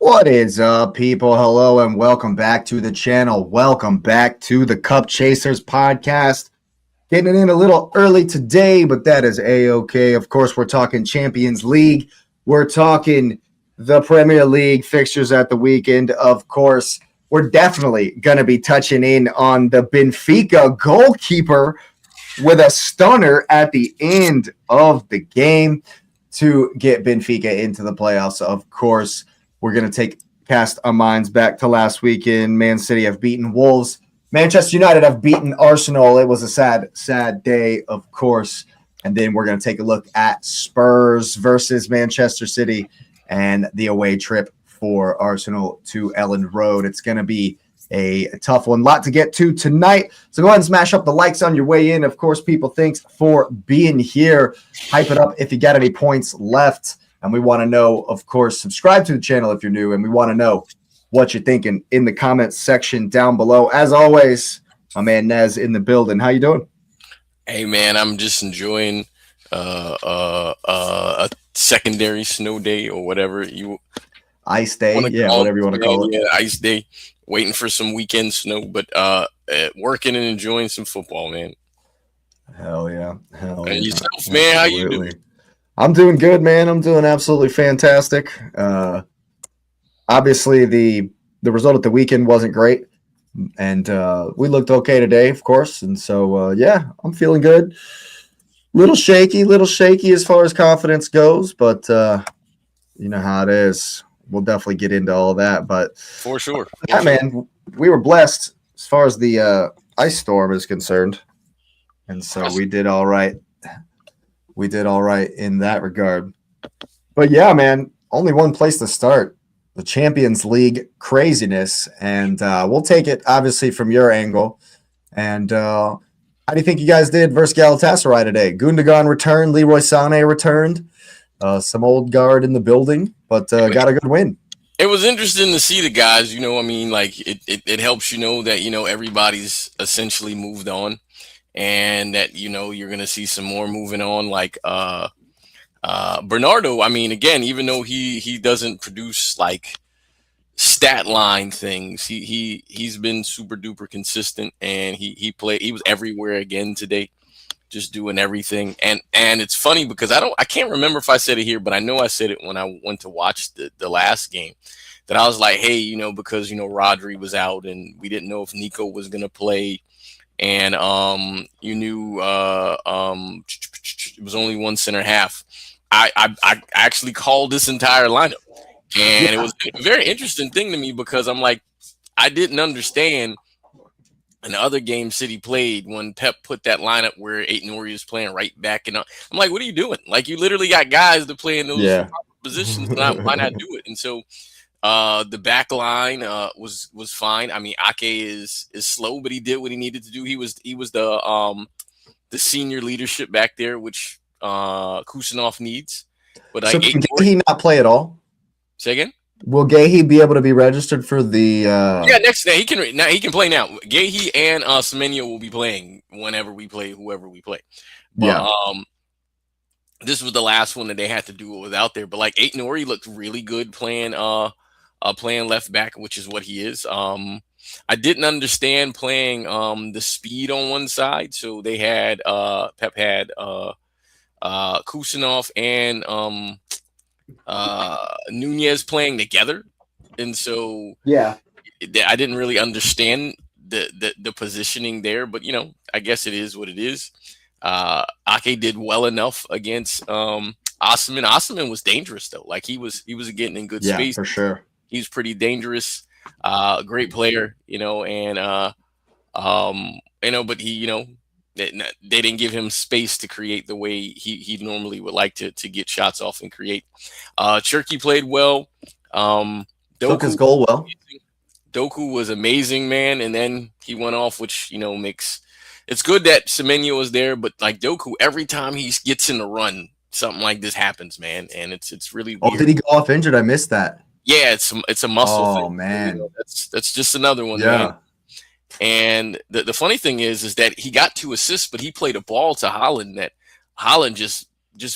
What is up, people? Hello and welcome back to the channel. Welcome back to the Cup Chasers podcast. Getting it in a little early today, but that is A-okay. Of course, we're talking Champions League. We're talking the Premier League fixtures at the weekend. Of course, we're definitely going to be touching in on the Benfica goalkeeper with a stunner at the end of the game to get Benfica into the playoffs. Of course, we're going to cast our minds back to last weekend. Man City have beaten Wolves. Manchester United have beaten Arsenal. It was a sad day, of course. And then we're going to take a look at Spurs versus Manchester City and the away trip for Arsenal to Elland Road. It's going to be a tough one. A lot to get to tonight. So go ahead and smash up the likes on your way in. Of course, people, thanks for being here. Hype it up if you got any points left. And we want to know, of course, subscribe to the channel if you're new. And we want to know what you're thinking in the comments section down below. As always, my man Nez in the building. How you doing? Hey, man, I'm just enjoying a secondary snow day or whatever you ice day, whatever you want to call it. Yeah, ice day. Waiting for some weekend snow, but working and enjoying some football, man. Hell yeah. And yourself, man, how you doing? I'm doing good, man. I'm doing absolutely fantastic. Obviously, the result at the weekend wasn't great, and we looked okay today, of course. And so, I'm feeling good. Little shaky as far as confidence goes, but you know how it is. We'll definitely get into all that, but for sure. Man, we were blessed as far as the ice storm is concerned, and so we did all right. We did all right in that regard. But yeah, man, only one place to start, the Champions League craziness. And we'll take it, obviously, from your angle. And how do you think you guys did versus Galatasaray today? Gundogan returned, Leroy Sané returned, some old guard in the building, but got a good win. It was interesting to see the guys, it helps that, everybody's essentially moved on. And that, you're going to see some more moving on, like Bernardo. I mean, again, even though he doesn't produce like stat line things, he's been super duper consistent, and he was everywhere again today, just doing everything. And it's funny because I can't remember if I said it here, but I know I said it when I went to watch the last game, that I was like, hey, because Rodri was out and we didn't know if Nico was going to play. And you knew it was only one center half. I actually called this entire lineup, and it was a very interesting thing to me because I'm like, I didn't understand in the other game City played when Pep put that lineup where Aït-Nouri is playing right back, and I'm like, what are you doing? Like, you literally got guys to play in those positions. Why not do it? And so the back line was fine. I mean, Ake is slow, but he did what he needed to do. He was the senior leadership back there, which Kusanov needs. But so can he not play at all? Say again? Will Gahey be able to be registered for the? Next day he can play now. Gahey and Semenyo will be playing whenever we play whoever we play. But, this was the last one that they had to do it without there. But like Aït-Nouri looked really good playing left back, which is what he is. I didn't understand playing the speed on one side, so they had Pep had Kusanov and Nunez playing together, and so I didn't really understand the positioning there, but I guess it is what it is. Ake did well enough against Osimhen. Osimhen was dangerous though. Like he was getting in good space. For sure. He's pretty dangerous. Great player, and but he, they didn't give him space to create the way he normally would like to get shots off and create. Cherki played well. Took his goal well. Doku was amazing, man, and then he went off, which makes it's good that Semenyo is there, but like Doku, every time he gets in the run, something like this happens, man, and it's really weird. Oh, did he go off injured? I missed that. Yeah, it's a muscle thing. Oh man, that's just another one. Yeah. Man. And the funny thing is that he got 2 assists, but he played a ball to Haaland that Haaland just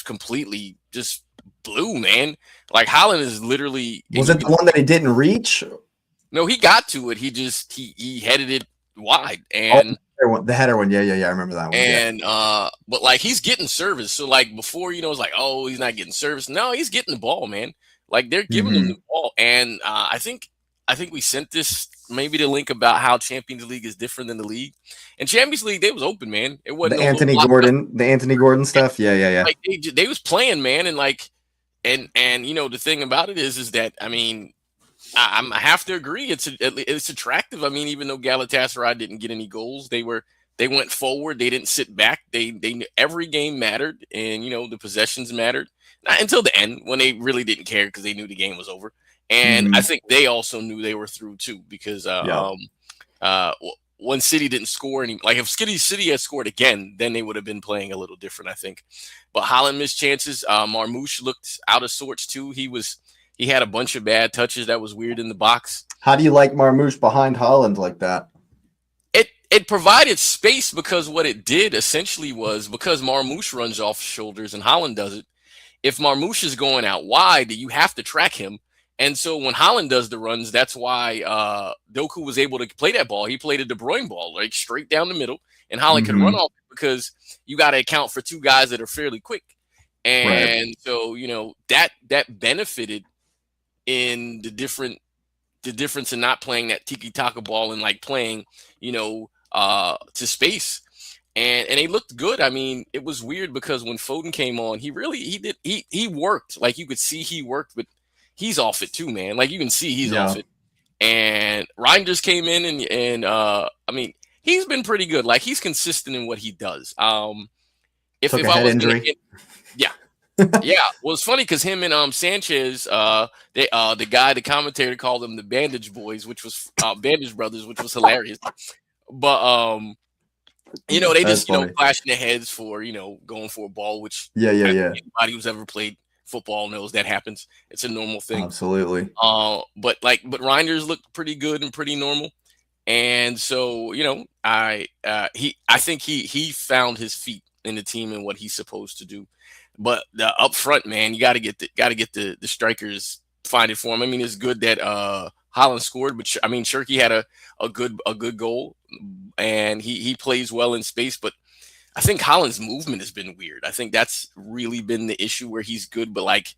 completely just blew, man. Like Holland is literally, and Was you it can the one that he didn't reach? no, he got to it. He headed it wide, Oh, the header one. Yeah, I remember that one. Yeah. and but like he's getting service. So like before, it's like, oh, he's not getting service. No, he's getting the ball, man. Like they're giving him Mm-hmm. the ball, and I think we sent this maybe the link about how Champions League is different than the league. And Champions League, they was open, man. It wasn't no little block. The Anthony Gordon stuff. Yeah. Like they was playing, man, and like and the thing about it is that I mean I have to agree. It's attractive. I mean, even though Galatasaray didn't get any goals, they went forward. They didn't sit back. They every game mattered, and the possessions mattered. Not until the end when they really didn't care because they knew the game was over. And I think they also knew they were through too because when City didn't score any, like if City had scored again, then they would have been playing a little different, I think. But Holland missed chances. Marmouche looked out of sorts too. He had a bunch of bad touches that was weird in the box. How do you like Marmouche behind Holland like that? It provided space because what it did essentially was because Marmouche runs off shoulders and Holland does it. If Marmouche is going out wide, you have to track him. And so when Holland does the runs, that's why Doku was able to play that ball. He played a De Bruyne ball, like straight down the middle, and Holland could run off because you got to account for two guys that are fairly quick. And so, that benefited in the difference in not playing that tiki-taka ball and like playing, to space. And they looked good. I mean, it was weird because when Foden came on, he worked. Like you could see he worked, but he's off it too, man. Like you can see he's off it. And Reinders came in and I mean, he's been pretty good. Like he's consistent in what he does. If I was injury. Yeah. Yeah. Well, it's funny because him and Sanchez, the commentator called them the Bandage Boys, which was Bandage Brothers, which was hilarious. But they just clashing their heads for going for a ball, which anybody who's ever played football knows that happens. It's a normal thing. Absolutely. But Reinders looked pretty good and pretty normal, and so I think he found his feet in the team and what he's supposed to do. But up front, man, you got to get the strikers find it for him. I mean, it's good that Holland scored, but I mean, Shirky had a good goal, and he plays well in space. But I think Holland's movement has been weird. I think that's really been the issue where he's good, but like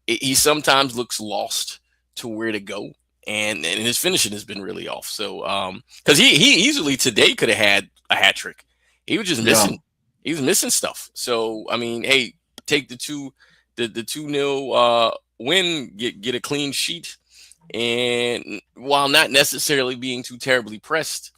he sometimes looks lost to where to go, and his finishing has been really off. So because he easily today could have had a hat trick, he was just missing. Yeah. He was missing stuff. So I mean, hey, take the 2-0 win, get a clean sheet, and while not necessarily being too terribly pressed,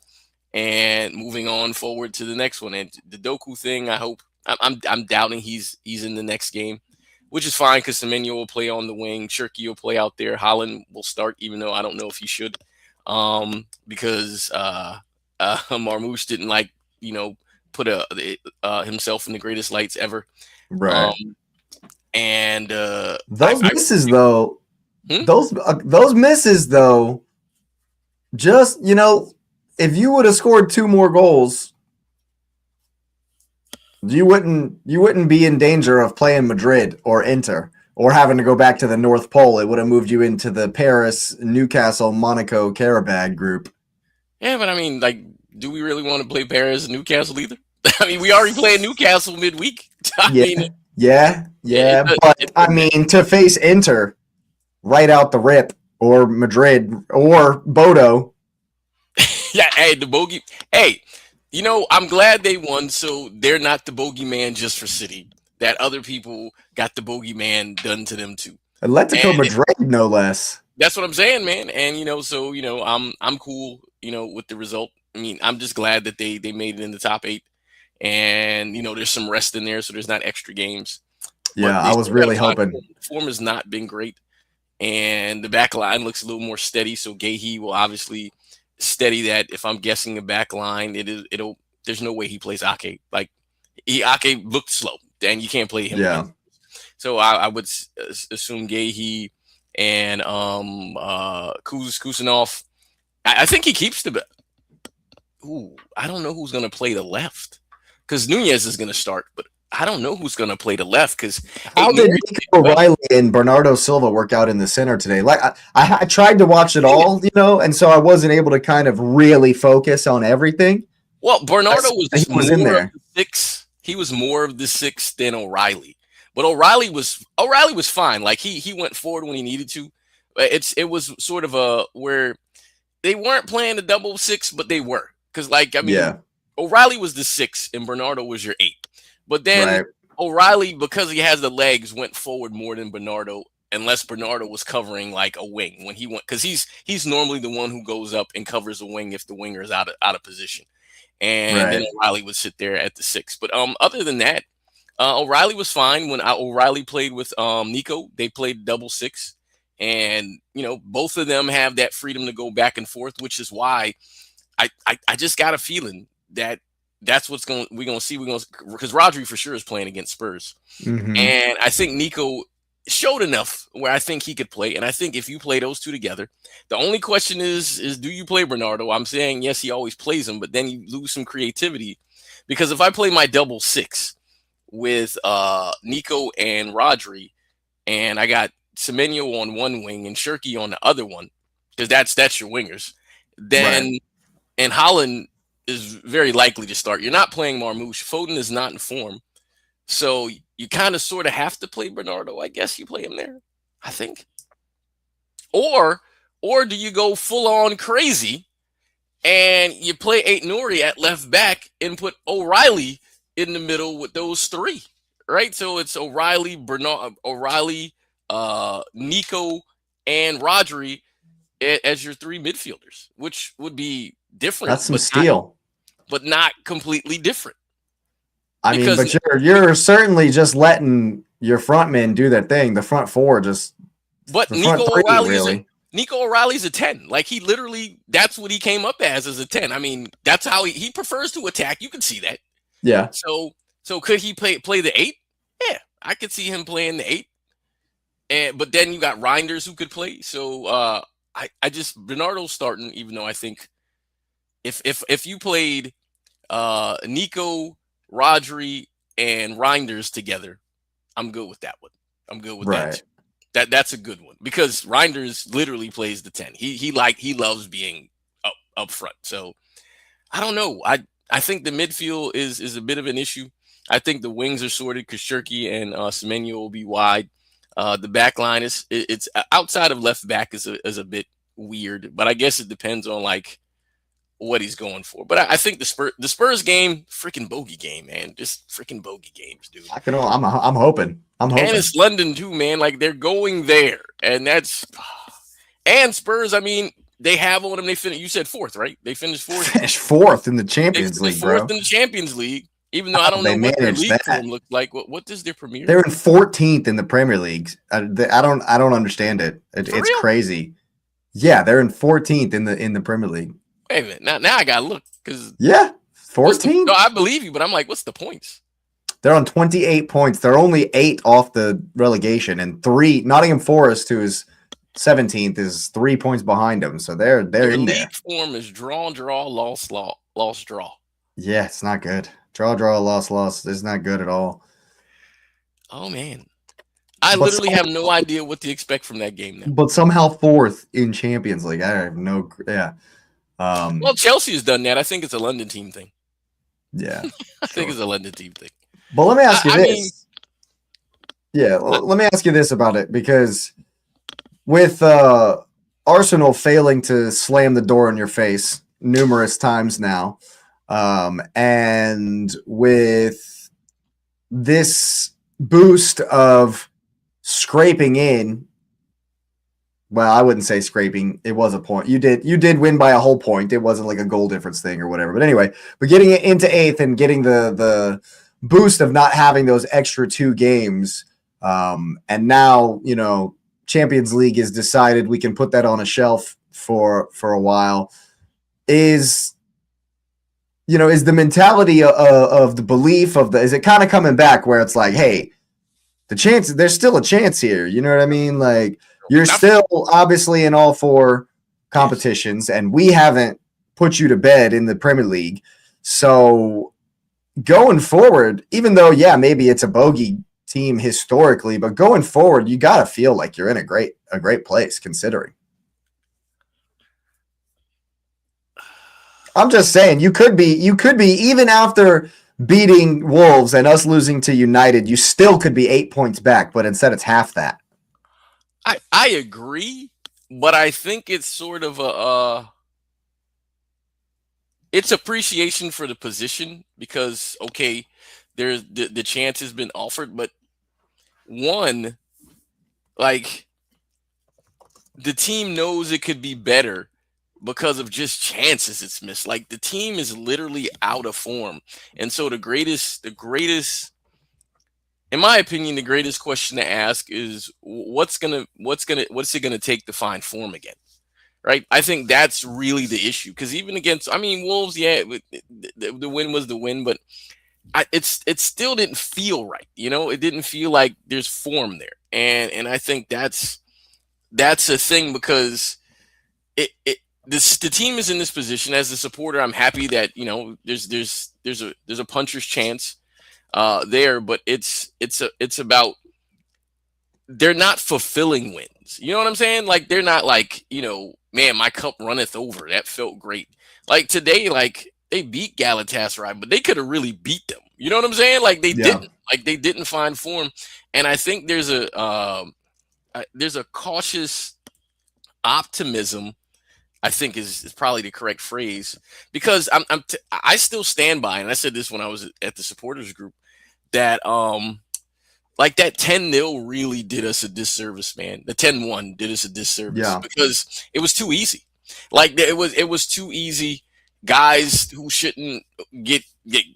and moving on forward to the next one. And the Doku thing, I hope I'm doubting he's in the next game, which is fine because Semenyo will play on the wing, Shirky will play out there, Holland will start, even though I don't know if he should, because Marmouche didn't put himself in the greatest lights ever. Right. And those misses though, those misses though, just if you would have scored 2 more goals, you wouldn't be in danger of playing Madrid or Inter or having to go back to the North Pole. It would have moved you into the Paris, Newcastle, Monaco, Carabag group. Yeah, but I mean, do we really want to play Paris and Newcastle either? I mean, we already playing Newcastle midweek. Yeah. But I mean, to face Inter right out the rip, or Madrid, or Bodo. Yeah, hey, the bogey. Hey, I'm glad they won, so they're not the bogeyman just for City. That other people got the bogeyman done to them too. Atletico Madrid, no less. That's what I'm saying, man. And so I'm cool, with the result. I mean, I'm just glad that they made it in the top 8, and there's some rest in there, so there's not extra games. Yeah, I was really hoping. Form has not been great, and the back line looks a little more steady. So Gahey will obviously steady that. If I'm guessing a back line, it'll. There's no way he plays Ake. Like Ake looked slow, and you can't play him. Yeah. So I would assume Gahey and Kusanov. I think he keeps the. Ooh, I don't know who's going to play the left because Nunez is going to start, but I don't know who's going to play the left because How did Nico O'Reilly and Bernardo Silva work out in the center today? Like I tried to watch it all, and so I wasn't able to kind of really focus on everything. Well, Bernardo was in more there. of the 6. He was more of the 6 than O'Reilly. But O'Reilly was fine. Like he went forward when he needed to. It was sort of where they weren't playing the double 6, but they were. Because O'Reilly was the 6 and Bernardo was your 8. But then O'Reilly, because he has the legs, went forward more than Bernardo, unless Bernardo was covering like a wing when he went, because he's normally the one who goes up and covers a wing if the winger is out of position. And then O'Reilly would sit there at the 6. But other than that, O'Reilly was fine. When O'Reilly played with Nico, they played double 6. And, both of them have that freedom to go back and forth, which is why I just got a feeling that that's what's we're going to see. Because Rodri for sure is playing against Spurs. Mm-hmm. And I think Nico showed enough where I think he could play. And I think if you play those two together, the only question is do you play Bernardo? I'm saying, yes, he always plays him, but then you lose some creativity. Because if I play my double 6 with Nico and Rodri, and I got Semenyo on one wing and Shirky on the other one, because that's your wingers, then and Holland is very likely to start. You're not playing Marmoush. Foden is not in form. So you kind of sort of have to play Bernardo. I guess you play him there, I think. Or do you go full on crazy and you play Ait Nouri at left back and put O'Reilly in the middle with those 3, right? So it's O'Reilly, Nico, and Rodri as your 3 midfielders, which would be different. That's some steel, but not completely different. I mean, but you're certainly just letting your front men do their thing. The front 4 just. But Nico O'Reilly's a 10. Like he literally, that's what he came up as a 10. I mean, that's how he prefers to attack. You can see that. Yeah. So could he play the 8? Yeah, I could see him playing the 8. But then you got Reinders who could play. So I just Bernardo's starting, even though I think if you played Nico, Rodri, and Reinders together, I'm good with that one. I'm good with that. That's a good one because Reinders literally plays the 10. He loves being up front. So I don't know. I think the midfield is a bit of an issue. I think the wings are sorted because Shirky and Semenyo will be wide. The back line it's outside of left back is a bit weird, but I guess it depends on like what he's going for. But I think the Spurs game, freaking bogey game, man. Just freaking bogey games, dude. I'm hoping. And it's London too, man. Like they're going there, and Spurs. I mean, they have on them. They finished. You said 4th, right? They finished 4th. Finished 4th in the Champions League, bro. 4th in the Champions League. Even though I don't know what their league form looks like. What does their Premier? They're in 14th in the Premier League. I don't understand it. It's crazy. Yeah, they're in 14th in the Premier League. Wait a minute. Now I gotta look because 14. No, I believe you, but I'm like, what's the points? They're on 28 points. They're only 8 off the relegation, and 3 Nottingham Forest, who is 17th, is 3 points behind them. So they're in there. League form is draw, loss, draw. Yeah, it's not good. Draw, loss. It's not good at all. Oh man, I literally have no idea what to expect from that game now. But somehow 4th in Champions League. I have no. Yeah. Well, Chelsea has done that. I think it's a London team thing. Yeah, I think it's a London team thing. But let me ask you this. Let me ask you this about it, because with Arsenal failing to slam the door in your face numerous times now, and with this boost of scraping in, well, I wouldn't say scraping. It was a point. You did win by a whole point. It wasn't like a goal difference thing or whatever. But anyway, but getting it into 8th and getting the boost of not having those extra 2 games, and now Champions League is decided we can put that on a shelf for a while. Is the mentality of the belief is it kind of coming back where it's like, hey, there's still a chance here. You know what I mean? Like, you're still obviously in all 4 competitions, and we haven't put you to bed in the Premier League. So going forward, even though, yeah, maybe it's a bogey team historically, but going forward, you got to feel like you're in a great place considering. I'm just saying you could be even after beating Wolves and us losing to United, you still could be 8 points back, but instead it's half that. I agree, but I think it's sort of a it's appreciation for the position because okay, there's the chance has been offered, but one, like, the team knows it could be better because of just chances it's missed. Like, the team is literally out of form. And so the greatest, in my opinion, the greatest question to ask is what's it gonna take to find form again? Right? I think that's really the issue. Because even against, I mean, Wolves, yeah, the win was the win, but it still didn't feel right. You know, it didn't feel like there's form there, and I think that's a thing because the team is in this position. As a supporter, I'm happy that, you know, there's a puncher's chance there, but it's about, they're not fulfilling wins. You know what I'm saying? Like, they're not like, you know, man, my cup runneth over. That felt great. Like today, like, they beat Galatasaray, but they could have really beat them. You know what I'm saying? Like, they didn't. Like, they didn't find form, and I think there's a cautious optimism, I think is probably the correct phrase, because I still stand by, and I said this when I was at the supporters group, that like, that 10-0 really did us a disservice, man. The 10-1 did us a disservice because it was too easy. Like, it was too easy. Guys who shouldn't get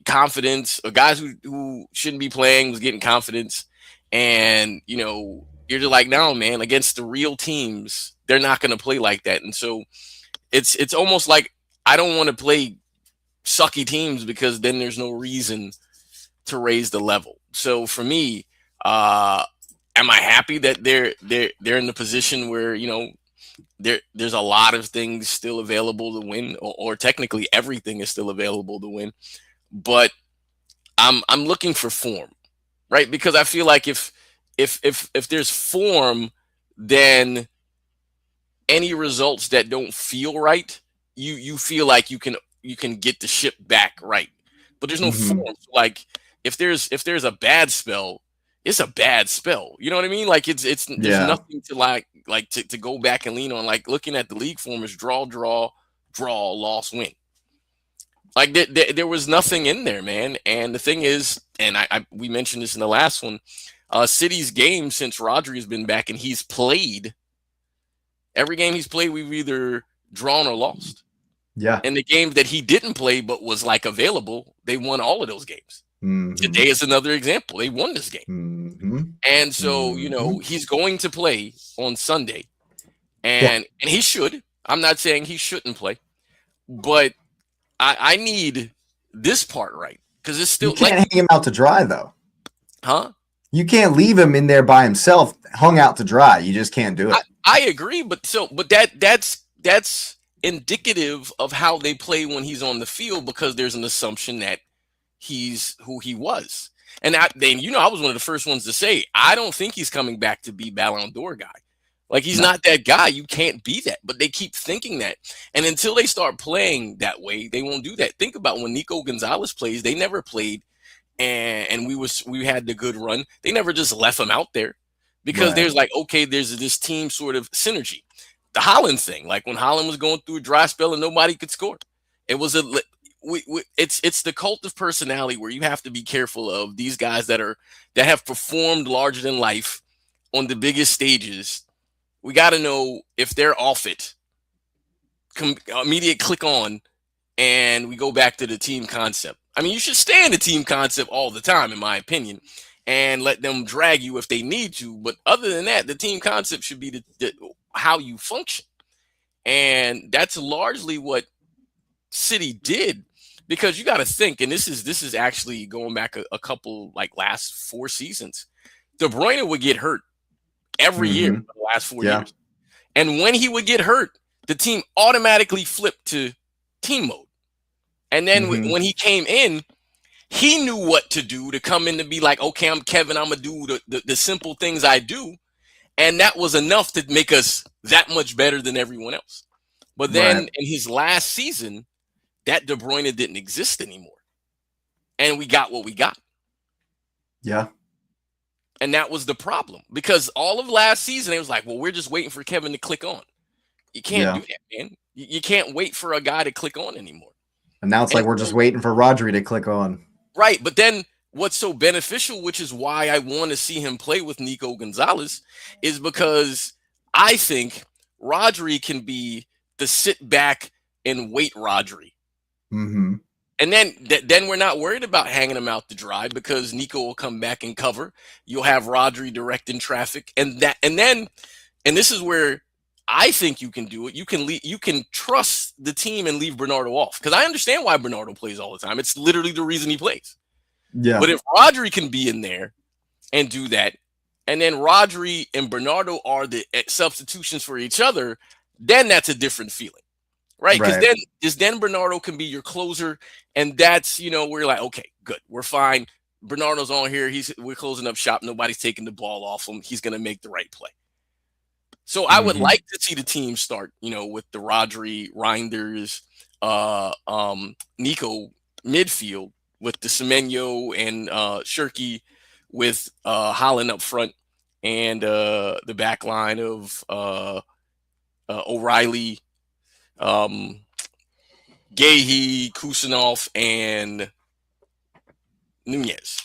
confidence, or guys who shouldn't be playing was getting confidence, and, you know, you're just like, no, man, against the real teams, they're not going to play like that. And so it's almost like I don't want to play sucky teams because then there's no reason to raise the level. So for me, am I happy that they're in the position where, you know, there's a lot of things still available to win, or technically everything is still available to win, but I'm looking for form, right? Because I feel like if there's form, then any results that don't feel right, you feel like you can get the ship back right. But there's no form. So, like, if there's a bad spell, it's a bad spell. You know what I mean? Like, there's nothing to like to go back and lean on. Like, looking at the league form is draw, loss, win. Like, there was nothing in there, man. And the thing is, and we mentioned this in the last one, City's game since Rodri has been back, and he's played every game he's played, we've either drawn or lost. Yeah. And the games that he didn't play but was like available, they won all of those games. Today is another example. They won this game. And so, you know, he's going to play on Sunday. And he should. I'm not saying he shouldn't play. But I need this part right. Because it's still, you can't hang him out to dry, though. Huh? You can't leave him in there by himself, hung out to dry. You just can't do it. I agree, but that's indicative of how they play when he's on the field, because there's an assumption that he's who he was. And then, you know, I was one of the first ones to say, I don't think he's coming back to be Ballon d'Or guy. Like, he's not that guy. You can't be that. But they keep thinking that. And until they start playing that way, they won't do that. Think about when Nico Gonzalez plays, they never played, and we had the good run. They never just left him out there. Because there's like, okay, there's this team sort of synergy. The Haaland thing, like when Haaland was going through a dry spell and nobody could score, it was it's the cult of personality where you have to be careful of these guys that have performed larger than life on the biggest stages. We got to know if they're off it. Immediate click on, and we go back to the team concept. I mean, you should stay in the team concept all the time, in my opinion, and let them drag you if they need to. But other than that, the team concept should be how you function. And that's largely what City did, because you got to think, and this is actually going back a couple, like last 4 seasons, De Bruyne would get hurt every year for the last 4 years. And when he would get hurt, the team automatically flipped to team mode. And then when he came in, he knew what to do to come in to be like, okay, I'm Kevin, I'm gonna do the simple things I do, and that was enough to make us that much better than everyone else. But then Right. in his last season, that De Bruyne didn't exist anymore, and we got what we got. Yeah. And that was the problem, because all of last season it was like, well, we're just waiting for Kevin to click on. You can't Yeah. do that, man. You can't wait for a guy to click on anymore. And now it's And like we're just waiting for Rodri to click on. right, but then what's so beneficial, which is why I want to see him play with Nico Gonzalez, is because I think Rodri can be the sit back and wait Rodri. Mm-hmm. And then we're not worried about hanging him out to dry, because Nico will come back and cover. You'll have Rodri directing traffic, and this is where I think you can do it. You can trust the team and leave Bernardo off, because I understand why Bernardo plays all the time. It's literally the reason he plays. Yeah. But if Rodri can be in there and do that, and then Rodri and Bernardo are the substitutions for each other, then that's a different feeling. Right, because then Bernardo can be your closer, and that's, we're like, okay, good, we're fine. Bernardo's on here. We're closing up shop. Nobody's taking the ball off him. He's gonna make the right play. So I would like to see the team start, with the Rodri, Reinders, Nico midfield, with the Semenyo and Shirky, with Holland up front, and the back line of O'Reilly, Gahey, Kusanov, and Nunez.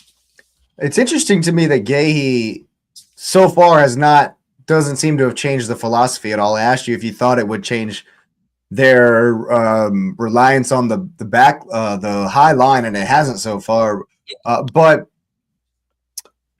It's interesting to me that Gahey so far doesn't seem to have changed the philosophy at all. I asked you if you thought it would change their reliance on the high line, and it hasn't so far. But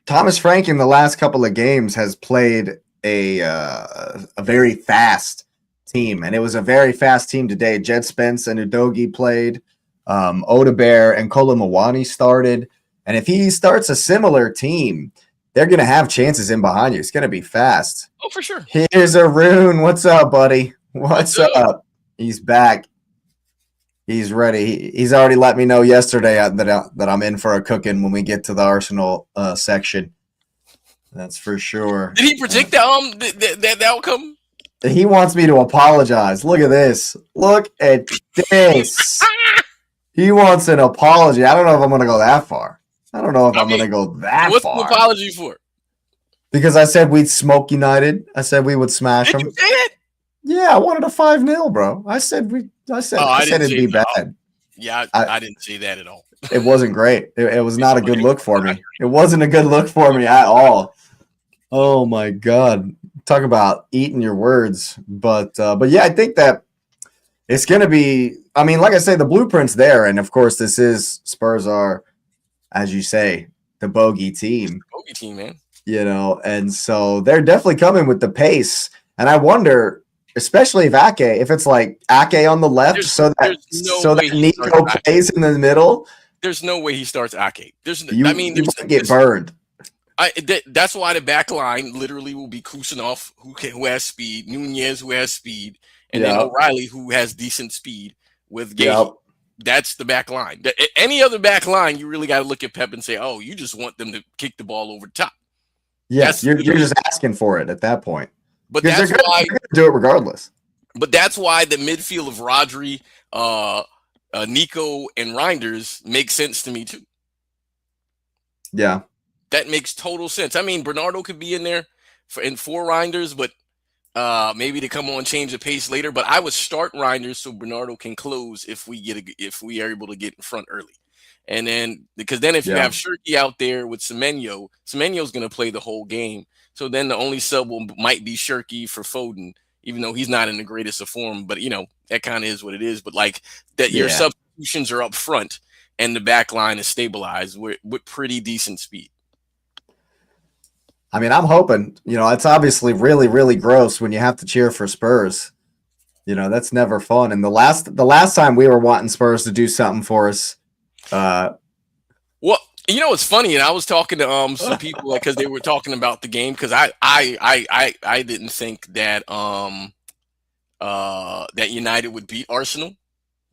Thomas Frank in the last couple of games has played a very fast team, and it was a very fast team today. Jed Spence and Udogie played. Odebear and Kolomawani started. And if he starts a similar team, they're going to have chances in behind you. It's going to be fast. Oh, for sure. Here's Arun. What's up, buddy? What's up? He's back. He's ready. He's already let me know yesterday that I'm in for a cooking when we get to the Arsenal section. That's for sure. Did he predict that outcome? He wants me to apologize. Look at this. Look at this. He wants an apology. I don't know if I'm going to go that far. I'm going to go that what's far. What's the apology for? Because I said we'd smoke United. I said we would smash them. Did you say that? Yeah, I wanted a 5-0, bro. I said it'd be bad. Yeah, I didn't say that at all. It wasn't great. It was not a good look for me. It wasn't a good look for me at all. Oh my God. Talk about eating your words. But yeah, I think that it's going to be, I mean, like I say, the blueprint's there. And of course, Spurs are, as you say, the bogey team. Bogey team, man. And so they're definitely coming with the pace. And I wonder, especially if it's like Ake on the left, so that Nico plays in the middle. There's no way he starts Ake. You get burned. That's why the back line literally will be Kusanov, who has speed, Nunez, who has speed, and then O'Reilly, who has decent speed, with Gahey. Yep. That's the back line. Any other back line, you really got to look at Pep and say, oh, you just want them to kick the ball over the top. Yes, you're just asking for it at that point. But that's why they're gonna do it regardless. But that's why the midfield of Rodri, Nico, and Reinders makes sense to me too. Yeah. That makes total sense. I mean, Bernardo could be in there for Reinders, but maybe to come on change the pace later. But I would start Reinders so Bernardo can close if we are able to get in front early. And then because then if you have Shirky out there with Semenyo's going to play the whole game. So then the only sub might be Shirky for Foden, even though he's not in the greatest of form. But that kind of is what it is. But like that, your substitutions are up front and the back line is stabilized with pretty decent speed. I mean, I'm hoping, it's obviously really, really gross when you have to cheer for Spurs. That's never fun. And the last time we were wanting Spurs to do something for us. Well, it's funny, and I was talking to some people because they were talking about the game because I didn't think that that United would beat Arsenal.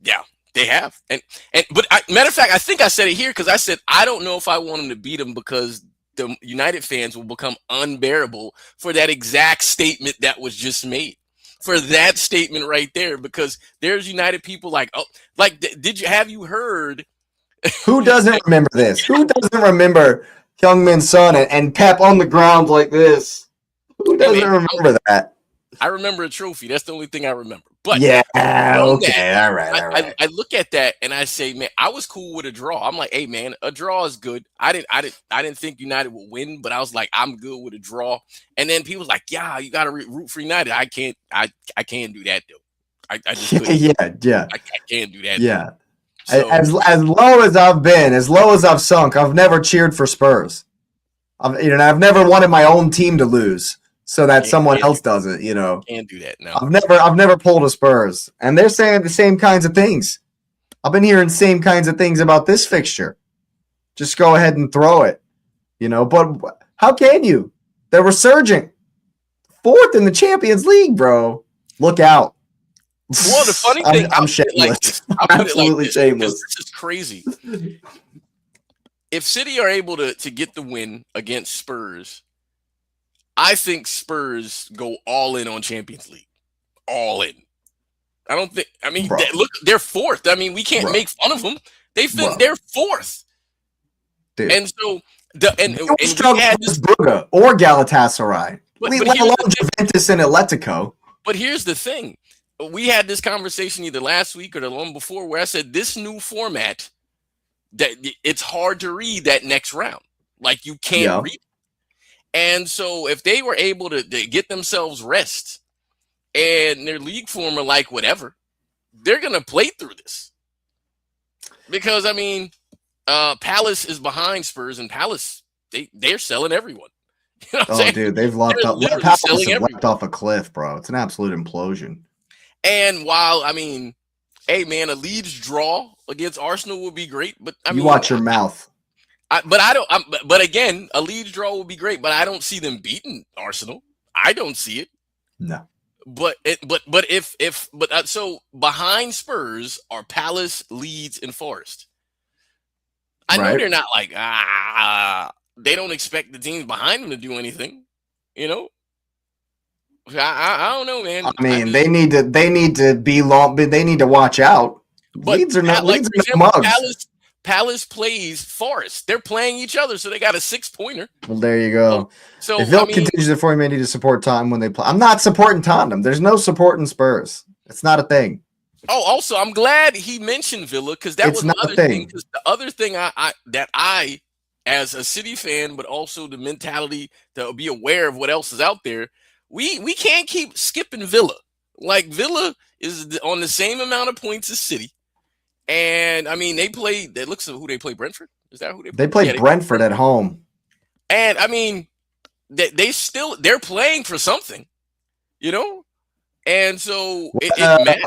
Yeah, They have, matter of fact, I think I said it here because I said I don't know if I want them to beat them because the United fans will become unbearable for that exact statement that was just made. For that statement right there, because there's United people like, oh, like, have you heard? Who doesn't remember this? Who doesn't remember Heung-min Son and Pep on the ground like this? Who doesn't remember that? I remember a trophy. That's the only thing I remember. But yeah, okay, all right. I look at that and I say, man, I was cool with a draw. I'm like, hey, man, a draw is good. I didn't think United would win, but I was like, I'm good with a draw. And then people was like, yeah, you got to root for United. I can't do that though. I just couldn't. Yeah. I can't do that. Yeah. So, as low as I've been, as low as I've sunk, I've never cheered for Spurs. I've never wanted my own team to lose so that someone else does it. Can't do that. No, I've never pulled a Spurs, and they're saying the same kinds of things. I've been hearing the same kinds of things about this fixture. Just go ahead and throw it, But how can you? They're resurging, 4th in the Champions League, bro. Look out. Well, the funny thing, I'm shameless. I'm absolutely shameless. This is crazy. If City are able to get the win against Spurs, I think Spurs go all in on Champions League. All in. I don't think. I mean, look, they're 4th. I mean, we can't make fun of them. They're 4th. Dude. And so we struggle with Brugge or Galatasaray. Let alone Juventus and Atletico. But here's the thing. We had this conversation either last week or the one before where I said this new format, that it's hard to read that next round. Like, you can't read it. And so if they were able to get themselves rest and their league form are like whatever, they're going to play through this. Because, I mean, Palace is behind Spurs, and Palace, they're selling everyone. You know what I'm saying? Dude, they've leapt off a cliff, bro. It's an absolute implosion. And while, I mean, hey, man, a Leeds draw against Arsenal would be great. But I mean, watch your mouth. But again, a Leeds draw would be great. But I don't see them beating Arsenal. I don't see it. No. So behind Spurs are Palace, Leeds, and Forest. I know they're not like they don't expect the teams behind them to do anything. I don't know, man. I mean, they need to be long. They need to watch out. Leeds are not mugs. Palace plays Forest. They're playing each other, so they got a 6-pointer. Well, there you go. So if Villa continues to form, they need to support Tottenham when they play. I'm not supporting Tottenham. There's no support in Spurs. It's not a thing. Oh, also, I'm glad he mentioned Villa because that was another thing. Because the other thing I, as a City fan, but also the mentality to be aware of what else is out there, we can't keep skipping Villa. Like, Villa is on the same amount of points as City. And, I mean, they played – that looks at who they play, Brentford? Is that who they play? They played Brentford at home. And, I mean, they're playing for something, And so it matters.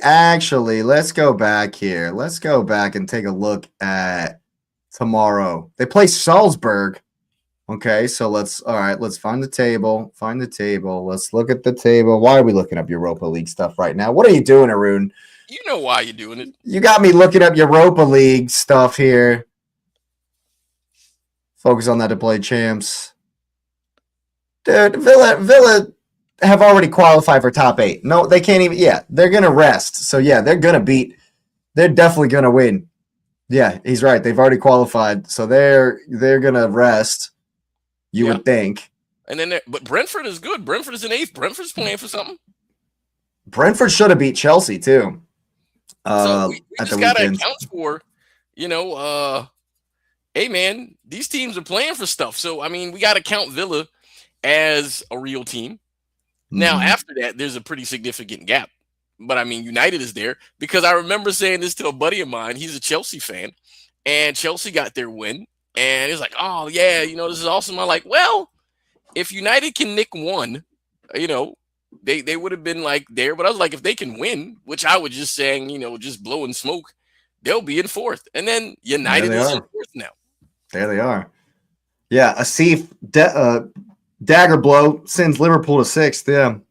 Actually, let's go back here. Let's go back and take a look at tomorrow. They play Salzburg. Okay, so let's find the table. Let's look at the table. Why are we looking up Europa League stuff right now? What are you doing, Arun? You know why you're doing it. You got me looking up Europa League stuff here. Focus on that to play champs. Dude, Villa have already qualified for top 8. No, they can't even. Yeah, they're going to rest. So, yeah, they're definitely going to win. Yeah, he's right. They've already qualified. So they're going to rest, you would think. And then, but Brentford is good. Brentford is in 8th. Brentford's playing for something. Brentford should have beat Chelsea, too. So we just got to account for, hey, man, these teams are playing for stuff. So, I mean, we got to count Villa as a real team. Mm-hmm. Now, after that, there's a pretty significant gap. But, I mean, United is there because I remember saying this to a buddy of mine. He's a Chelsea fan, and Chelsea got their win. And he's like, oh, yeah, this is awesome. I'm like, well, if United can nick one, they would have been like there. But I was like, if they can win, which I was just saying, just blowing smoke, they'll be in 4th. And then United is in 4th now. There they are. Yeah, Asif dagger blow sends Liverpool to 6th.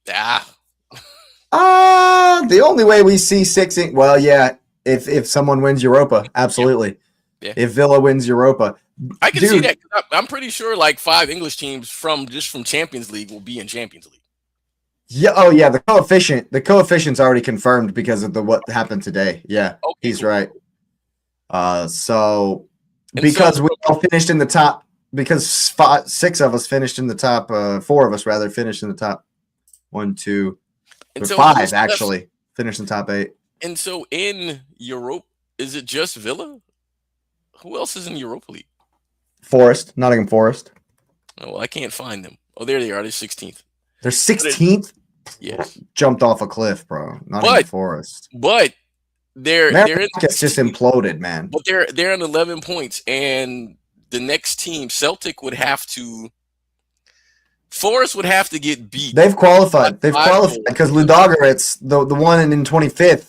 Yeah. The only way we see well, yeah, if someone wins Europa, absolutely. Yeah. If Villa wins Europa, I can see that. I'm pretty sure like 5 English teams from Champions League will be in Champions League. Yeah. Oh, yeah. The coefficient's already confirmed because of what happened today. Yeah, okay, he's cool. Right. Because we all finished in the top, because 6 of us finished in the top, 4 of us rather finished in the top 1, 2, and 5 actually finished in the top 8. And so in Europe, is it just Villa? Who else is in Europa League? Nottingham Forest. Oh, well, I can't find them. Oh, there they are. They're 16th. They're 16th? Yes. Jumped off a cliff, bro. Nottingham Forest. But they're just imploded, man. But they're on 11 points, and the next team, Celtic, Forest would have to get beat. They've qualified. They've qualified because Ludogorets, the one in 25th,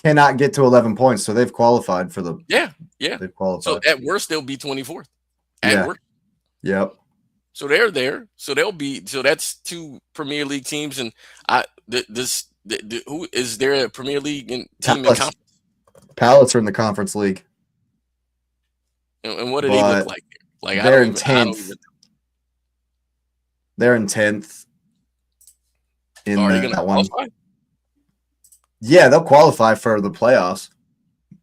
cannot get to 11 points, so they've qualified for the. Yeah. They've qualified. So at worst, they'll be 24th. Worst. Yep. So they're there. So that's 2 Premier League teams, and who is there a Premier League team in conference? Palace are in the Conference League. And what do they look like? Like they're in 10th. They're in 10th. That one. Qualify? Yeah, they'll qualify for the playoffs.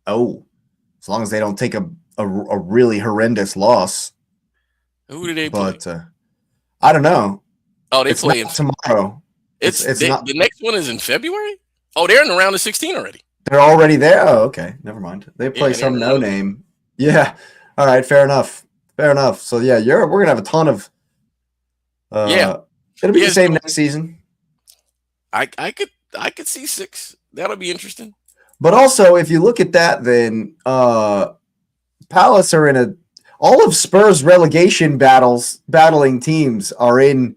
Oh, as long as they don't take a really horrendous loss. Who do they play? But I don't know. Oh, they play tomorrow. It's not. The next one is in February. Oh, they're in the round of 16 already. They're already there. Oh, okay, never mind. They play some no name. Yeah. All right. Fair enough. So yeah, we're gonna have a ton of. It'll be the same next season. I could see 6. That'll be interesting. But also, if you look at that, then Palace are in all of Spurs' relegation battling teams are in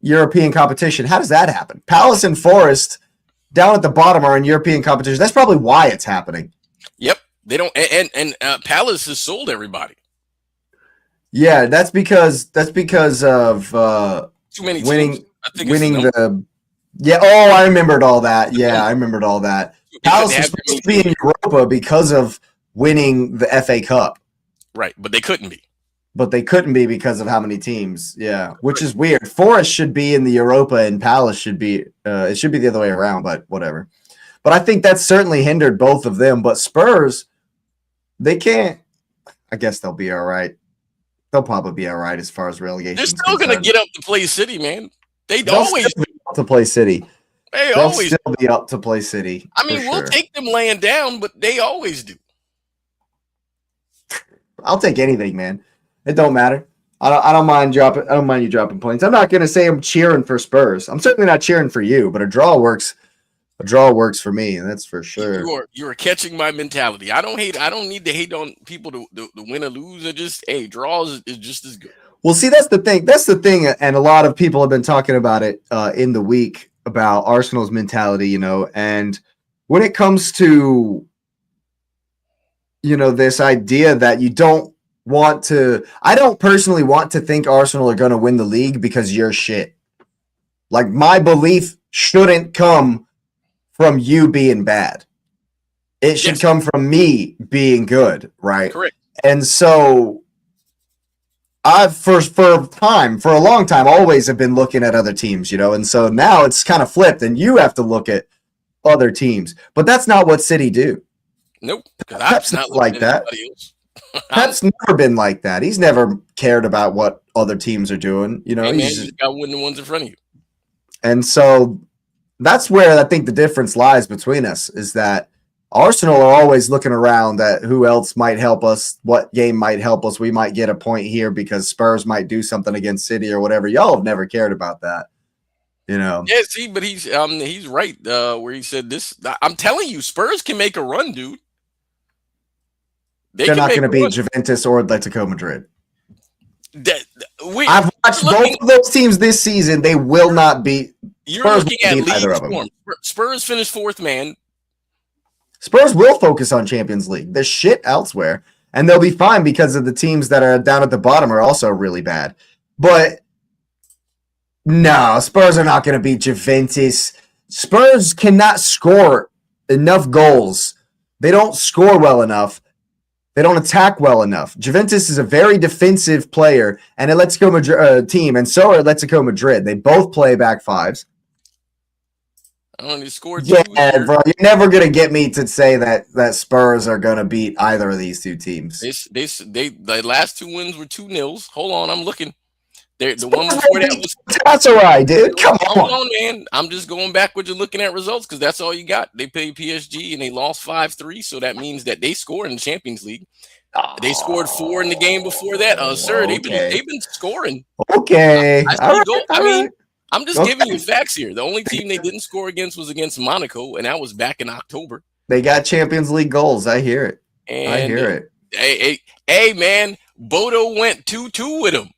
European competition. How does that happen? Palace and Forest down at the bottom are in European competition. That's probably why it's happening. Yep, they don't. And Palace has sold everybody. Yeah, that's because of too many winning the. Yeah. Oh, I remembered all that. Yeah, I remembered all that. Palace was supposed to be in Europa because of winning the FA Cup. Right, but they couldn't be. Because of how many teams. Yeah, which is weird. Forest should be in the Europa and Palace should be. It should be the other way around, but whatever. But I think that's certainly hindered both of them. But Spurs, they can't. I guess they'll be all right. They'll probably be all right as far as relegation. They're still going to get up to play City, man. They'll always be up to play City. They'll still be up to play City. I mean, we'll take them laying down, but they always do. I'll take anything, man. It don't matter. I don't mind you dropping points. I'm not going to say I'm cheering for Spurs. I'm certainly not cheering for you, but a draw works. A draw works for me, that's for sure. You are catching my mentality. I don't need to hate on people to win or lose. Or just draws is just as good. Well, see, that's the thing, and a lot of people have been talking about it in the week about Arsenal's mentality, and when it comes to this idea that you don't want to. I don't personally want to think Arsenal are going to win the league because you're shit. Like, my belief shouldn't come from you being bad. It should come from me being good, right? Correct. And so I've for a long time, always have been looking at other teams, and so now it's kind of flipped and you have to look at other teams. But that's not what City do. Nope. Pep's not like that. Pep's never been like that. He's never cared about what other teams are doing. He's just got to win the ones in front of you. And so that's where I think the difference lies between us, is that Arsenal are always looking around at who else might help us, what game might help us. We might get a point here because Spurs might do something against City or whatever. Y'all have never cared about that, Yeah, see, but he's right where he said this. I'm telling you, Spurs can make a run, dude. They're not going to beat Juventus or Atletico Madrid. I've watched both of those teams this season. They will not beat. You're looking at league form. Spurs finished 4th, man. Spurs will focus on Champions League. There's shit elsewhere, and they'll be fine because of the teams that are down at the bottom are also really bad. But no, Spurs are not going to beat Juventus, Spurs cannot score enough goals. They don't score well enough. They don't attack well enough. Juventus is a very defensive player and Atletico team, and so are Atletico Madrid. They both play back fives. I only scored Yeah, 2 here. bro, you're never gonna get me to say that Spurs are gonna beat either of these two teams. The last 2 wins were 2-0. Hold on, I'm looking. The one before that was that's all right, dude. Come Hold on, on, man. I'm just going backwards and looking at results because that's all you got. They played PSG and they lost 5-3, so that means that they scored in the Champions League. They scored 4 in the game before that. Sir, they've been scoring. Okay, I'm just giving you facts here. The only team they didn't score against was against Monaco, and that was back in October. They got Champions League goals. I hear it. Hey, man, Bodo went 2-2 with him.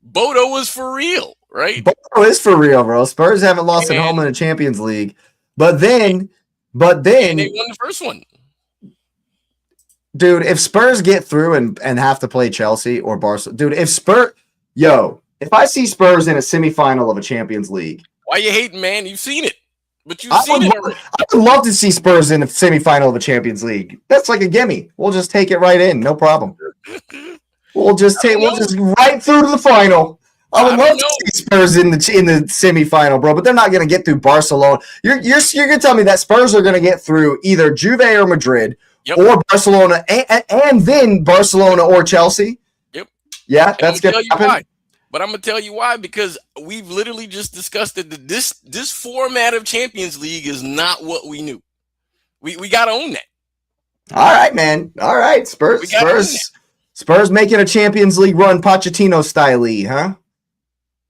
Bodo was for real, right? Bodo is for real, bro. Spurs haven't lost at home in the Champions League, but then they won the first one. Dude, if Spurs get through and have to play Chelsea or Barcelona, dude, if I see Spurs in a semifinal of a Champions League. Why you hating, man? You've seen it. But you've seen it already. I would love to see Spurs in a semifinal of a Champions League. That's like a gimme. We'll just take it right in. No problem. We'll just right through to the final. I would love to see Spurs in the semifinal, bro, but they're not going to get through Barcelona. You're going to tell me that Spurs are going to get through either Juve or Madrid or Barcelona and then Barcelona or Chelsea? Yep. Yeah, that's going to happen. Why. But I'm going to tell you why, because we've literally just discussed that this format of Champions League is not what we knew. We got to own that. All right, man. All right, Spurs making a Champions League run Pochettino style, huh?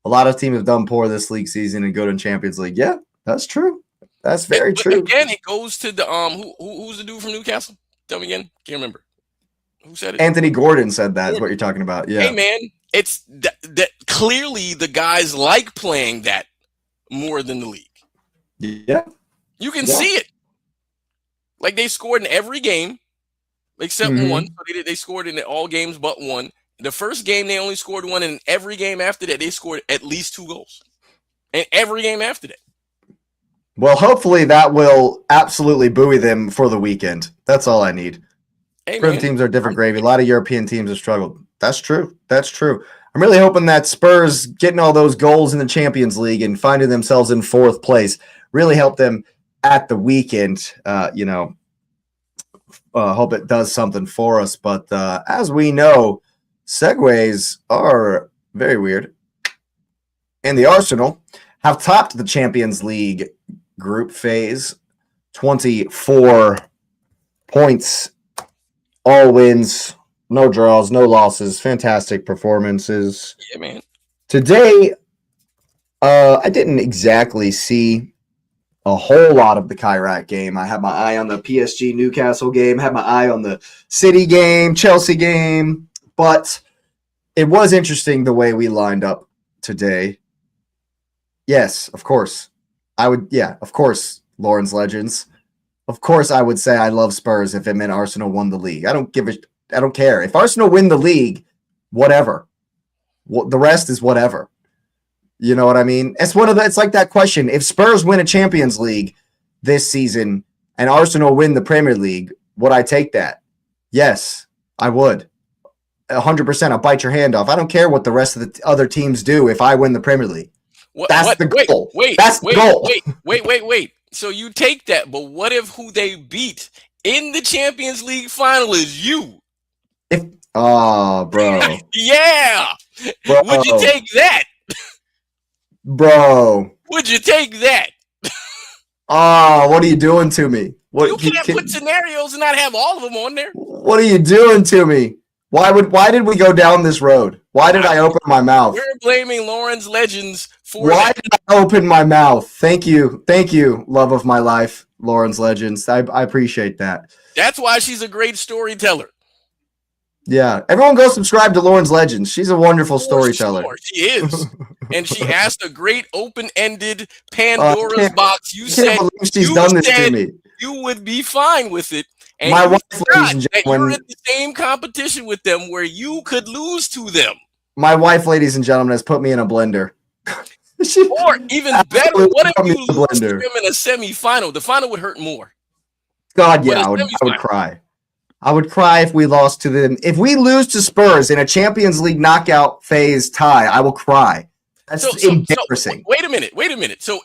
A lot of teams have done poor this league season and go to Champions League. Yeah, that's true. That's very true. Again, it goes to the who's the dude from Newcastle? Tell me again. Can't remember. Who said it? Anthony Gordon said that. Is what you're talking about. Yeah. Hey, man. It's that clearly the guys like playing that more than the league. Yeah. You can see it. Like they scored in every game except one. So they scored in all games but one. The first game they only scored one, and every game after that they scored at least 2 goals. And every game after that. Well, hopefully that will absolutely buoy them for the weekend. That's all I need. Hey, different teams are different gravy. A lot of European teams have struggled. That's true. That's true. I'm really hoping that Spurs getting all those goals in the Champions League and finding themselves in 4th place really help them at the weekend. Hope it does something for us. But as we know, segues are very weird. And the Arsenal have topped the Champions League group phase. 24 points, all wins. No draws, no losses. Fantastic performances. Yeah, man. Today, I didn't exactly see a whole lot of the Carrick game. I had my eye on the PSG Newcastle game, had my eye on the City game, Chelsea game, but it was interesting the way we lined up today. Yes, of course. Of course, Lauren's Legends. Of course, I would say I love Spurs if it meant Arsenal won the league. I don't care. If Arsenal win the league, whatever. The rest is whatever. You know what I mean? It's like that question. If Spurs win a Champions League this season and Arsenal win the Premier League, would I take that? Yes, I would. 100%. I'll bite your hand off. I don't care what the rest of the other teams do if I win the Premier League. That's the goal. Wait. So you take that, but what if who they beat in the Champions League final is you? Bro. Yeah. Bro. Would you take that? Bro. Would you take that? What are you doing to me? You can't put scenarios and not have all of them on there. What are you doing to me? Why did we go down this road? Why did I open my mouth? We're blaming Lauren's Legends for Why did I open my mouth? Thank you, love of my life, Lauren's Legends. I appreciate that. That's why she's a great storyteller. Yeah, everyone go subscribe to Lauren's Legends. She's a wonderful storyteller. Sure, she is. And she asked a great open-ended Pandora's box. You said she's done this to me. You would be fine with it. And my wife, ladies and gentlemen, you're in the same competition with them where you could lose to them. My wife, ladies and gentlemen, has put me in a blender. Or even better, Absolutely what if put me you in the lose to blender. them in a semifinal? The final would hurt more. God, But yeah, a I would semifinal, cry. I would cry if we lost to them. If we lose to Spurs in a Champions League knockout phase tie, I will cry. That's so embarrassing. wait a minute. So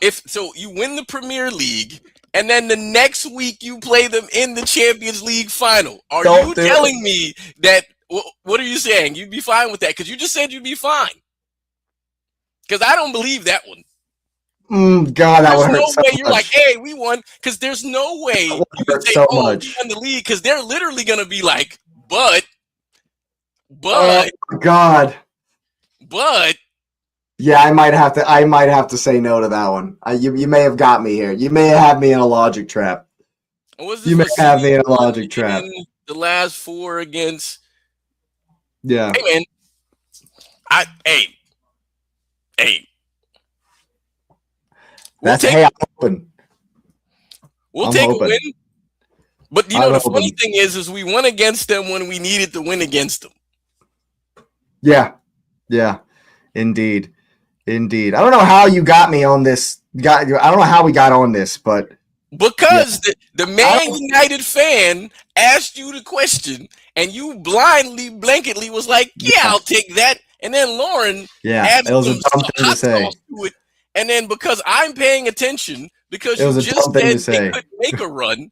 you win the Premier League, and then the next week you play them in the Champions League final, are Don't you do it. telling me that? What are you saying? You'd be fine with that? Because you just said you'd be fine. Because I don't believe that one. God, that There's would hurt no so way you're like, much. hey, we won. Because there's no way That would you can hurt say, so oh, we much. won the league. Because they're literally going to be like, but, Oh God. but. Yeah, I might have to say no to that one. You may have got me here. You may have me in a logic trap. Was You may this have me in a logic trap. the last four against? Yeah. Hey man, hey. We'll take I'm hoping. We'll I'm take hoping. a win. But you know I'm the hoping. funny thing is we won against them when we needed to win against them. Yeah. Yeah. Indeed. I don't know how you got me on this. I don't know how we got on this, but because the Man United fan asked you the question, and you blanketly was like, "Yeah, I'll take that." And then Lauren added it was some a dumb thing to hot say. sauce to it. And then because I'm paying attention, because It was you a just dumb thing to said they say. couldn't make a run,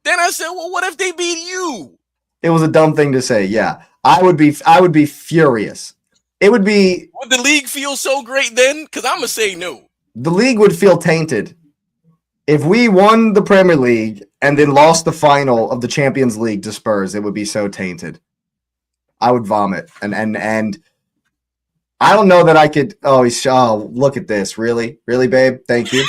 then I said, "Well, what if they beat you?" It was a dumb thing to say. Yeah, I would be furious. It would be. Would the league feel so great then? Because I'm gonna say no. The league would feel tainted if we won the Premier League and then lost the final of the Champions League to Spurs. It would be so tainted. I would vomit, and I don't know that I could. Oh, look at this. Really, babe. Thank you.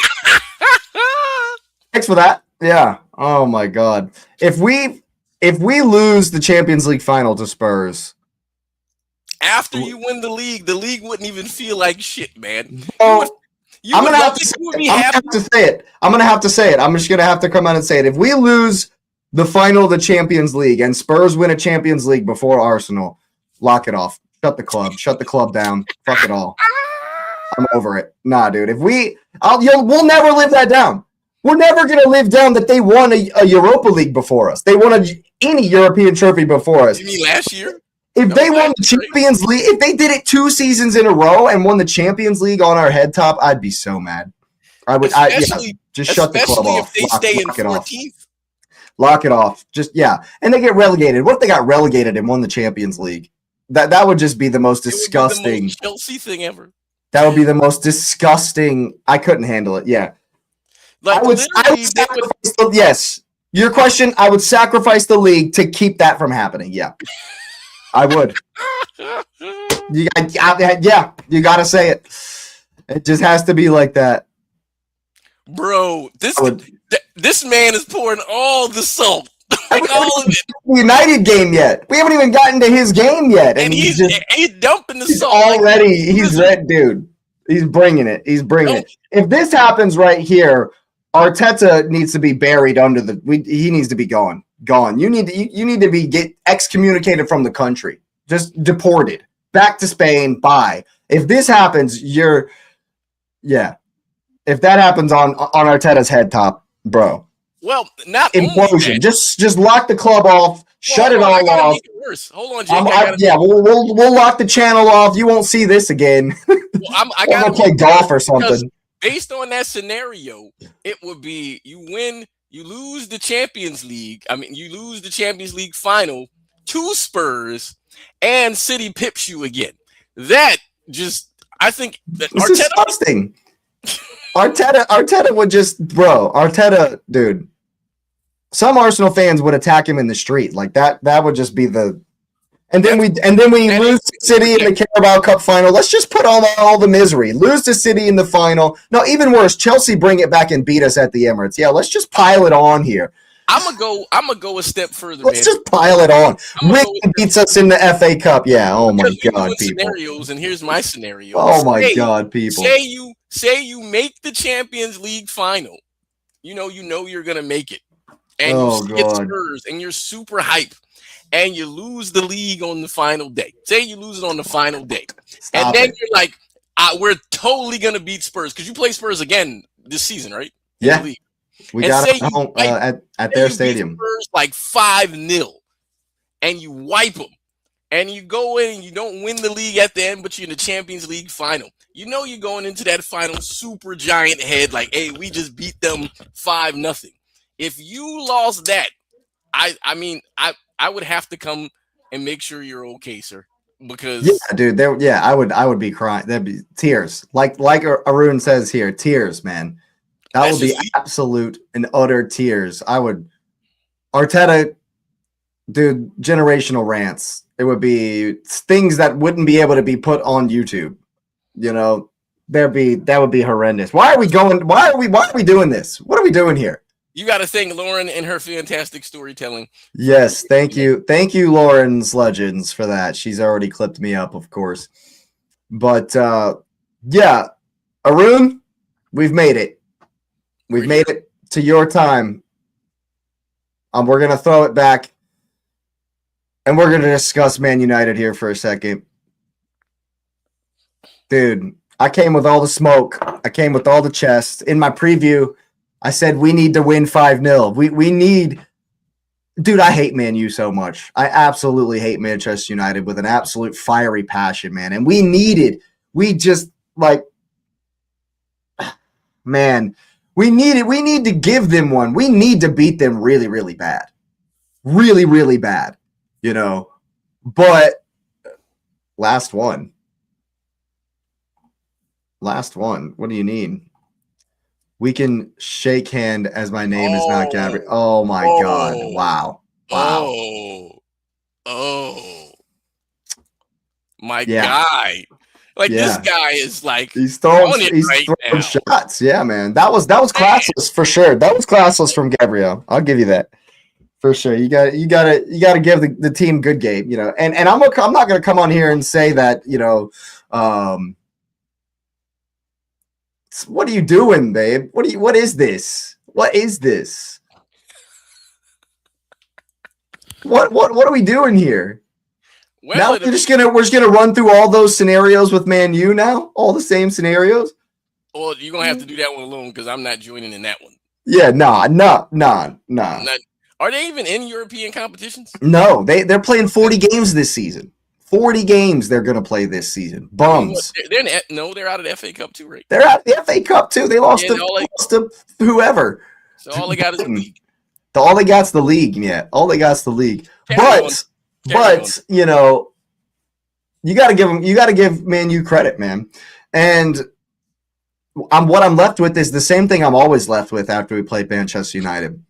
Thanks for that. Yeah. Oh my God. If we lose the Champions League final to Spurs. After you win the league wouldn't even feel like shit, man. Well, I'm gonna have to say it. I'm just gonna have to come out and say it. If we lose the final of the Champions League and Spurs win a Champions League before Arsenal, lock it off. Shut the club. Shut the club down. Fuck it all. I'm over it. Nah, dude. We'll never live that down. We're never gonna live down that they won a Europa League before us. They won any European trophy before us. You mean last year? If they won the Champions League, if they did it 2 seasons in a row and won the Champions League on our head top, I'd be so mad. I would. Just shut the club off. Especially if they stay in 14th. Lock it off. And they get relegated. What if they got relegated and won the Champions League? That would just be the most disgusting. Be the most Chelsea thing ever. That would be the most disgusting. I couldn't handle it. Yeah. Like I would sacrifice yes. Your question, I would sacrifice the league to keep that from happening. Yeah. I would. You got to say it. It just has to be like that. Bro, this man is pouring all the salt. Like all of it. United game yet. We haven't even gotten to his game yet. And he's dumping the salt. Already, he's red, dude. He's bringing it. If this happens right here, Arteta needs to be buried under he needs to be gone. You need to get excommunicated from the country. Just deported. Back to Spain. Bye. If this happens, if that happens on Arteta's head top, bro. Well, not implosion. Just lock the club off. Shut it all off. Make it worse. Hold on, Jake. We'll lock the channel off. You won't see this again. I gotta play golf or something. Based on that scenario, it would be you lose the Champions League. I mean, you lose the Champions League final to Spurs, and City pips you again. That just, I think that it's disgusting. Arteta would just, Arteta, dude. Some Arsenal fans would attack him in the street like that. That would just be the. And then we lose to City in the Carabao Cup final. Let's just put on all the misery. Lose to City in the final. No, even worse, Chelsea bring it back and beat us at the Emirates. Yeah, let's just pile it on here. I'm gonna go a step further. Let's just pile it on. Wigan beats us in the FA Cup. Yeah. Oh my God, people. Scenarios, and here's my scenario. Oh my God, people. Say you make the Champions League final. You know you're gonna make it, and you get Spurs, and you're super hype. And you lose the league on the final day. Say you lose it on the final day. Then you're like, we're totally gonna beat Spurs because you play Spurs again this season, right? In the Yeah, league. we And got say it you home wipe, at say their you beat stadium. Spurs like 5-0, and you wipe them, and you go in and you don't win the league at the end, but you're in the Champions League final. You know you're going into that final super giant head, like, hey, we just beat them 5-0. If you lost that, I mean, I would have to come and make sure you're okay, sir. Yeah, Because dude. I would be crying. That'd be tears. Like Arun says here, tears, man. That that's would be just it. absolute and utter tears. I would Arteta, dude, generational rants. It would be things that wouldn't be able to be put on YouTube. You know, that would be horrendous. Why are we doing this? What are we doing here? You got to thank Lauren and her fantastic storytelling. Yes, thank you. Thank you, Lauren's Legends, for that. She's already clipped me up, of course. But yeah, Arun, we've made it. We've made it to your time. We're going to throw it back. And we're going to discuss Man United here for a second. Dude, I came with all the smoke. I came with all the chest. In my preview, I said we need to win 5-0. We need... Dude, I hate Man U so much. I absolutely hate Manchester United with an absolute fiery passion, man. And we just, like... Man, we need to give them one. We need to beat them really, really bad. Really, really bad. You know? But last one. What do you need? We can shake hand as my name is not Gabriel. Oh my God. Wow. My guy. Like this guy is like he's throwing shots. Yeah, man. That was classless for sure. That was classless from Gabriel. I'll give you that. For sure. You got to give the team good game, you know. And I'm not going to come on here and say that, you know, what are you doing, babe? What is this? What is this? What are we doing here? Well, now we're just gonna run through all those scenarios with Man U now, all the same scenarios. Well, you're gonna have to do that one alone because I'm not joining in that one. Yeah, nah. Are they even in European competitions? No, they're playing 40 games this season. 40 games they're gonna play this season. Bums. They're out of the FA Cup too, right? They're out of the FA Cup too. They lost to whoever. So all they got is the league. All they got's the league, yeah. All they got's the league. But you know, you got to give Man U credit, man. And what I'm left with is the same thing I'm always left with after we play Manchester United.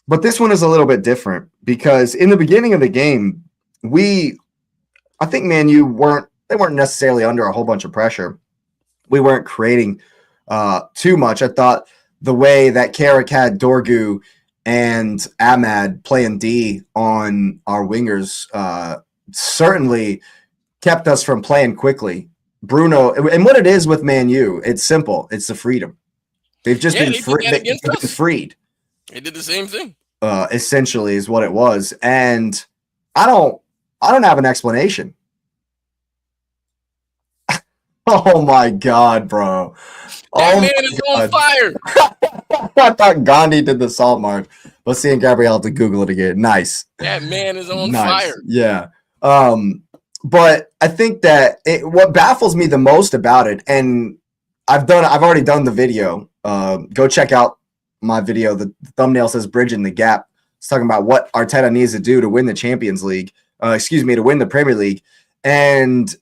But this one is a little bit different because in the beginning of the game, I think Man U weren't necessarily under a whole bunch of pressure. We weren't creating too much. I thought the way that Carrick had Dorgu and Ahmad playing D on our wingers certainly kept us from playing quickly. Bruno, and what it is with Man U, it's simple. It's the freedom. They've just been freed. They did the same thing. Essentially is what it was. And I don't have an explanation. Oh my God, bro. That man is on fire. I thought Gandhi did the salt march. But seeing Gabrielle have to Google it again. Nice. That man is on fire. Yeah. But I think that what baffles me the most about it, and I've already done the video. Go check out my video. The thumbnail says Bridging the Gap. It's talking about what Arteta needs to do to win the Champions League. To win the Premier League. And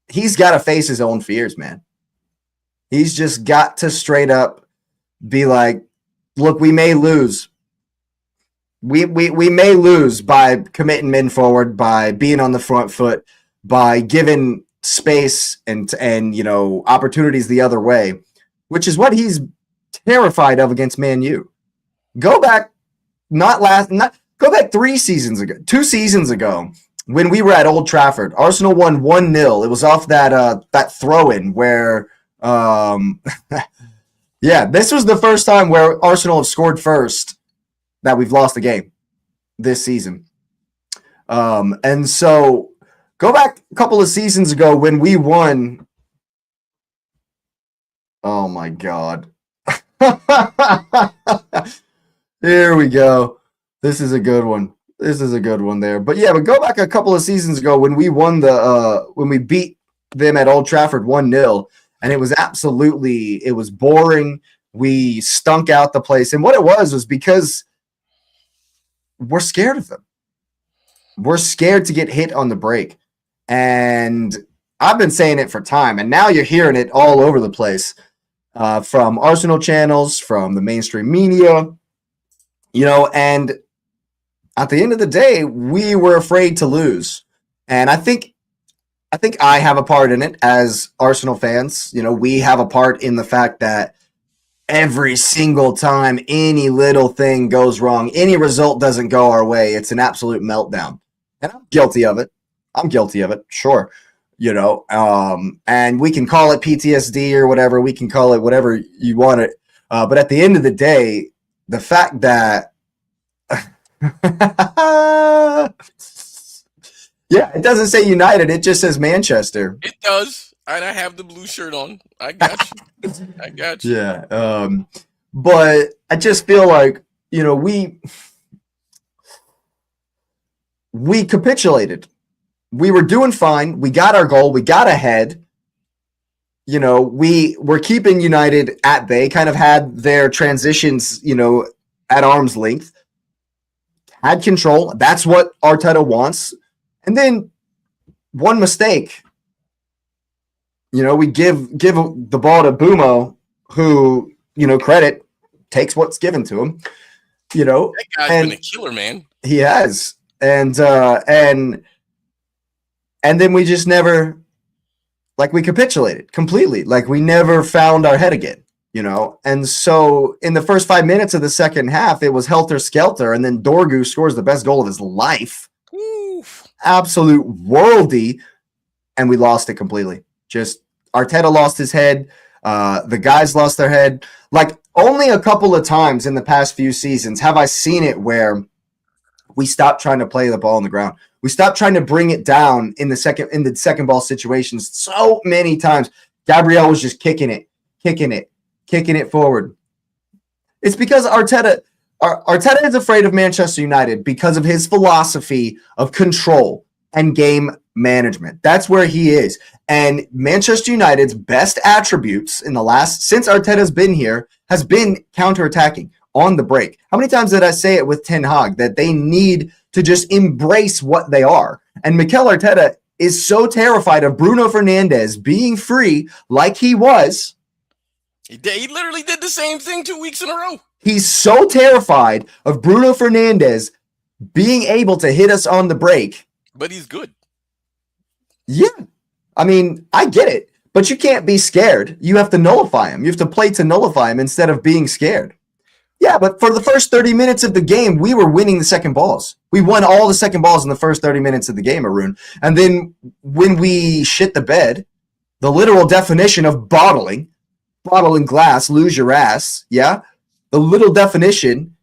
he's got to face his own fears, man. He's just got to straight up be like, look, we may lose. We may lose by committing men forward, by being on the front foot, by giving space and you know opportunities the other way, which is what he's terrified of against Man U. Go back 2 seasons ago when we were at Old Trafford. Arsenal won 1-0. It was off that throw-in where this was the first time where Arsenal have scored first that we've lost the game this season. And so go back a couple of seasons ago when we won Oh my God. Here we go. This is a good one. This is a good one there. But yeah, but go back a couple of seasons ago when we won when we beat them at Old Trafford 1-0, and it was boring. We stunk out the place. And what it was because we're scared of them. We're scared to get hit on the break. And I've been saying it for time, and now you're hearing it all over the place from Arsenal channels, from the mainstream media, and at the end of the day, we were afraid to lose. And I think I have a part in it as Arsenal fans. We have a part in the fact that every single time any little thing goes wrong, any result doesn't go our way, it's an absolute meltdown. And I'm guilty of it. Sure. And we can call it PTSD or whatever. We can call it whatever you want it. But at the end of the day, the fact that yeah, it doesn't say United. It just says Manchester. It does. And I have the blue shirt on. I got you. Yeah. But I just feel like, we capitulated. We were doing fine. We got our goal. We got ahead. We were keeping United at bay, kind of had their transitions, at arm's length. Had control. That's what Arteta wants. And then one mistake. We give the ball to Bumo, who, credit, takes what's given to him. That guy's been a killer, man. He has. And then we just never, we capitulated completely. We never found our head again. And so in the first 5 minutes of the second half, it was helter-skelter, and then Dorgu scores the best goal of his life. Oof. Absolute worldy, and we lost it completely. Just Arteta lost his head. The guys lost their head. Only a couple of times in the past few seasons have I seen it where we stopped trying to play the ball on the ground. We stopped trying to bring it down in the second ball situations so many times. Gabriel was just kicking it forward. It's because Arteta is afraid of Manchester United because of his philosophy of control and game management. That's where he is. And Manchester United's best attributes since Arteta's been here has been counterattacking on the break. How many times did I say it with Ten Hag that they need to just embrace what they are? And Mikel Arteta is so terrified of Bruno Fernandes being free like he was. He literally did the same thing 2 weeks in a row. He's so terrified of Bruno Fernandes being able to hit us on the break. But he's good. Yeah. I mean, I get it. But you can't be scared. You have to nullify him. You have to play to nullify him instead of being scared. Yeah, but for the first 30 minutes of the game, we were winning the second balls. We won all the second balls in the first 30 minutes of the game, Arun. And then when we shit the bed, the literal definition of bottling glass, lose your ass, yeah? The little definition,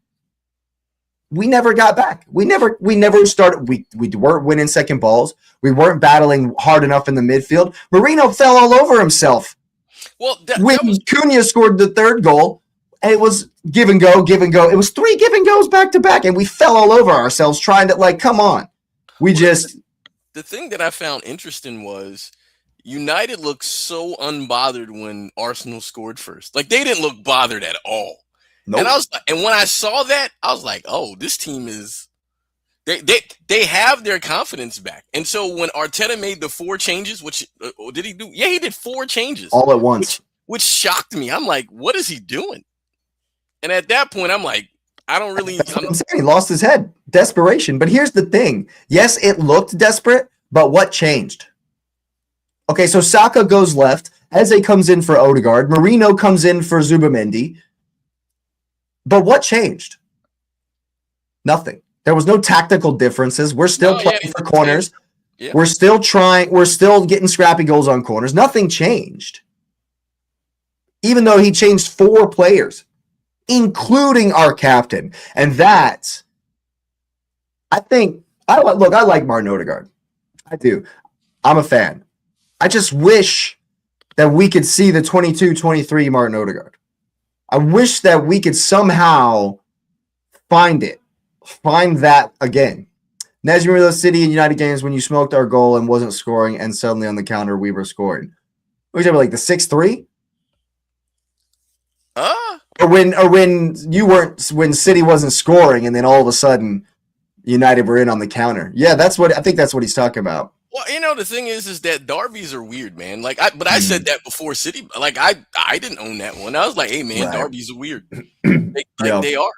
we never got back. We never started. We weren't winning second balls. We weren't battling hard enough in the midfield. Mourinho fell all over himself. Well, when Cunha scored the third goal, and it was give and go. It was 3 give and goes back to back, and we fell all over ourselves trying to, come on. The thing that I found interesting was United looked so unbothered when Arsenal scored first. They didn't look bothered at all. Nope. And when I saw that, I was like, oh, this team is they have their confidence back. And so when Arteta made the 4 changes, which did he do? Yeah, he did 4 changes all at once, which shocked me. I'm like, what is he doing? And at that point, I'm like, I don't really. I'm saying he lost his head, desperation. But here's the thing: yes, it looked desperate, but what changed? Okay, so Saka goes left, Eze comes in for Odegaard, Marino comes in for Zubimendi. But what changed? Nothing. There was no tactical differences. We're still playing for corners. Yeah. We're still trying. We're still getting scrappy goals on corners. Nothing changed. Even though he changed 4 players, including our captain. And that, I like Martin Odegaard. I do. I'm a fan. I just wish that we could see the 22-23 Martin Odegaard. I wish that we could somehow find that again. Nesmiro City and United games when you smoked our goal and wasn't scoring, and suddenly on the counter we were scoring. What was it, like the 6-3? Or when you weren't, when City wasn't scoring, and then all of a sudden United were in on the counter. Yeah, I think that's what he's talking about. Well, the thing is that derbies are weird, man. I said that before City. Like I didn't own that one. I was like, hey, man, derbies are weird. They are.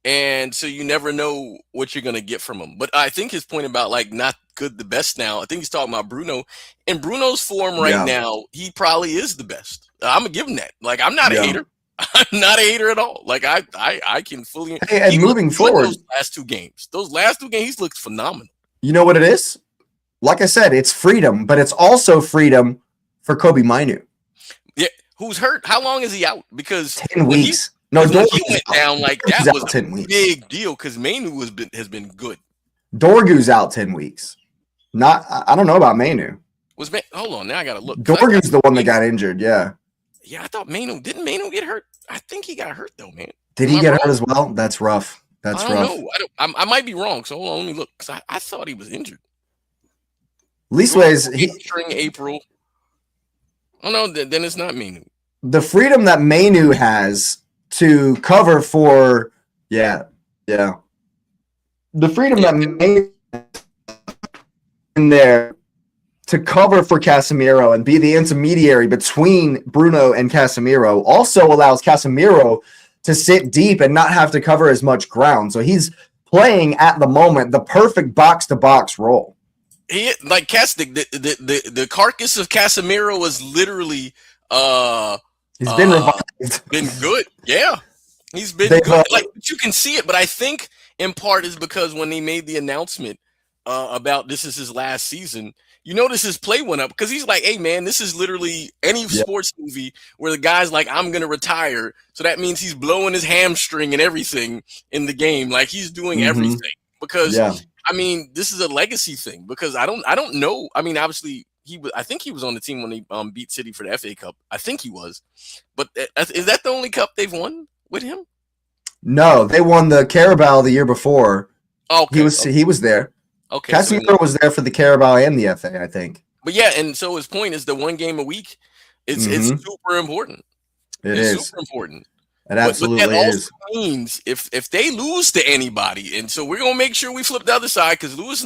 And so you never know what you're going to get from him. But I think his point about like not good, the best now, I think he's talking about Bruno. In Bruno's form right now, he probably is the best. I'm going to give him that. Like, I'm not a hater. I'm not a hater at all. Like, I can fully. Hey, and moving forward, those last two games, he's looked phenomenal. You know what it is? Like I said, it's freedom, but it's also freedom for Kobe Mainu. Yeah, who's hurt? How long is he out? Because 10 weeks. He went down like that was a big deal because Mainu has been good. Dorgu's out 10 weeks. I don't know about Mainu. Hold on, now I gotta look. Dorgu's the one that got injured. Yeah. Yeah, I thought didn't Mainu get hurt? I think he got hurt though, man. Did he get hurt as well? That's rough. That's rough. I don't know. I might be wrong. So hold on, let me look because I thought he was injured. Leastways, during April. Oh no, then it's not Mainu. The freedom that Mainu has to cover for, the freedom that Mainu in there to cover for Casemiro and be the intermediary between Bruno and Casemiro also allows Casemiro to sit deep and not have to cover as much ground. So he's playing at the moment the perfect box-to-box role. He like the carcass of Casemiro was literally he's been revived. Been good. Yeah. He's been good. Like you can see it, but I think in part is because when he made the announcement about this is his last season, you notice his play went up because he's like, hey man, this is literally any sports movie where the guy's like, I'm gonna retire. So that means he's blowing his hamstring and everything in the game. Like he's doing everything because I mean, this is a legacy thing because I don't know. I mean, obviously I think he was on the team when they beat City for the FA Cup. I think he was, but is that the only cup they've won with him? No, they won the Carabao the year before. Okay, he was there. Okay, Casemiro was there for the Carabao and the FA, I think. But yeah, and so his point is the one game a week. It's super important. It's super important. It absolutely but that is. Also means if they lose to anybody, and so we're gonna make sure we flip the other side because Lewis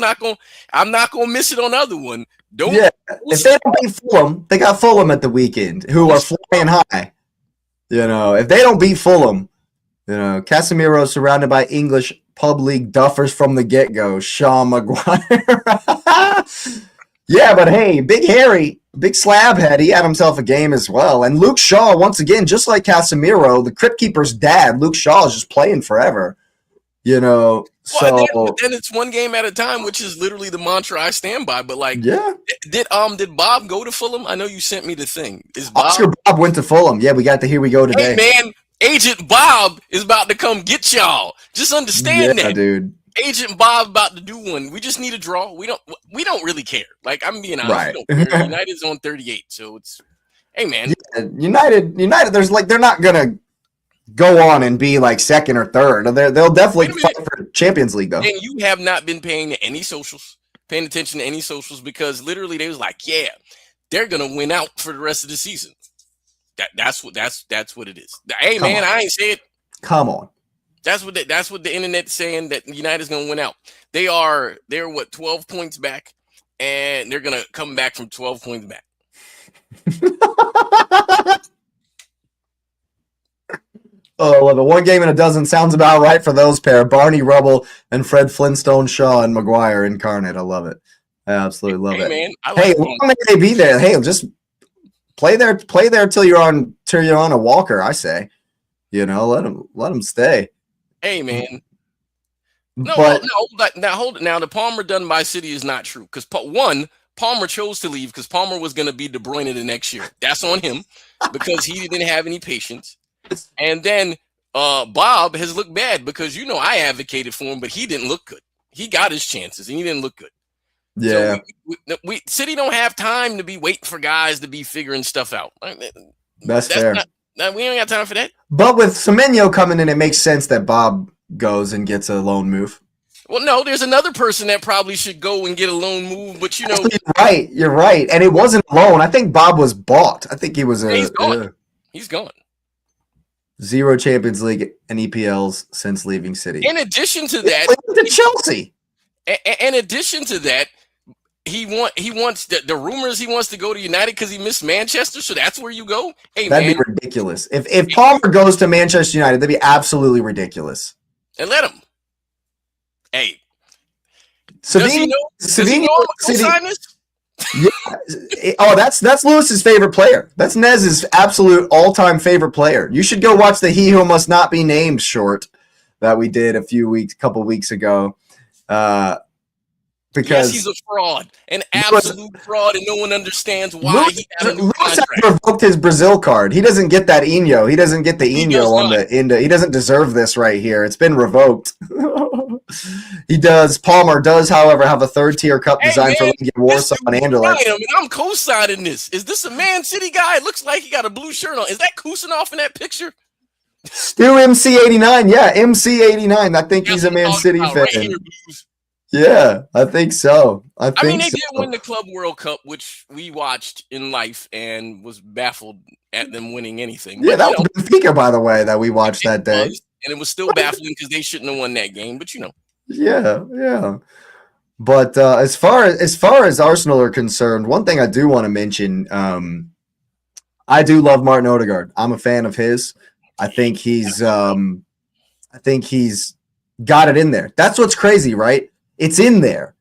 I'm not gonna miss it on the other one. If they don't beat Fulham, they got Fulham at the weekend, who are flying high. You know, if they don't beat Fulham, you know, Casemiro surrounded by English pub league duffers from the get-go. Sean Maguire. Yeah, but hey, Big Harry, big slab head, he had himself a game as well. And Luke Shaw, once again, just like Casemiro, the Crypt Keeper's dad, Luke Shaw is just playing forever. You know, then it's one game at a time, which is literally the mantra I stand by. But like, did Bob go to Fulham? I know you sent me the thing. Oscar Bob went to Fulham. Yeah, we got the Here We Go today. Hey, man, Agent Bob is about to come get y'all. Just understand that, dude. Agent Bob about to do one. We just need a draw. We don't really care. Like I'm being honest, we don't care. United's on 38, so it's hey man. Yeah, United. There's like they're not gonna go on and be like second or third. They'll definitely fight for Champions League though. And you have not been paying attention to any socials because literally they was like, yeah, they're gonna win out for the rest of the season. That's what it is. Hey man, I ain't say it. Come on. That's what the internet's saying, that United's gonna win out. They're 12 points back, and they're gonna come back from 12 points back. Oh, the one game in a dozen sounds about right for those pair. Barney Rubble and Fred Flintstone Shaw and Maguire incarnate. I love it. I absolutely love it. Man, hey, why may they be there? Hey, just play there till you're on a walker, I say. You know, let them stay. Hey man, hold it. Now the Palmer done by City is not true because Palmer chose to leave because Palmer was going to be De Bruyne the next year. That's on him because he didn't have any patience. And then Bob has looked bad because I advocated for him, but he didn't look good. He got his chances and he didn't look good. So Yeah, we City don't have time to be waiting for guys to be figuring stuff out. that's That's fair. not. We ain't got time for that. But with Semenyo coming in, it makes sense that Bob goes and gets a loan move. Well, no, there's another person that probably should go and get a loan move, but Actually, you're right. And it wasn't a loan. I think Bob was bought. I think he was he's gone. He's gone. 0 Champions League and EPLs since leaving City. In addition to that, to Chelsea. In addition to that, he wants the rumors he wants to go to United because he missed Manchester, so that's where you go. Hey, that'd be ridiculous. If Palmer goes to Manchester United, that'd be absolutely ridiculous. And let him. Hey, Savini, does he know I'm sign this? Yeah. Oh, that's Lewis's favorite player. That's Nez's absolute all-time favorite player. You should go watch the "He Who Must Not Be Named" short that we did a couple weeks ago. Because he's a fraud, an absolute fraud, and no one understands why he got a new contract. Revoked his Brazil card. He doesn't get that Eno. He doesn't get the Eno on the end. He doesn't deserve this right here. It's been revoked. He does. Palmer does, however, have a third-tier cup design for Legia Warsaw and Anderlecht. I'm co-signing this. Is this a Man City guy? It looks like he got a blue shirt on. Is that Kusanov in that picture? Stu MC89. Yeah, MC89. I think he's a Man City fan. Right here, yeah, I think so. I mean, they did win the Club World Cup, which we watched in life and was baffled at them winning anything. Yeah, that was Benfica, by the way, that we watched that day. And it was still baffling because they shouldn't have won that game, but Yeah. But as far as Arsenal are concerned, one thing I do want to mention, I do love Martin Odegaard. I'm a fan of his. I think he's got it in there. That's what's crazy, right? It's in there.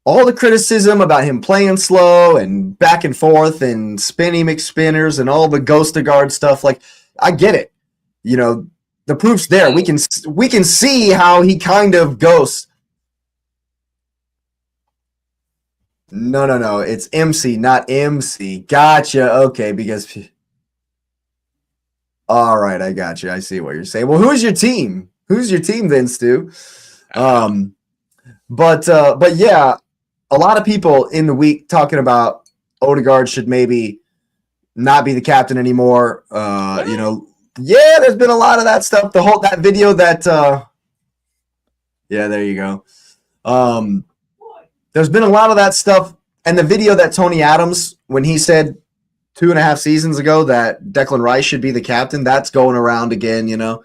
All the criticism about him playing slow and back and forth and spinny McSpinners and all the Ghostagard stuff, like, I get it. You know, the proof's there. We can see how he kind of ghosts. No. It's MC, not MC. Gotcha. Okay, because all right, I got you. I see what you're saying. Well, who's your team? Who's your team then, Stu? But yeah, a lot of people in the week talking about Odegaard should maybe not be the captain anymore. You know, yeah, there's been a lot of that stuff. That video that yeah, there you go. There's been a lot of that stuff, and the video that Tony Adams, when he said 2.5 seasons ago that Declan Rice should be the captain, that's going around again, you know.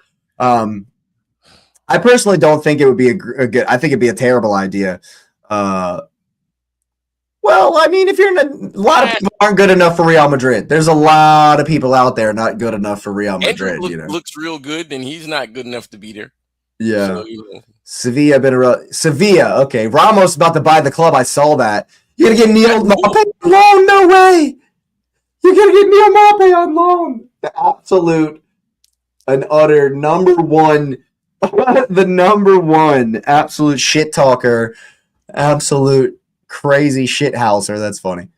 I personally don't think it would be a good. I think it'd be a terrible idea. Well, I mean, if you're a lot of people aren't good enough for Real Madrid. There's a lot of people out there not good enough for Real Madrid. Looks real good, and he's not good enough to be there. Yeah, so, Sevilla. Okay, Ramos about to buy the club. I saw that. You're gonna get Neil Maupay on loan? No way. You're gonna get Neil Maupay on loan. The absolute, an utter number one. The number one absolute shit talker, absolute crazy shit houser. That's funny.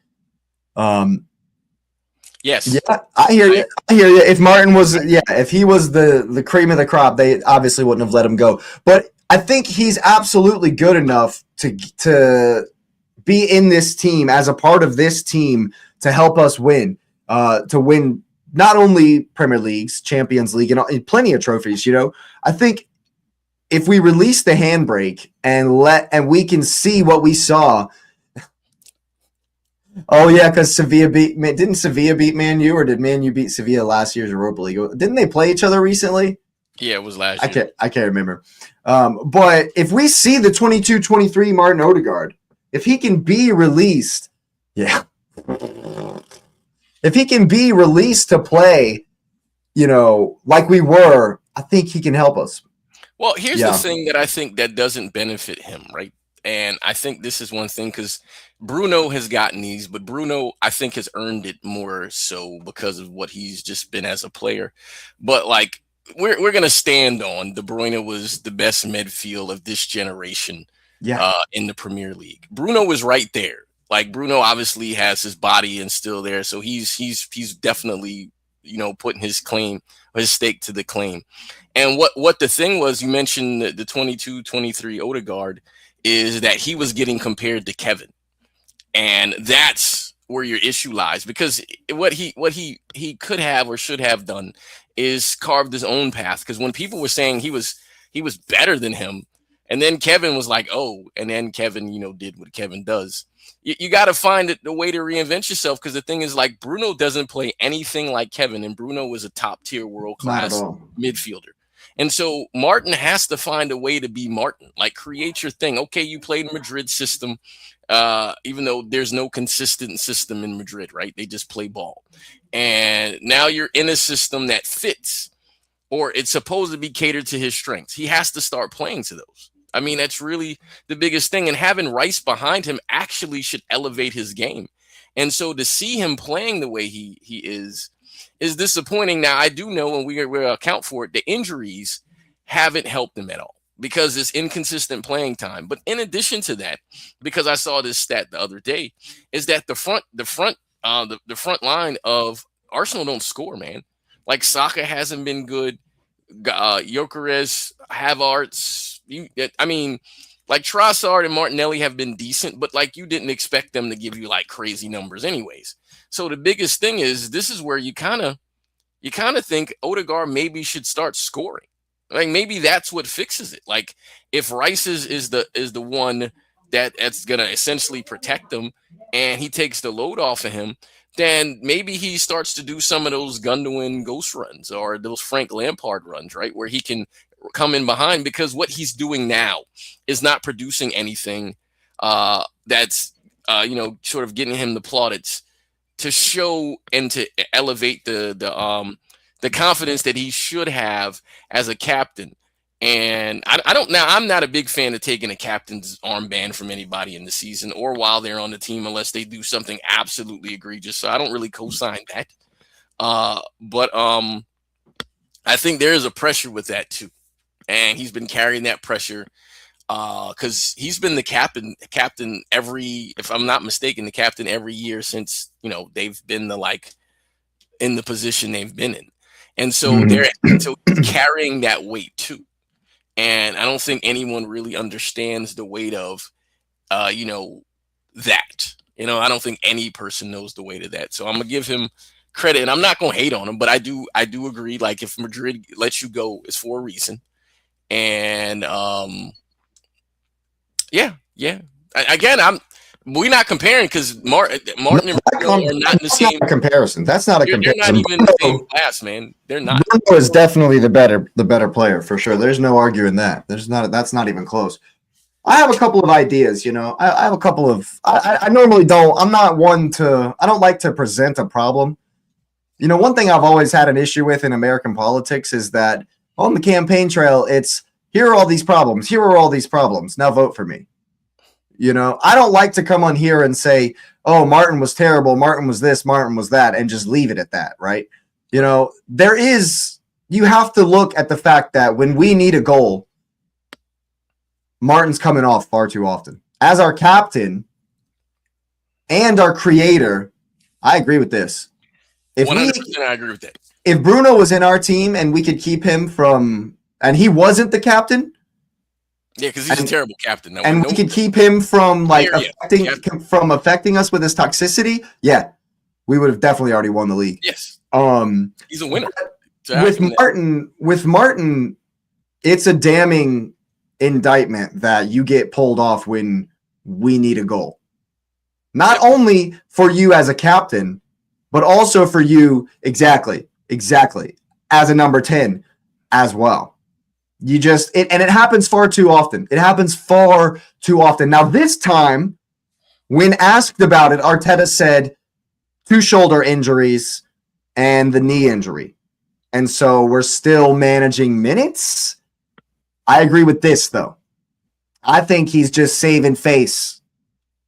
Yes. Yeah, I hear you. If Martin was, if he was the cream of the crop, they obviously wouldn't have let him go. But I think he's absolutely good enough to be in this team, as a part of this team, to help us win. To win not only Premier Leagues, Champions League, and plenty of trophies. You know, I think if we release the handbrake and we can see what we saw. Oh yeah, because didn't Sevilla beat Man U, or did Man U beat Sevilla last year's Europa League? Didn't they play each other recently? Yeah, it was last year. I can't remember. But if we see the 22-23 Martin Odegaard, if he can be released, if he can be released to play, you know, like we were, I think he can help us. Well, here's the thing that I think that doesn't benefit him, right? And I think this is one thing, because Bruno has gotten these, but Bruno, I think, has earned it more so because of what he's just been as a player. But, like, we're going to stand on De Bruyne was the best midfield of this generation in the Premier League. Bruno was right there. Like, Bruno obviously has his body and still there, so he's definitely, you know, putting his stake to the claim. And what the thing was, you mentioned the 22-23 Odegaard, is that he was getting compared to Kevin. And that's where your issue lies, because what he could have or should have done is carved his own path. Because when people were saying he was better than him, and then Kevin was like, oh, and then Kevin, did what Kevin does. You got to find the way to reinvent yourself, because the thing is, like, Bruno doesn't play anything like Kevin, and Bruno was a top tier world class midfielder. And so Martin has to find a way to be Martin, like create your thing. Okay, you played Madrid system, even though there's no consistent system in Madrid, right? They just play ball. And now you're in a system that fits, or it's supposed to be catered to his strengths. He has to start playing to those. I mean, that's really the biggest thing. And having Rice behind him actually should elevate his game. And so to see him playing the way he is disappointing. Now, I do know, and we account for it, the injuries haven't helped him at all, because it's inconsistent playing time. But in addition to that, because I saw this stat the other day, is that the front line of Arsenal don't score, man. Like, Saka hasn't been good. Gyökeres, Havertz. Like, Trossard and Martinelli have been decent, but like, you didn't expect them to give you like crazy numbers anyways. So the biggest thing is, this is where you kind of think Odegaard maybe should start scoring. Like, maybe that's what fixes it. Like, if Rice is the one that's gonna essentially protect him, and he takes the load off of him, then maybe he starts to do some of those Gundogan ghost runs, or those Frank Lampard runs, right, where he can come in behind, because what he's doing now is not producing anything that's sort of getting him the plaudits to show and to elevate the confidence that he should have as a captain. And I'm not a big fan of taking a captain's armband from anybody in the season or while they're on the team, unless they do something absolutely egregious. So I don't really co-sign that. But I think there is a pressure with that too. And he's been carrying that pressure because he's been the captain if I'm not mistaken, the captain every year since, they've been in the position they've been in. And so so he's carrying that weight too. And I don't think anyone really understands the weight of, that. I don't think any person knows the weight of that. So I'm going to give him credit, and I'm not going to hate on him, but I do agree. Like, if Madrid lets you go, it's for a reason. And we're not comparing, because Martin and Bruno are not in the same comparison. That's not a comparison. They're not even in the same class, man. They're not. Bruno is definitely the better player, for sure. There's no arguing that. That's not even close. I have a couple of ideas, I have a couple of I normally don't. I'm not one to I don't like to present a problem. One thing I've always had an issue with in American politics is that on the campaign trail, it's, here are all these problems. Here are all these problems. Now vote for me. I don't like to come on here and say, oh, Martin was terrible, Martin was this, Martin was that, and just leave it at that, right? You have to look at the fact that when we need a goal, Martin's coming off far too often. As our captain and our creator, I agree with this. 100%, I agree with that. If Bruno was in our team and we could keep him from, and he wasn't the captain, yeah, because he's a terrible captain. We could keep him from affecting us with his toxicity. Yeah, we would have definitely already won the league. Yes, he's a winner. With Martin, it's a damning indictment that you get pulled off when we need a goal. Not only for you as a captain, but also for you exactly as a number 10 as well. It happens far too often. It happens far too often. Now, this time, when asked about it, Arteta said 2 shoulder injuries and the knee injury. And so we're still managing minutes. I agree with this, though. I think he's just saving face,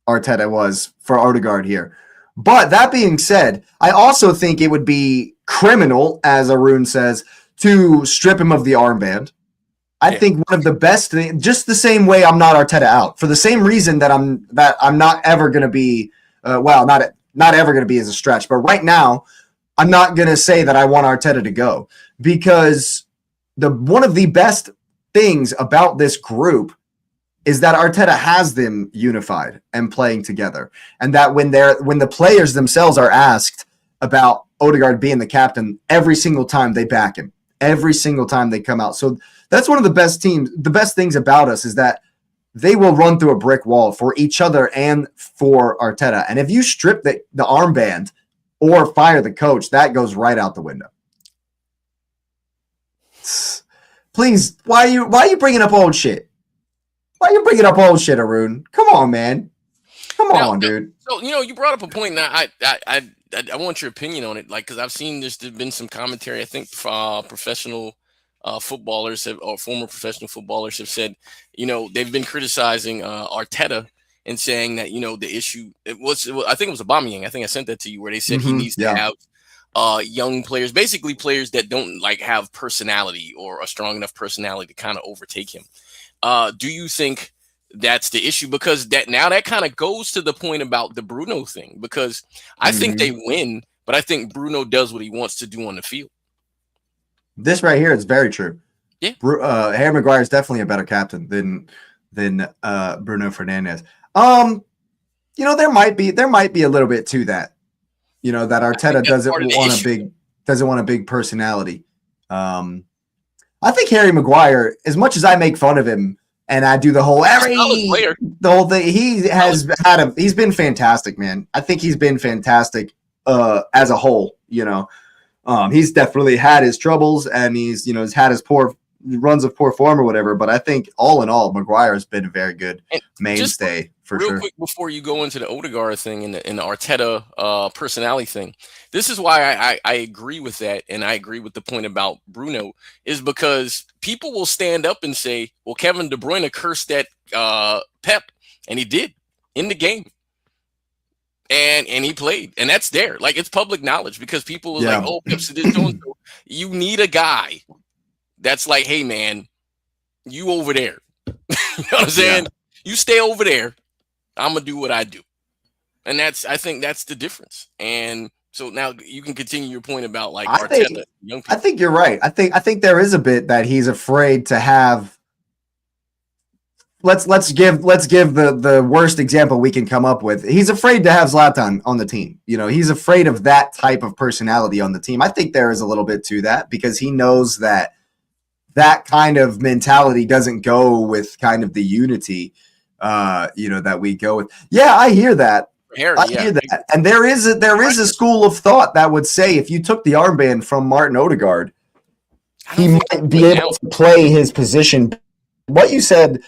Arteta was, for Odegaard here. But that being said, I also think it would be criminal, as Arun says, to strip him of the armband. I think one of the best things, just the same way I'm not Arteta out, for the same reason that I'm not ever going to be, not ever going to be as a stretch, but right now I'm not going to say that I want Arteta to go, because one of the best things about this group is that Arteta has them unified and playing together, and that when the players themselves are asked about Odegaard being the captain, every single time they back him, every single time they come out. So that's one of the best teams. The best things about us is that they will run through a brick wall for each other and for Arteta. And if you strip the armband or fire the coach, that goes right out the window. Please, why are you bringing up old shit? Why are you bringing up old shit, Arun? Come on, man. Come on, dude. So, you brought up a point. Now, I want your opinion on it. Like, because I've seen there's been some commentary. I think professional footballers or former professional footballers have said, they've been criticizing Arteta and saying that, the issue, I think it was Aubameyang. I think I sent that to you where they said he needs to have young players, basically players that don't like have personality or a strong enough personality to kind of overtake him. Do you think that's the issue? Because that kind of goes to the point about the Bruno thing, because I think they win, but I think Bruno does what he wants to do on the field. This right here is very true. Yeah. Harry Maguire is definitely a better captain than Bruno Fernandes. There might be a little bit to that. That Arteta doesn't want a big personality. I think Harry Maguire, as much as I make fun of him and I do the whole thing, he's been fantastic, man. I think he's been fantastic as a whole. He's definitely had his troubles and he's had his poor runs of poor form or whatever. But I think all in all, Maguire has been a very good mainstay for sure. Real quick before you go into the Odegaard thing and the Arteta personality thing, this is why I agree with that, and I agree with the point about Bruno, is because people will stand up and say, well, Kevin De Bruyne cursed at Pep, and he did in the game. And he played, and that's there. Like, it's public knowledge because people are like, oh, Pep's this doing. You need a guy that's like, hey, man, you over there. You know what I'm saying? Yeah. You stay over there. I'm going to do what I do. And I think that's the difference. And so now you can continue your point about like Arteta, young people. I think you're right. I think there is a bit that he's afraid to have. Let's give the worst example we can come up with. He's afraid to have Zlatan on the team. He's afraid of that type of personality on the team. I think there is a little bit to that because he knows that kind of mentality doesn't go with kind of the unity, that we go with. Yeah, I hear that. Hear that. And there is a school of thought that would say if you took the armband from Martin Odegaard, he might be able to play his position. What you said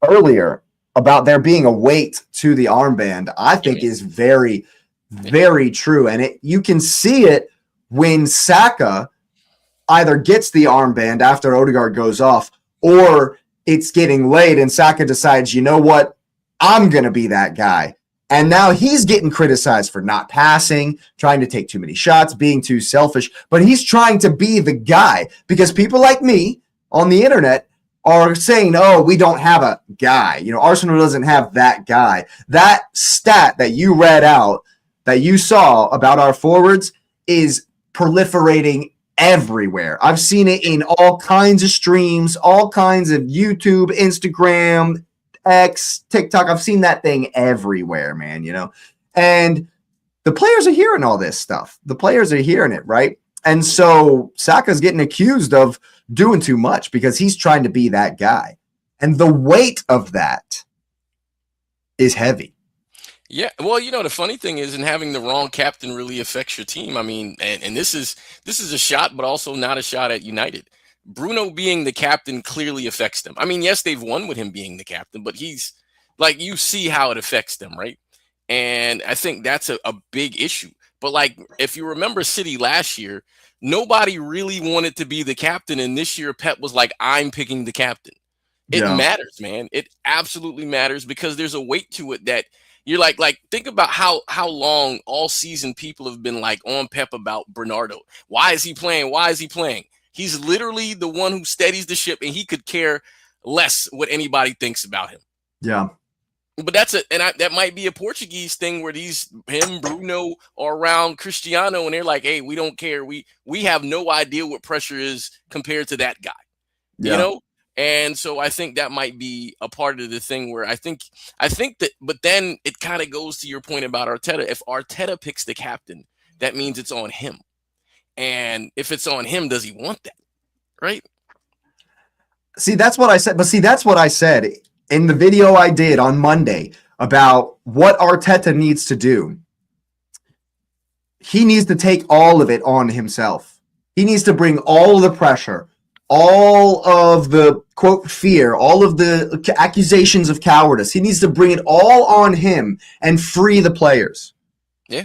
earlier about there being a weight to the armband, I think is very, very true. And you can see it when Saka either gets the armband after Odegaard goes off, or it's getting late and Saka decides, you know what, I'm going to be that guy. And now he's getting criticized for not passing, trying to take too many shots, being too selfish. But he's trying to be the guy because people like me on the internet are saying, oh, we don't have a guy. Arsenal doesn't have that guy. That stat that you read out, that you saw about our forwards is proliferating everywhere. I've seen it in all kinds of streams, all kinds of YouTube, Instagram, X, TikTok. I've seen that thing everywhere, man, and the players are hearing all this stuff. The players are hearing it, right? And so Saka's getting accused of doing too much because he's trying to be that guy. And the weight of that is heavy. Yeah. Well, the funny thing is, in having the wrong captain really affects your team. I mean, and this is a shot, but also not a shot at United. Bruno being the captain clearly affects them. I mean, yes, they've won with him being the captain, but he's like, you see how it affects them, right? And I think that's a big issue. But like, if you remember City last year, nobody really wanted to be the captain. And this year, Pep was like, I'm picking the captain. It matters, man. It absolutely matters because there's a weight to it that you're like think about how long all season people have been like on Pep about Bernardo. Why is he playing? Why is he playing? He's literally the one who steadies the ship, and he could care less what anybody thinks about him. Yeah. But that might be a Portuguese thing where Bruno are around Cristiano, and they're like, hey, we don't care. We have no idea what pressure is compared to that guy. Yeah. And so I think that might be a part of the thing where I think that, but then it kind of goes to your point about Arteta. If Arteta picks the captain, that means it's on him. And if it's on him, does he want that? Right? See, that's what I said. But see, that's what I said in the video I did on Monday about what Arteta needs to do. He needs to take all of it on himself. He needs to bring all the pressure, all of the quote fear, all of the accusations of cowardice. He needs to bring it all on him and free the players. Yeah.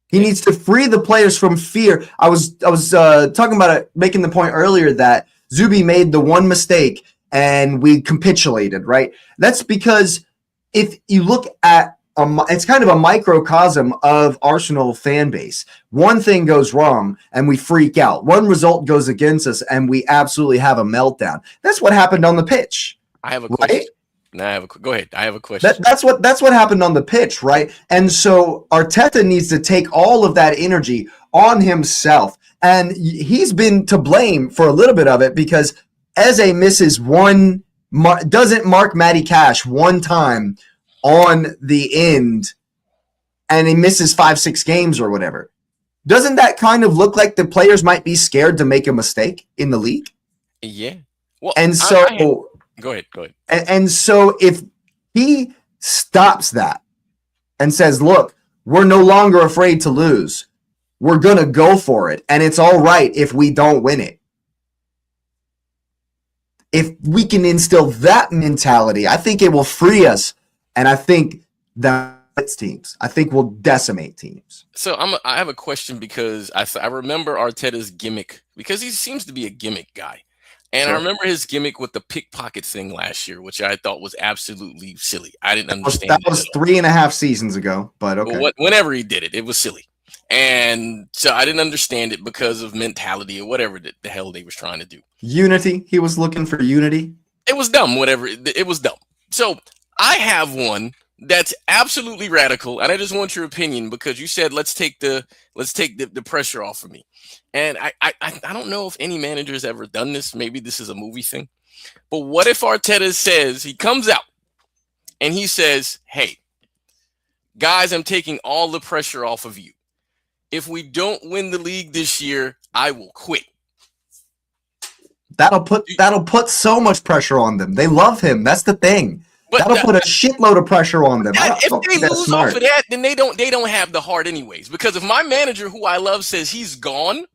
He needs to free the players from fear. I was talking about it, making the point earlier that Zubi made the one mistake and we capitulated, right? That's because if you look at it's kind of a microcosm of Arsenal fan base. One thing goes wrong and we freak out. One result goes against us and we absolutely have a meltdown. That's what happened on the pitch. I have a question. Right? No, go ahead. I have a question. That's what happened on the pitch, right? And so Arteta needs to take all of that energy on himself. And he's been to blame for a little bit of it because Eze misses doesn't mark Matty Cash one time on the end, and he misses 5-6 games or whatever. Doesn't that kind of look like the players might be scared to make a mistake in the league? Yeah. Well, and so go ahead. And so if he stops that and says, look, we're no longer afraid to lose. We're going to go for it. And it's all right if we don't win it. If we can instill that mentality, I think it will free us. And I think that's teams. I think we'll decimate teams. So I have a question because I remember Arteta's gimmick because he seems to be a gimmick guy. And Sure. I remember his gimmick with the pickpocket thing last year, which I thought was absolutely silly. I didn't understand that was 3.5 seasons ago, but okay. Well, whenever he did it, it was silly. And so I didn't understand it because of mentality or whatever the hell they was trying to do. Unity. He was looking for unity. It was dumb, whatever. It was dumb. So I have one that's absolutely radical, and I just want your opinion because you said let's take the pressure off of me. And I don't know if any manager has ever done this. Maybe this is a movie thing. But what if Arteta says, he comes out and he says, hey, guys, I'm taking all the pressure off of you. If we don't win the league this year, I will quit. That'll put so much pressure on them. They love him. That's the thing. But that'll put a shitload of pressure on them. If they lose off of that, then they don't have the heart anyways. Because if my manager, who I love, says he's gone,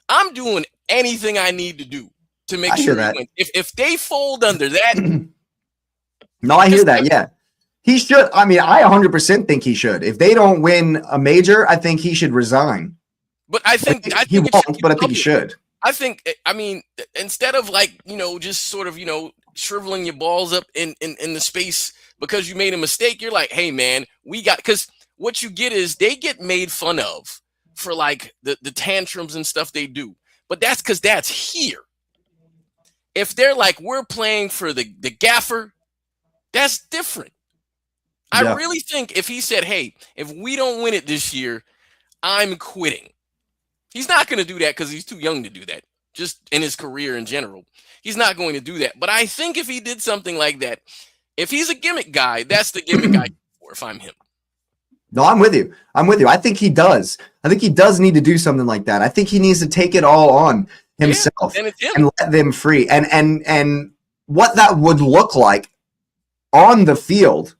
I'm doing anything I need to do to make sure he wins. If they fold under that, no, I hear that. Yeah, he should. I mean, I 100% think he should. If they don't win a major, I think he should resign. But I think he won't. But I think he should. I think. I mean, instead of just sort of shriveling your balls up in the space because you made a mistake, you're like, hey man, because what you get is they get made fun of for like the tantrums and stuff they do, but that's because that's here. If they're like, we're playing for the gaffer, that's different. I really think if he said, hey, if we don't win it this year, I'm quitting. He's not going to do that because he's too young to do that, just in his career in general. He's not going to do that. But I think if he did something like that, if he's a gimmick guy, that's the gimmick guy for if I'm him. No, I'm with you. I think he does. I think he does need to do something like that. I think he needs to take it all on himself and let them free. And what that would look like on the field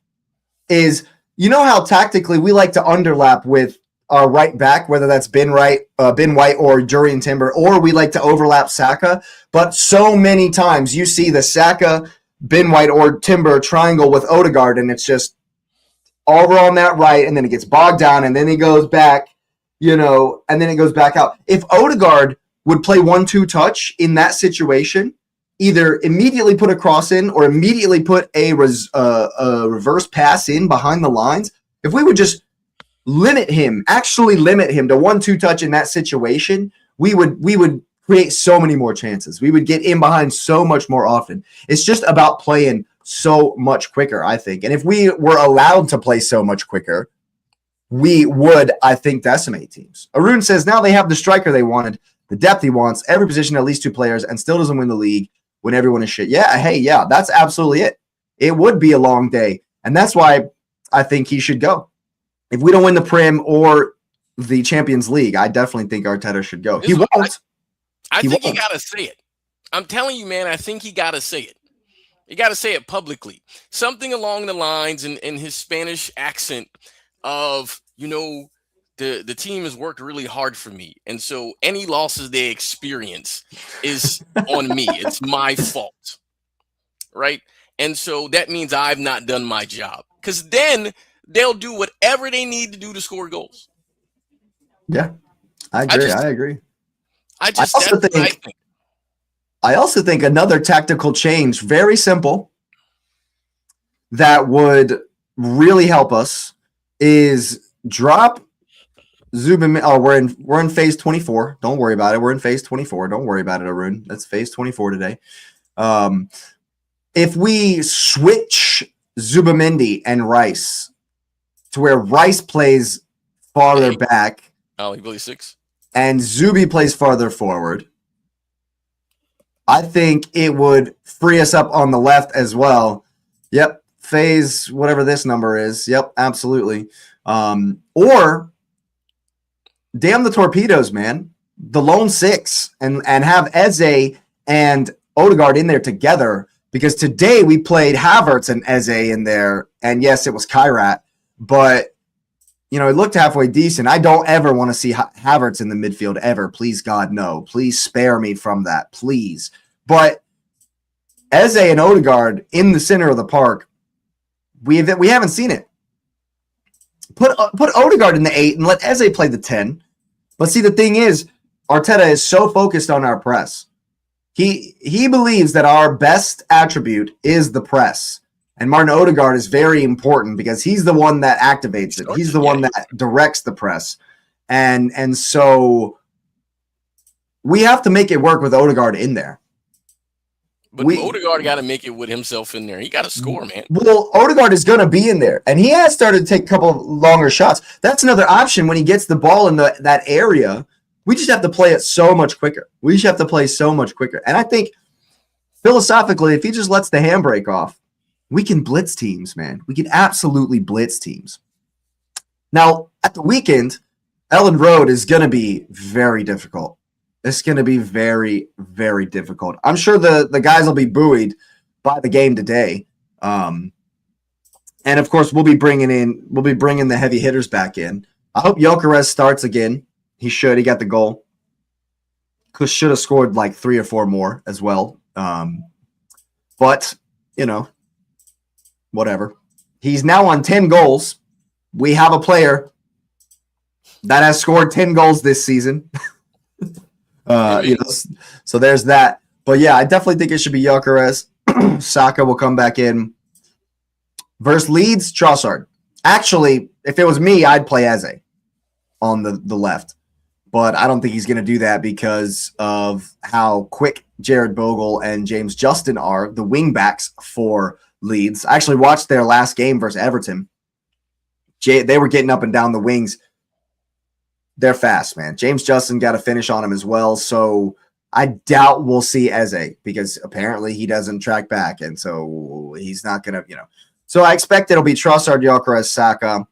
is, you know how tactically we like to underlap with our right back, whether that's Ben White or Jurriën Timber, or we like to overlap Saka. But so many times you see the Saka, Ben White, or Timber triangle with Odegaard, and it's just over on that right, and then it gets bogged down, and then he goes back, and then it goes back out. If Odegaard would play 1-2 touch in that situation, either immediately put a cross in or immediately put a reverse pass in behind the lines, if we would just actually limit him to 1-2 touch in that situation, we would create so many more chances. We would get in behind so much more often. It's just about playing so much quicker, I think. And if we were allowed to play so much quicker, we would, I think, decimate teams. Arun says now they have the striker they wanted, the depth he wants, every position at least 2 players, and still doesn't win the league. when everyone is shit. Yeah, hey, yeah, that's absolutely it. It would be a long day. And that's why I think he should go. If we don't win the Prim or the Champions League, I definitely think Arteta should go. He won't. I think he got to say it. I'm telling you, man, I think he got to say it. You got to say it publicly. Something along the lines in his Spanish accent of, the team has worked really hard for me. And so any losses they experience is on me. It's my fault. Right? And so that means I've not done my job. Because then they'll do whatever they need to do to score goals. Yeah, I agree. I also think another tactical change, very simple, that would really help us is drop Zubin. Oh, we're in phase 24. Don't worry about it. We're in phase 24. Don't worry about it, Arun. That's phase 24 today. If we switch Zubamendi and Rice to where Rice plays farther back, he plays 6, and Zubi plays farther forward, I think it would free us up on the left as well. Yep, phase whatever this number is. Yep, absolutely. Or damn the torpedoes, man. The lone 6 and have Eze and Odegaard in there together, because today we played Havertz and Eze in there, and yes, it was Kairat, but it looked halfway decent. I don't ever want to see Havertz in the midfield ever. Please, God, no. Please spare me from that, please. But Eze and Odegaard in the center of the park, we haven't seen it. Put Odegaard in the 8 and let Eze play the 10. But see, the thing is, Arteta is so focused on our press. He believes that our best attribute is the press. And Martin Odegaard is very important because he's the one that activates it. He's the one that directs the press. And so we have to make it work with Odegaard in there. But Odegaard got to make it with himself in there. He got to score, man. Well, Odegaard is going to be in there. And he has started to take a couple of longer shots. That's another option when he gets the ball in that area. We just have to play it so much quicker. We just have to play so much quicker. And I think philosophically, if he just lets the handbrake off, we can blitz teams, man. We can absolutely blitz teams. Now, at the weekend, Ellen Road is going to be very difficult. It's going to be very, very difficult. I'm sure the guys will be buoyed by the game today. And, of course, we'll be bringing the heavy hitters back in. I hope Gyökeres starts again. He should. He got the goal. Should have scored like 3 or 4 more as well. But, whatever. He's now on 10 goals. We have a player that has scored 10 goals this season. So there's that. But yeah, I definitely think it should be Gyökeres. Saka will come back in. Versus Leeds, Trossard. Actually, if it was me, I'd play Eze on the left. But I don't think he's going to do that because of how quick Jared Bogle and James Justin are, the wing backs for Leeds. I actually watched their last game versus Everton. They were getting up and down the wings. They're fast, man. James Justin got a finish on him as well. So I doubt we'll see Eze because apparently he doesn't track back. And so he's not going to, So I expect it'll be Trossard, Gyökeres, Saka,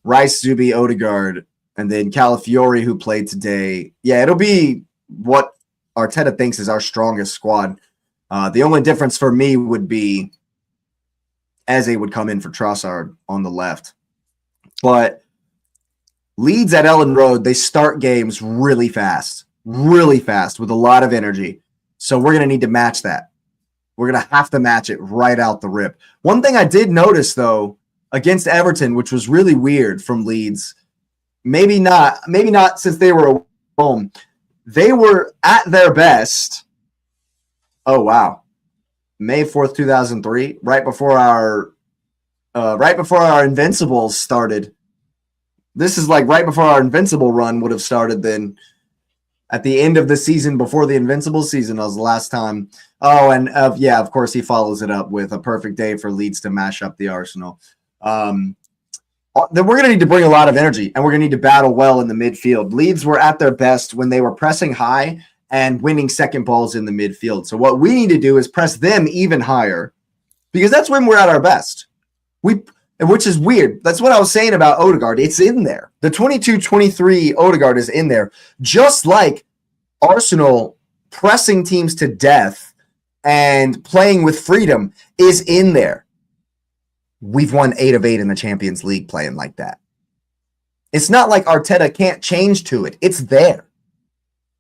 Rice, Zubi, Odegaard, and then Calafiori, who played today. Yeah, it'll be what Arteta thinks is our strongest squad. The only difference for me would be Eze would come in for Trossard on the left. But Leeds at Ellen Road, they start games really fast with a lot of energy. So we're going to need to match that. We're going to have to match it right out the rip. One thing I did notice, though, against Everton, which was really weird from Leeds, maybe not since they were home, they were at their best. Oh, wow. May 4th, 2003, right before our Invincibles started. This is like right before our Invincible run would have started then. At the end of the season, before the Invincible season, was the last time. Oh, and of course, he follows it up with a perfect day for Leeds to mash up the Arsenal. Then we're going to need to bring a lot of energy, and we're going to need to battle well in the midfield. Leeds were at their best when they were pressing high and winning second balls in the midfield. So what we need to do is press them even higher, because that's when we're at our best. Which is weird. That's what I was saying about Odegaard. It's in there. The 22-23 Odegaard is in there. Just like Arsenal pressing teams to death and playing with freedom is in there. We've won 8 of 8 in the Champions League playing like that. It's not like Arteta can't change to it. It's there.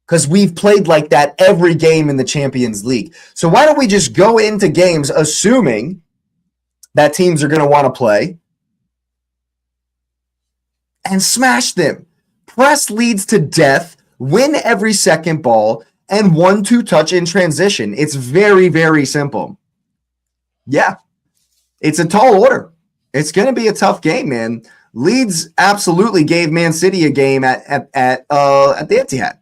Because we've played like that every game in the Champions League. So why don't we just go into games assuming that teams are going to want to play and smash them? Press Leeds to death, win every second ball, and 1-2 touch in transition. It's very, very simple. Yeah, it's a tall order. It's going to be a tough game, man. Leeds absolutely gave Man City a game at the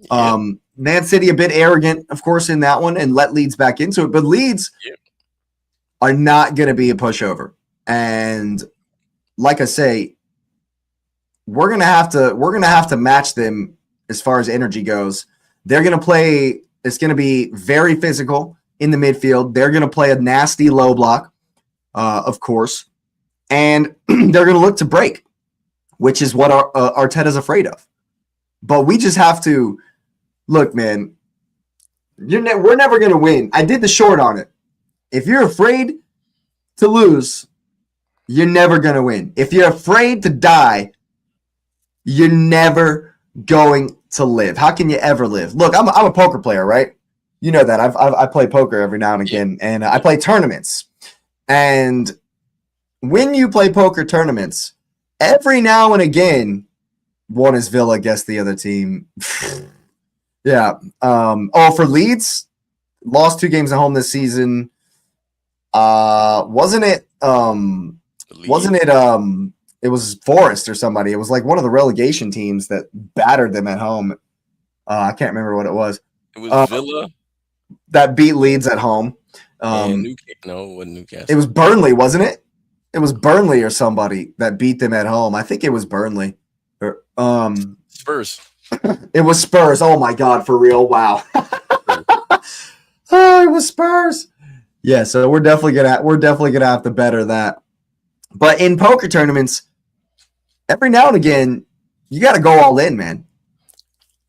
Etihad. Man City a bit arrogant, of course, in that one and let Leeds back into it. But Leeds are not going to be a pushover. And like I say, we're going to have to match them as far as energy goes. They're going to play. It's going to be very physical in the midfield. They're going to play a nasty low block, of course, and they're going to look to break, which is what Arteta's afraid of. But we just have to look, man. We're never going to win. I did the short on it. If you're afraid to lose, you're never going to win. If you're afraid to die, you're never going to live. How can you ever live? Look, I'm a poker player, right? You know that. I play poker every now and again, and I play tournaments. And when you play poker tournaments, every now and again, one is Villa against the other team. Yeah. For Leeds, lost 2 games at home this season. Wasn't it? It was Forest or somebody. It was like one of the relegation teams that battered them at home. I can't remember what it was. It was Villa that beat Leeds at home. No, it wasn't Newcastle. It was Burnley, wasn't it? It was Burnley or somebody that beat them at home. I think it was Burnley. Spurs. It was Spurs. Oh my God, for real? Wow. Oh, it was Spurs. Yeah, so we're definitely gonna have to better that. But in poker tournaments, every now and again, you got to go all in, man.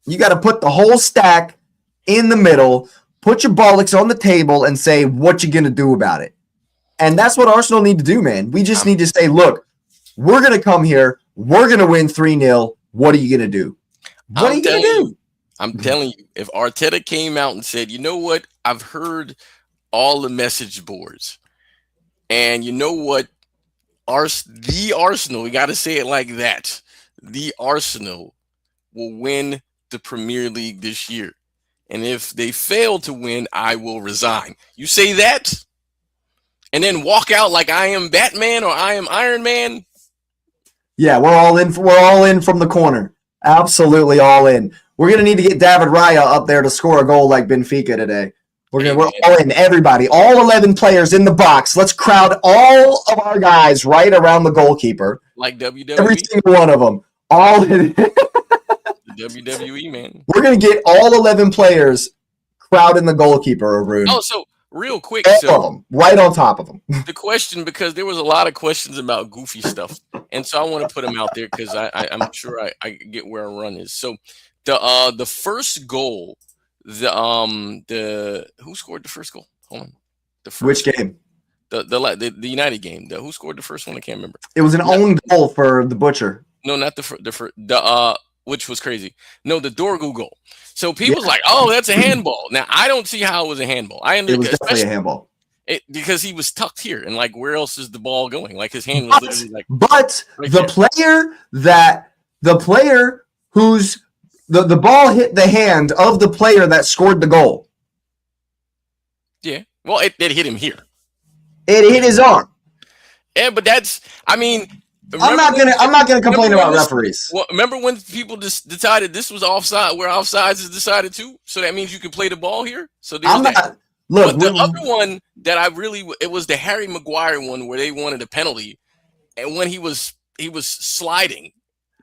You got to put the whole stack in the middle, put your bollocks on the table, and say what you gonna do about it. And that's what Arsenal need to do, man. We just need to say, look, we're gonna come here, we're gonna win 3-0. What are you gonna do? What are you gonna do? I'm telling you, if Arteta came out and said, you know what, I've heard all the message boards, and you know what, the Arsenal, we got to say it like that, the Arsenal will win the Premier League this year. And if they fail to win, I will resign. You say that, and then walk out like I am Batman or I am Iron Man. Yeah, we're all in. We're all in from the corner. Absolutely all in. We're gonna need to get David Raya up there to score a goal like Benfica today. We're all in. Everybody, all 11 players in the box. Let's crowd all of our guys right around the goalkeeper. Like WWE. Every single one of them. All in. WWE, man. We're going to get all 11 players crowding the goalkeeper, Arun. Oh, so real quick. All of them. Right on top of them. The question, because there was a lot of questions about goofy stuff. And so I want to put them out there because I'm sure I get where our run is. So the first goal, who scored the first goal? Hold on. Which game? The United game. Who scored the first one? I can't remember. It was an own goal for the Butcher. No, not which was crazy. No, the Dorgu goal. So people's like, oh, that's a handball. Now I don't see how it was a handball. It was definitely a handball. Because he was tucked here, and like, where else is the ball going? Like his hand was literally like. But right the player who's the ball hit the hand of the player that scored the goal. Yeah, well, it hit him here. It hit his arm. Yeah, but that's. I mean, I'm not gonna complain about referees. Well, remember when people just decided this was offside, where offsides is decided too? So that means you can play the ball here. So I'm not. That. Look, but the other one that it was the Harry Maguire one where they wanted a penalty, and when he was sliding,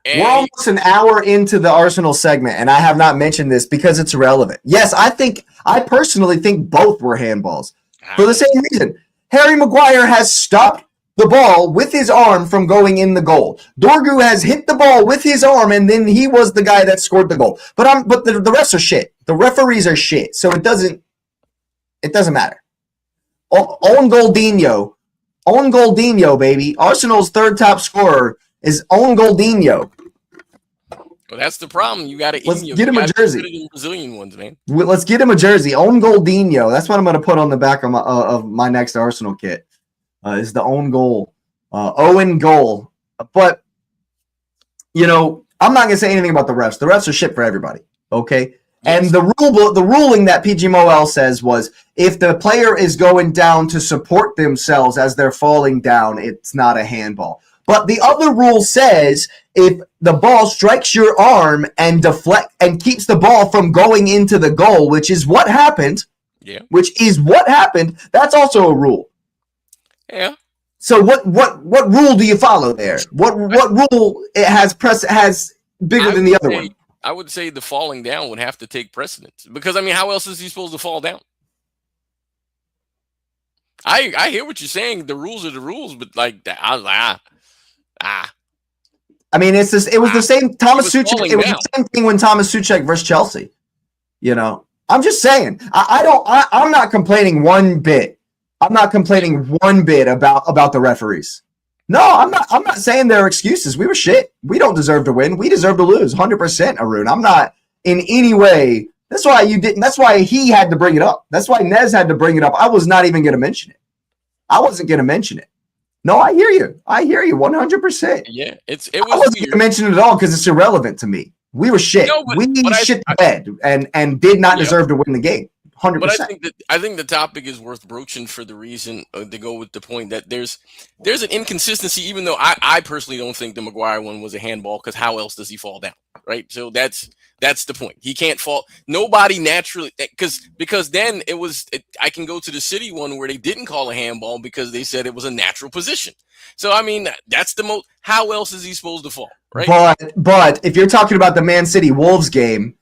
We're almost an hour into the Arsenal segment, and I have not mentioned this because it's irrelevant. Yes, I personally think both were handballs for the same reason. Harry Maguire has stopped the ball with his arm from going in the goal. Dorgu has hit the ball with his arm, and then he was the guy that scored the goal. But the refs are shit. The referees are shit, so it doesn't matter. Own Goldinho, baby. Arsenal's third top scorer is Own Goldinho. Well, that's the problem. You got to get him a jersey. Brazilian ones, man. Let's get him a jersey. Own Goldinho. That's what I'm going to put on the back of my next Arsenal kit. Is the own goal. Owen goal. But, I'm not going to say anything about the refs. The refs are shit for everybody. Okay? Yes. And the ruling that PG Moel says was if the player is going down to support themselves as they're falling down, it's not a handball. But the other rule says if the ball strikes your arm and keeps the ball from going into the goal, which is what happened. Yeah. Which is what happened. That's also a rule. Yeah. So what rule do you follow there? What rule it has bigger than the other one? I would say the falling down would have to take precedence because how else is he supposed to fall down? I hear what you're saying. The rules are the rules, but like that, it's just, it was the same Thomas Suchek. It was the same thing when Thomas Suchek versus Chelsea. I'm just saying. I'm not complaining one bit. I'm not complaining one bit about the referees. No, I'm not saying there are excuses. We were shit. We don't deserve to win. We deserve to lose. 100%, Arun. I'm not in any way. That's why you didn't. That's why he had to bring it up. That's why Nez had to bring it up. I was not even going to mention it. I wasn't going to mention it. No, I hear you. 100%. Yeah, I wasn't going to mention it at all because it's irrelevant to me. We were shit. We shit the bed and did not deserve to win the game. 100%. But I think the topic is worth broaching for the reason to go with the point that there's an inconsistency, even though I personally don't think the Maguire one was a handball because how else does he fall down, right? So that's the point. He can't fall. Nobody naturally because then I can go to the City one where they didn't call a handball because they said it was a natural position. So that's the most. How else is he supposed to fall, right? But if you're talking about the Man City Wolves game,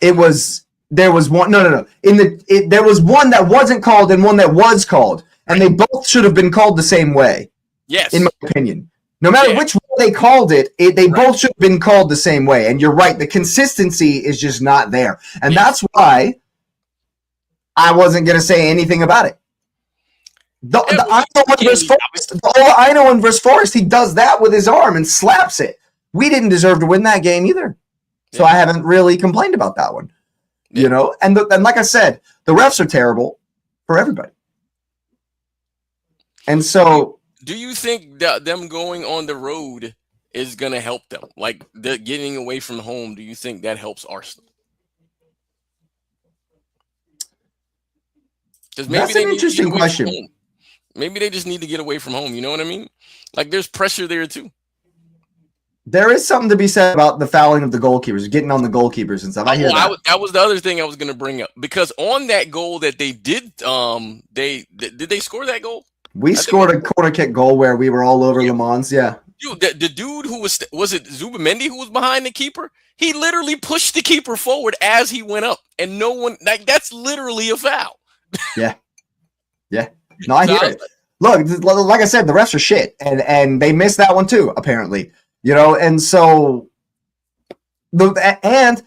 there was one. No. There was one that wasn't called and one that was called, and they both should have been called the same way. Yes, in my opinion. No matter which way they called it, they both should have been called the same way. And you're right, the consistency is just not there, and that's why I wasn't going to say anything about it. The Aino one versus Forrest, he does that with his arm and slaps it. We didn't deserve to win that game either, so I haven't really complained about that one. And like I said, the refs are terrible for everybody. And so, do you think that them going on the road is going to help them? Like getting away from home, do you think that helps Arsenal? That's an interesting question. Maybe they just need to get away from home. You know what I mean? Like there's pressure there too. There is something to be said about the fouling of the goalkeepers, getting on the goalkeepers and stuff. I hear that. That was the other thing I was going to bring up because on that goal that they did, did they score that goal? We scored a corner kick goal where we were all over Le Mans. Yeah. Dude, the dude who was it Zubamendi who was behind the keeper? He literally pushed the keeper forward as he went up, and no one that's literally a foul. Yeah. No, I hear it. Look, like I said, the refs are shit, and they missed that one too, apparently. And so and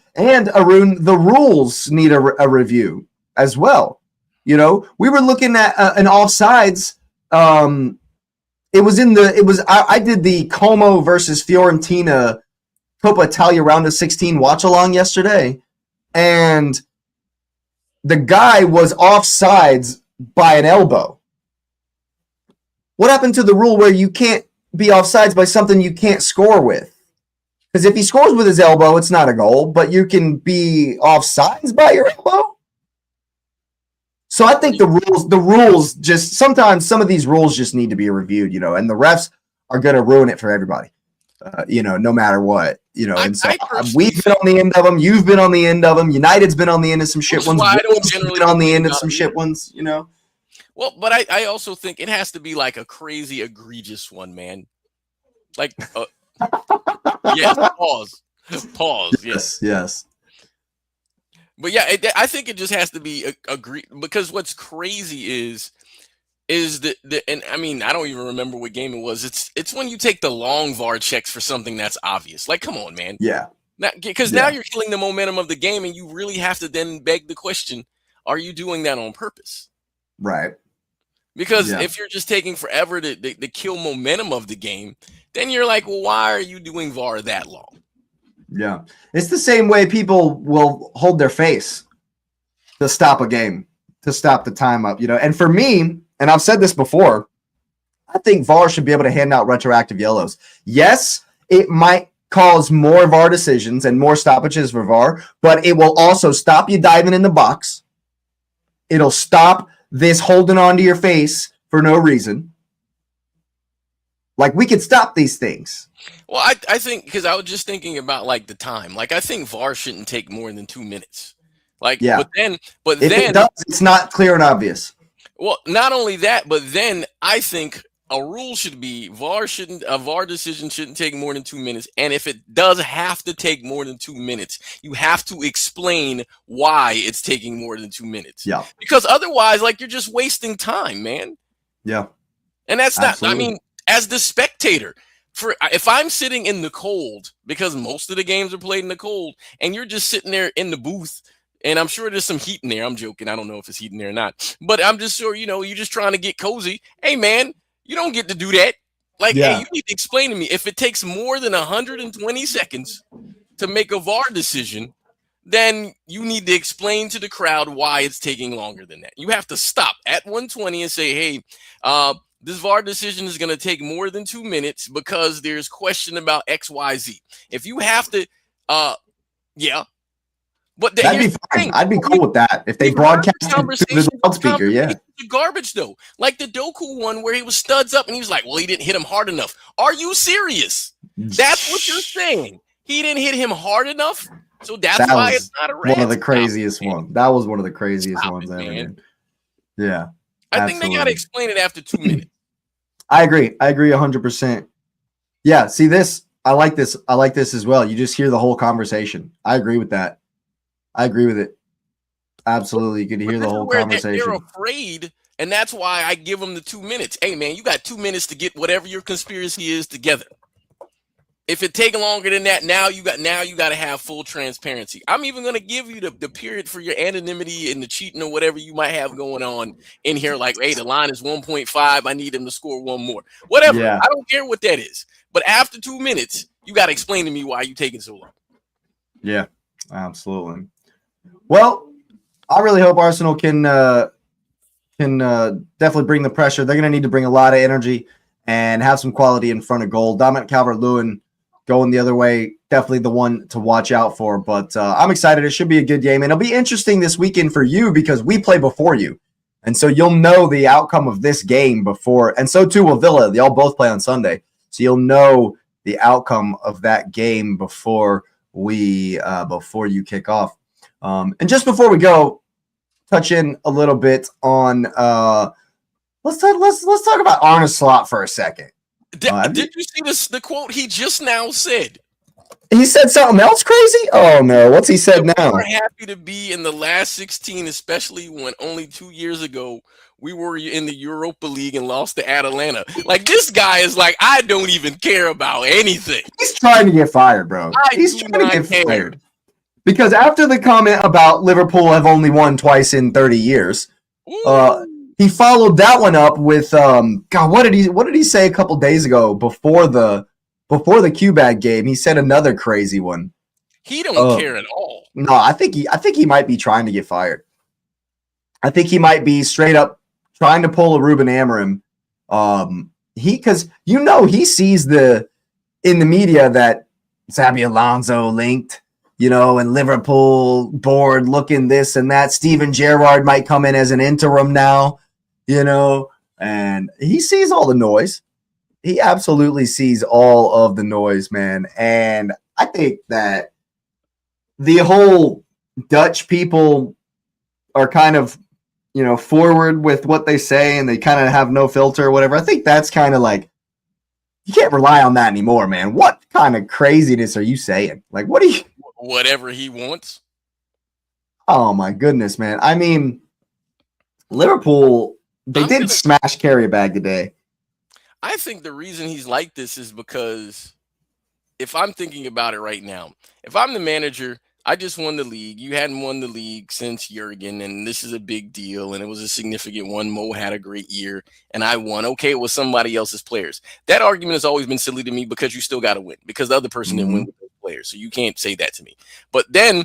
Arun, the rules need a review as well. We were looking at an offsides. I did the Como versus Fiorentina Coppa Italia round of 16 watch along yesterday, and the guy was offsides by an elbow. What happened to the rule where you can't be offsides by something you can't score with? Because if he scores with his elbow, it's not a goal, but you can be offsides by your elbow. So I think the rules just sometimes some of these rules just need to be reviewed, and the refs are going to ruin it for everybody, no matter what, And so we've been on the end of them. You've been on the end of them. United's been on the end of some shit ones. Wolves have been on the end of some shit ones, Well, but I also think it has to be like a crazy, egregious one, man. Like Yes, pause. Pause. Yes. Yes. But yeah, I think it just has to be agreed, because what's crazy is the and I mean, I don't even remember what game it was. It's when you take the long VAR checks for something that's obvious. Like, come on, man. Yeah. Because now you're killing the momentum of the game, and you really have to then beg the question: are you doing that on purpose? Right. Because if you're just taking forever to kill momentum of the game, then you're like, well, why are you doing VAR that long? Yeah. It's the same way people will hold their face to stop a game, to stop the time up, And for me, and I've said this before, I think VAR should be able to hand out retroactive yellows. Yes, it might cause more VAR decisions and more stoppages for VAR, but it will also stop you diving in the box. It'll stop this holding on to your face for no reason. Like, we could stop these things. Well, I think, because I was just thinking about like the time. Like, I think VAR shouldn't take more than 2 minutes. Like, but then if it does, it's not clear and obvious. Well, not only that, but then I think a rule should be a VAR decision shouldn't take more than 2 minutes. And if it does have to take more than 2 minutes, you have to explain why it's taking more than 2 minutes. Yeah. Because otherwise, like, you're just wasting time, man. Yeah. And that's Absolutely. Not, I mean, as the spectator, if I'm sitting in the cold, because most of the games are played in the cold, and you're just sitting there in the booth, and I'm sure there's some heat in there. I'm joking. I don't know if it's heat in there or not. But I'm just sure, you're just trying to get cozy. Hey, man, you don't get to do that. Like, hey, you need to explain to me. If it takes more than 120 seconds to make a VAR decision, then you need to explain to the crowd why it's taking longer than that. You have to stop at 120 and say, hey, this VAR decision is going to take more than 2 minutes because there's question about X, Y, Z. If you have to, But that'd be fine. I'd be cool with that if they broadcast the loudspeaker. Yeah, garbage though. Like the Doku one where he was studs up and he was like, "Well, he didn't hit him hard enough." Are you serious? That's what you're saying. He didn't hit him hard enough, so that's why it's not a red. One of the craziest ones. That was one of the craziest ones ever. Man. Yeah, I think they got to explain it after 2 minutes. I agree 100%. Yeah, see this. I like this as well. You just hear the whole conversation. I agree with that. I agree with it. Absolutely. You could hear the whole conversation. They're afraid, and that's why I give them the 2 minutes. Hey, man, you got 2 minutes to get whatever your conspiracy is together. If it takes longer than that, now you got to have full transparency. I'm even going to give you the period for your anonymity and the cheating or whatever you might have going on in here. Like, hey, the line is 1.5. I need him to score one more. Whatever. Yeah. I don't care what that is. But after 2 minutes, you got to explain to me why you're taking so long. Yeah, absolutely. Well, I really hope Arsenal can definitely bring the pressure. They're going to need to bring a lot of energy and have some quality in front of goal. Dominic Calvert-Lewin going the other way, definitely the one to watch out for. But I'm excited. It should be a good game. And it'll be interesting this weekend for you because we play before you. And so you'll know the outcome of this game before. And so too will Villa. They all both play on Sunday. So you'll know the outcome of that game before you kick off. And just before we go, touch in a little bit on let's talk about Arne Slot for a second. Did you see the quote he just now said? He said something else crazy? Oh no, what's he said now? We're happy to be in the last 16, especially when only 2 years ago we were in the Europa League and lost to Atalanta. Like, this guy is like, I don't even care about anything. He's trying to get fired, bro. He's trying to get fired. Because after the comment about Liverpool have only won twice in 30 years, he followed that one up with God. What did he say a couple days ago before the Q-Bag game? He said another crazy one. He don't care at all. No, I think he might be trying to get fired. I think he might be straight up trying to pull a Ruben Amorim. Because he sees in the media that Xabi Alonso linked. And Liverpool board looking this and that. Steven Gerrard might come in as an interim now, and he sees all the noise. He absolutely sees all of the noise, man. And I think that the whole Dutch people are kind of, forward with what they say and they kind of have no filter or whatever. I think that's kind of like You can't rely on that anymore, man. What kind of craziness are you saying? Like, what are you? Whatever he wants. Oh my goodness, man. I mean, Liverpool, they did smash carry a bag today. I think the reason he's like this is because if I'm thinking about it right now, if I'm the manager, I just won the league. You hadn't won the league since Jurgen, and this is a big deal, and it was a significant one. Mo had a great year, and I won. Okay, it was somebody else's players. That argument has always been silly to me because you still got to win because the other person didn't win with those players, so you can't say that to me. But then,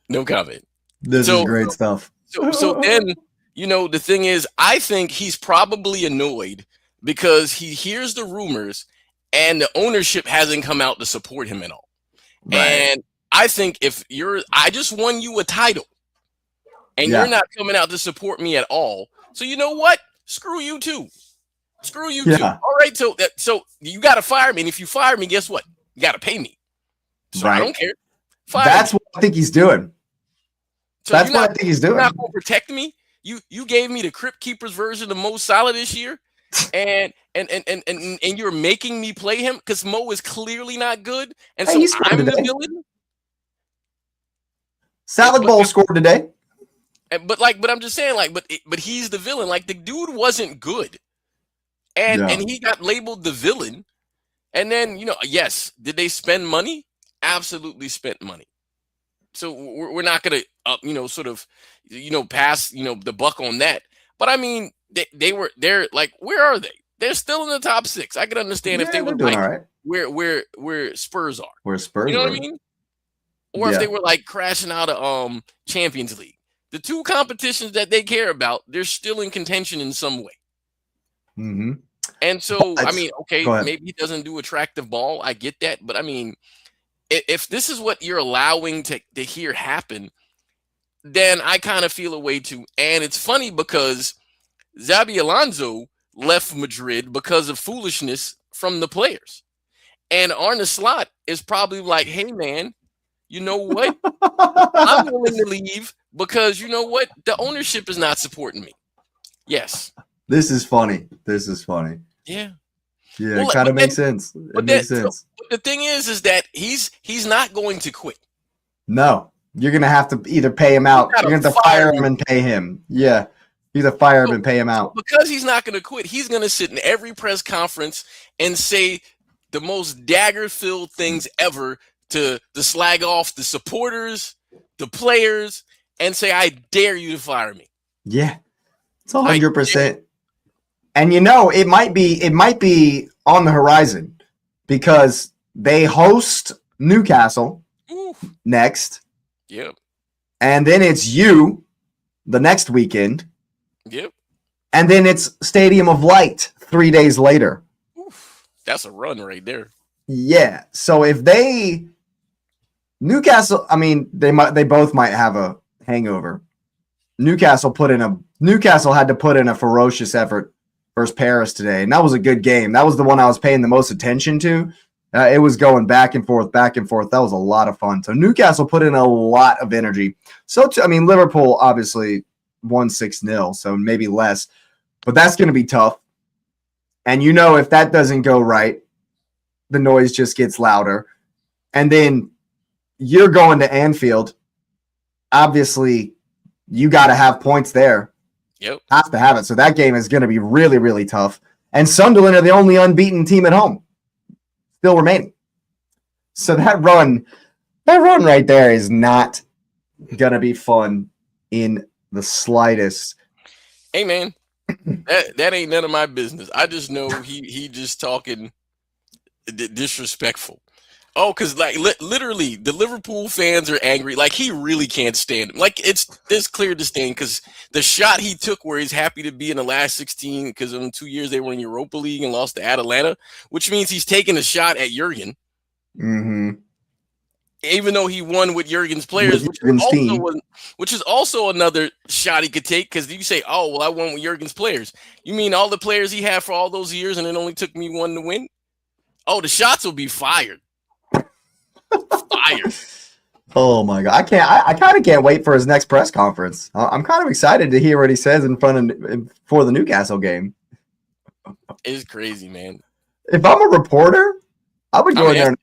no comment. This is great stuff. So then, the thing is, I think he's probably annoyed because he hears the rumors and the ownership hasn't come out to support him at all. Right. And I think I just won you a title and you're not coming out to support me at all. So you know what? Screw you too. Screw you too. All right. So you got to fire me. And if you fire me, guess what? You got to pay me. So I don't care. That's what I think he's doing. So that's what I think he's doing. You're not going to protect me. You gave me the Crypt Keepers version of Mo Salah this year. And you're making me play him because Mo is clearly not good, and so I'm the villain. Salad Bowl scored today, but I'm just saying, but he's the villain. Like the dude wasn't good, and he got labeled the villain. And then yes, did they spend money? Absolutely spent money. So we're not gonna pass the buck on that. But I mean. They're like, where are they? They're still in the top 6. I could understand if they were like right. where Spurs are. Where Spurs, what I mean? Or if they were like crashing out of Champions League. The two competitions that they care about, they're still in contention in some way. Mm-hmm. And so, I mean, okay, maybe he doesn't do attractive ball. I get that, but I mean, if this is what you're allowing to hear happen, then I kind of feel a way too. And it's funny because Xabi Alonso left Madrid because of foolishness from the players. And Arne Slot is probably like, hey, man, you know what? I'm willing to leave because you know what? The ownership is not supporting me. Yes. This is funny. Yeah. Yeah, it kind of makes sense. It makes sense. But the thing is that he's not going to quit. No. You're going to have to either pay him out. You're going to have to fire him and pay him. Yeah. Either fire him and pay him out. Because he's not going to quit, he's going to sit in every press conference and say the most dagger-filled things ever to slag off the supporters, the players, and say, I dare you to fire me. Yeah, it's 100%. And it might be on the horizon because they host Newcastle next. Yep. And then it's you the next weekend. Yep. And then it's Stadium of Light 3 days later. Oof, that's a run right there. Yeah. So if Newcastle, I mean, they both might have a hangover. Newcastle had to put in a ferocious effort versus Paris today, and that was a good game. That was the one I was paying the most attention to. It was going back and forth. That was a lot of fun. So Newcastle put in a lot of energy. Liverpool obviously won 6-0, so maybe less. But that's going to be tough. And if that doesn't go right, the noise just gets louder. And then you're going to Anfield. Obviously, you got to have points there. Yep. Have to have it. So that game is going to be really, really tough. And Sunderland are the only unbeaten team at home still remaining. So that run right there is not going to be fun in the slightest. Hey, man, that ain't none of my business. I just know he just talking disrespectful. Oh, because literally the Liverpool fans are angry. Like he really can't stand him. Like it's clear disdain because the shot he took where he's happy to be in the last 16 because in 2 years they were in Europa League and lost to Atalanta, which means he's taking a shot at Jurgen. Mm-hmm. Even though he won with Jurgen's players, which is also another shot he could take because you say, oh, well, I won with Jurgen's players. You mean all the players he had for all those years and it only took me one to win? Oh, the shots will be fired. Fired. Oh my god! I kind of can't wait for his next press conference. I'm kind of excited to hear what he says for the Newcastle game. It's crazy, man. If I'm a reporter, I would go I'm in there and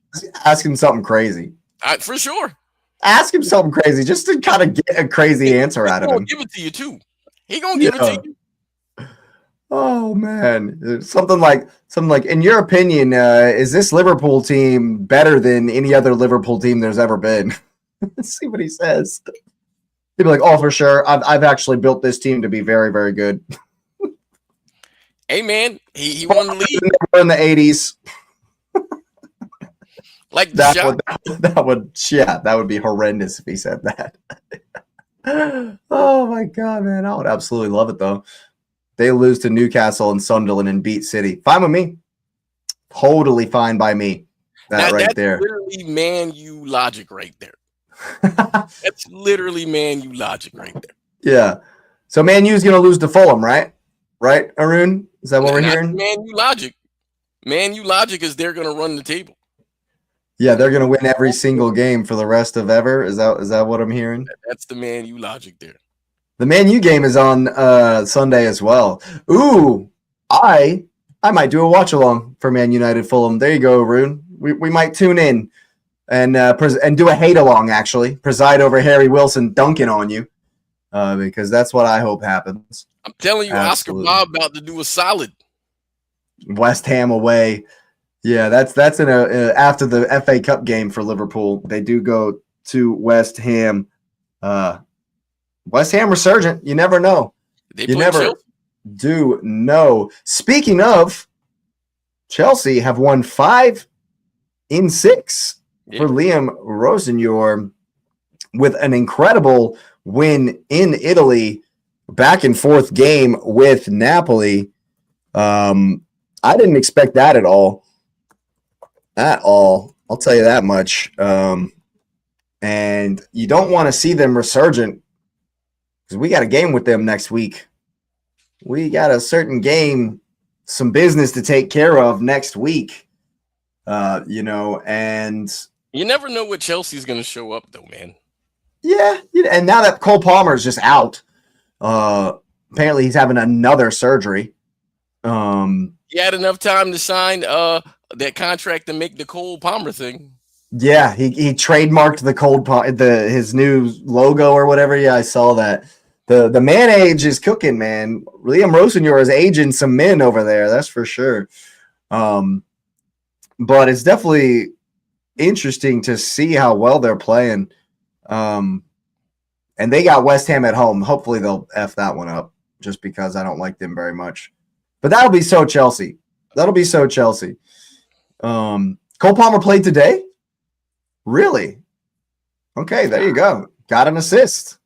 ask him something crazy. for sure. Ask him something crazy just to kind of get a crazy answer out of him. Give it to you too. He gonna give it to you. Oh man, something like in your opinion, is this Liverpool team better than any other Liverpool team there's ever been? Let's see what he says. He'd be like, "Oh, for sure. I've actually built this team to be very, very good." Hey man, he won the league. In the 80s. Like that would be horrendous if he said that. Oh my god, man, I would absolutely love it though. They lose to Newcastle and Sunderland and beat City. Fine with me. Totally fine by me. That's there. Literally Man U logic right there. That's literally Man U logic right there. Yeah. So Man U's gonna lose to Fulham, right? Right, Arun? Is that what we're hearing? Man U logic. Man U logic is they're gonna run the table. Yeah, they're gonna win every single game for the rest of ever. Is that what I'm hearing? That's the Man U logic there. The Man U game is on Sunday as well. Ooh, I might do a watch along for Man United Fulham. There you go, Arun. We might tune in and do a hate along. Actually, preside over Harry Wilson dunking on you, because that's what I hope happens. I'm telling you, absolutely. Oscar Bob about to do a solid. West Ham away. Yeah, that's in a after the FA Cup game for Liverpool. They do go to West Ham. West Ham resurgent. You never know. You never do know. Speaking of, Chelsea have won 5 in 6 for Liam Rosenyor with an incredible win in Italy. Back and forth game with Napoli. I didn't expect that at all. I'll tell you that much. And you don't want to see them resurgent because we got a game with them next week. We got a certain game, some business to take care of next week. And you never know what Chelsea's going to show up, though, man. Yeah, and now that Cole Palmer is just out, apparently he's having another surgery. He had enough time to sign that contract to make the Cole Palmer thing. Yeah, he trademarked the his new logo or whatever. Yeah, I saw that. The man age is cooking, man. Liam Rosenyor is aging some men over there, that's for sure. But it's definitely interesting to see how well they're playing. And they got West Ham at home. Hopefully they'll F that one up just because I don't like them very much. But that'll be so Chelsea. Cole Palmer played today? Really? Okay, there you go. Got an assist.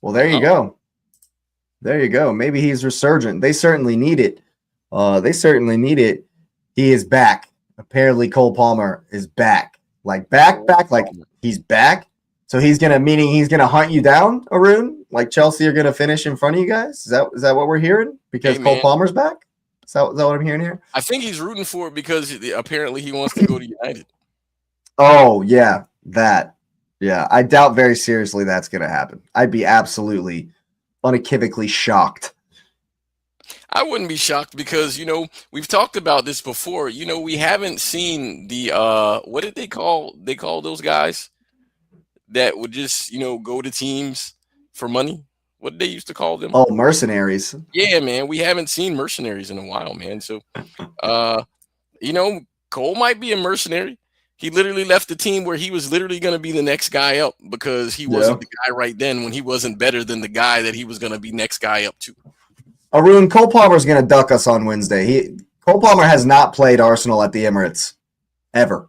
Well, there you go. There you go. Maybe he's resurgent. They certainly need it. He is back. Apparently Cole Palmer is back. Like back, like he's back. So he's gonna hunt you down, Arun? Like Chelsea are gonna finish in front of you guys? Is that what we're hearing? Because Cole Palmer's back? Is that what I'm hearing here? I think he's rooting for it because apparently he wants to go to United. Oh, yeah, that. Yeah, I doubt very seriously that's going to happen. I'd be absolutely unequivocally shocked. I wouldn't be shocked because, we've talked about this before. We haven't seen the, what did they call those guys that would just, go to teams for money? What did they used to call them? Oh, mercenaries. Yeah, man. We haven't seen mercenaries in a while, man. So, Cole might be a mercenary. He literally left the team where he was literally going to be the next guy up because he wasn't the guy right then when he wasn't better than the guy that he was going to be next guy up to. Arun, Cole Palmer's going to duck us on Wednesday. Cole Palmer has not played Arsenal at the Emirates ever.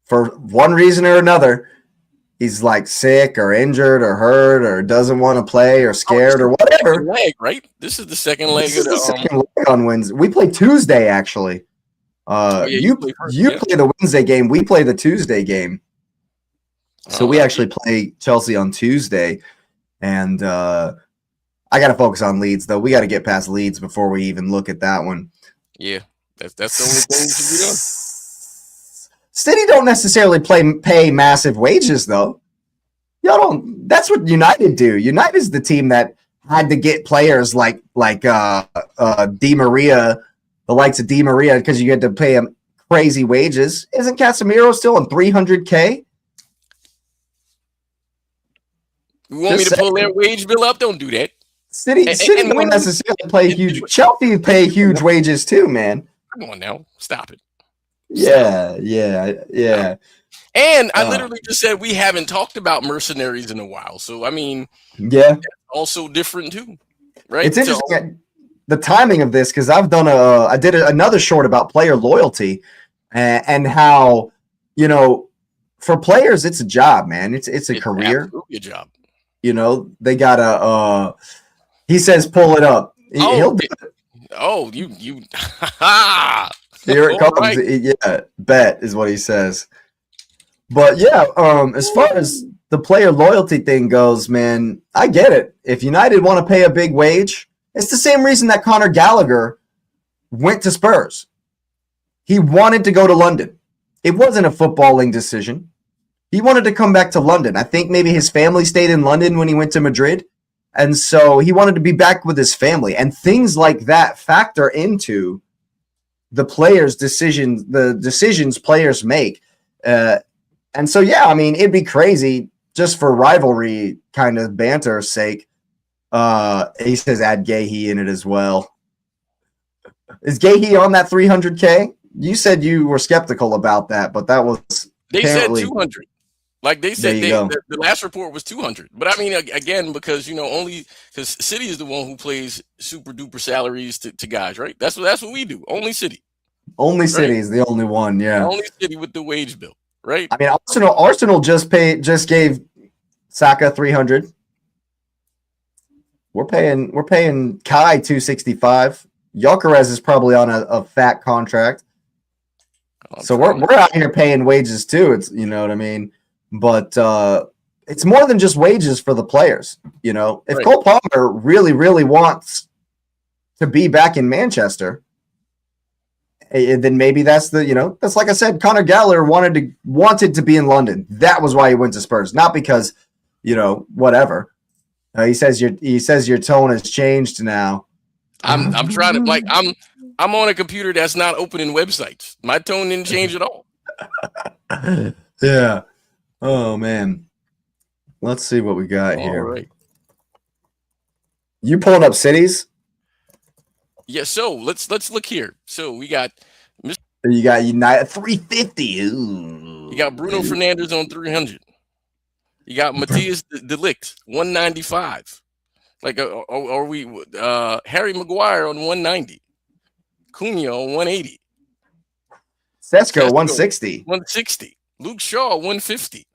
For one reason or another. He's like sick or injured or hurt or doesn't want to play or scared or whatever. Leg, right? This is the second leg. This is the second leg on Wednesday. We play Tuesday, actually. You play the Wednesday game. We play the Tuesday game. So we actually play Chelsea on Tuesday. And I got to focus on Leeds, though. We got to get past Leeds before we even look at that one. Yeah, that's the only thing you should be doing. City don't necessarily pay massive wages, though. Y'all don't. That's what United do. United is the team that had to get players like Di Maria, the likes of Di Maria, because you had to pay him crazy wages. Isn't Casemiro still on $300K? You want me to pull their wage bill up? Don't do that. City don't necessarily play huge. Chelsea pay huge wages too, man. Come on now, stop it. Yeah. And I literally just said we haven't talked about mercenaries in a while. So I mean, yeah, also different too, right? It's interesting the timing of this, because I did another short about player loyalty and how, you know, for players it's a job, man. It's a career. Absolutely a job. You know, they gotta. He says, "Pull it up." He'll do it. Oh, you. Here it comes. Right. Yeah, bet is what he says. But yeah, as far as the player loyalty thing goes, man, I get it. If United want to pay a big wage, it's the same reason that Conor Gallagher went to Spurs. He wanted to go to London. It wasn't a footballing decision. He wanted to come back to London. I think maybe his family stayed in London when he went to Madrid. And so he wanted to be back with his family. And things like that factor into the players' decisions, the decisions players make. And so, yeah, I mean, it'd be crazy just for rivalry kind of banter's sake. He says add Gahey in it as well. Is Gahey on that 300K? You said you were skeptical about that, but that was they said 200. Like they said, the last report was 200. But I mean, again, because only because City is the one who plays super duper salaries to guys, right? That's what we do. Only City. Only right? City is the only one, yeah. Only City with the wage bill, right? I mean, Arsenal just gave Saka 300. We're paying Kai 265. Gyökeres is probably on a fat contract. So we're out here paying wages too. It's you know what I mean? But it's more than just wages for the players. You know, if Cole Palmer really, really wants to be back in Manchester, then maybe that's that's like I said, Conor Gallagher wanted to be in London. That was why he went to Spurs, not because, whatever. He says your tone has changed now. I'm trying to I'm on a computer that's not opening websites. My tone didn't change at all. Yeah. Oh man. Let's see what we got here. All right. You pulling up cities? Yeah, so let's look here. So we got You got United 350. Ooh. You got Bruno Fernandes on 300. You got Matthias de Ligt 195. Like are we Harry Maguire on 190. Cunha on 180. Sesko 160. 160. Luke Shaw 150.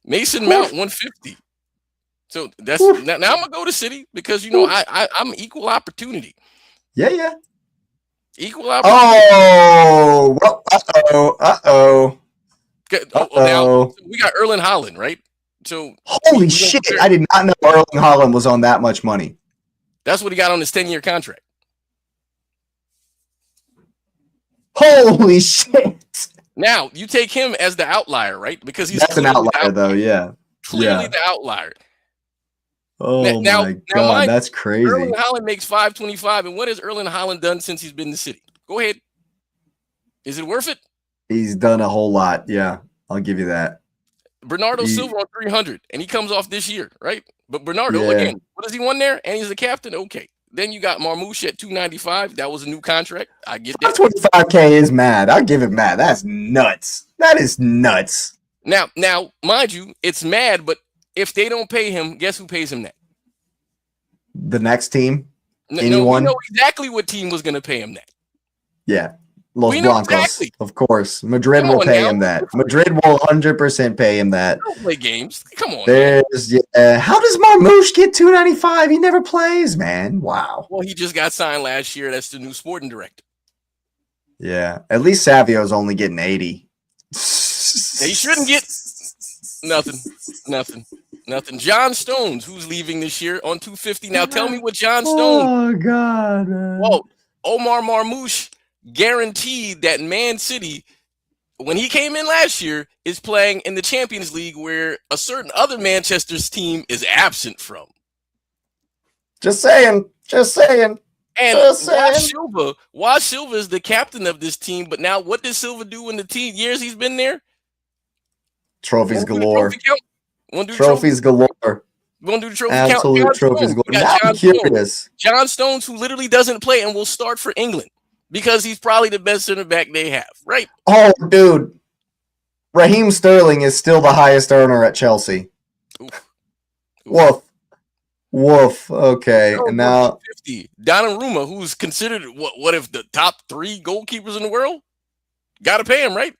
Mason Mount 150. So that's now I'm gonna go to City because I'm equal opportunity. Yeah. Equal opportunity. Oh, well, uh-oh. Now we got Erling Haaland, right? So holy shit! I did not know Erling Haaland was on that much money. That's what he got on his 10-year contract. Holy shit! Now you take him as the outlier, right? Because that's an outlier, though. Yeah, clearly the outlier. Oh my god, that's crazy. Erling Haaland makes $525, and what has Erling Haaland done since he's been in the City? Go ahead. Is it worth it? He's done a whole lot. Yeah, I'll give you that. Bernardo Silva on 300, and he comes off this year, right? But Bernardo, again, what does he won there? And he's the captain? Okay. Then you got Marmoush at 295. That was a new contract. I get that. 25K is mad. I'll give it mad. That's nuts. That is nuts. Now, mind you, it's mad, but if they don't pay him, guess who pays him that? The next team? Anyone? No, we know exactly what team was going to pay him that. Yeah. Los Blancos, exactly. Of course. Madrid will pay him that. Madrid will 100% pay him that. Don't play games. Come on. How does Marmoush get 295? He never plays, man. Wow. Well, he just got signed last year. That's the new sporting director. Yeah. At least Savio's only getting 80. He shouldn't get nothing. John Stones, who's leaving this year on 250. Now tell me what John Stones. Oh God. Man. Well, Omar Marmoush guaranteed that Man City, when he came in last year, is playing in the Champions League where a certain other Manchester's team is absent from. Just saying. And Just saying. Waj Silva is the captain of this team, but now what did Silva do in the years he's been there? Trophies galore. Trophies galore. We want to do the trophy Absolute count. trophies galore. Now I'm curious. John Stones, who literally doesn't play and will start for England because he's probably the best center back they have, right? Oh, dude. Raheem Sterling is still the highest earner at Chelsea. Oof. Woof. Okay. And now 50. Donnarumma, who's considered what if the top 3 goalkeepers in the world? Gotta pay him, right?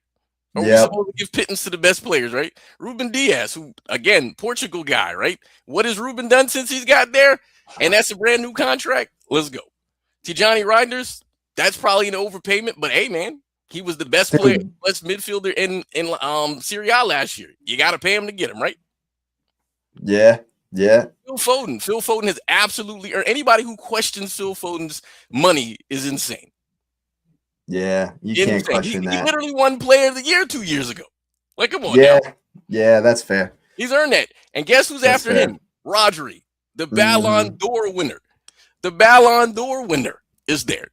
Or we supposed to give pittance to the best players, right? Ruben Diaz, who again, Portugal guy, right? What has Ruben done since he's got there? And that's a brand new contract. Let's go. Tijani Reinders, that's probably an overpayment, but hey, man, he was the best player, best midfielder in Serie A last year. You got to pay him to get him, right? Yeah. Phil Foden has absolutely earned. Anybody who questions Phil Foden's money is insane. Yeah, you can't question that. He literally won Player of the Year 2 years ago. Like, come on. Yeah, that's fair. He's earned that. And guess who's after him? Rodri, the Ballon d'Or winner. The Ballon d'Or winner is there.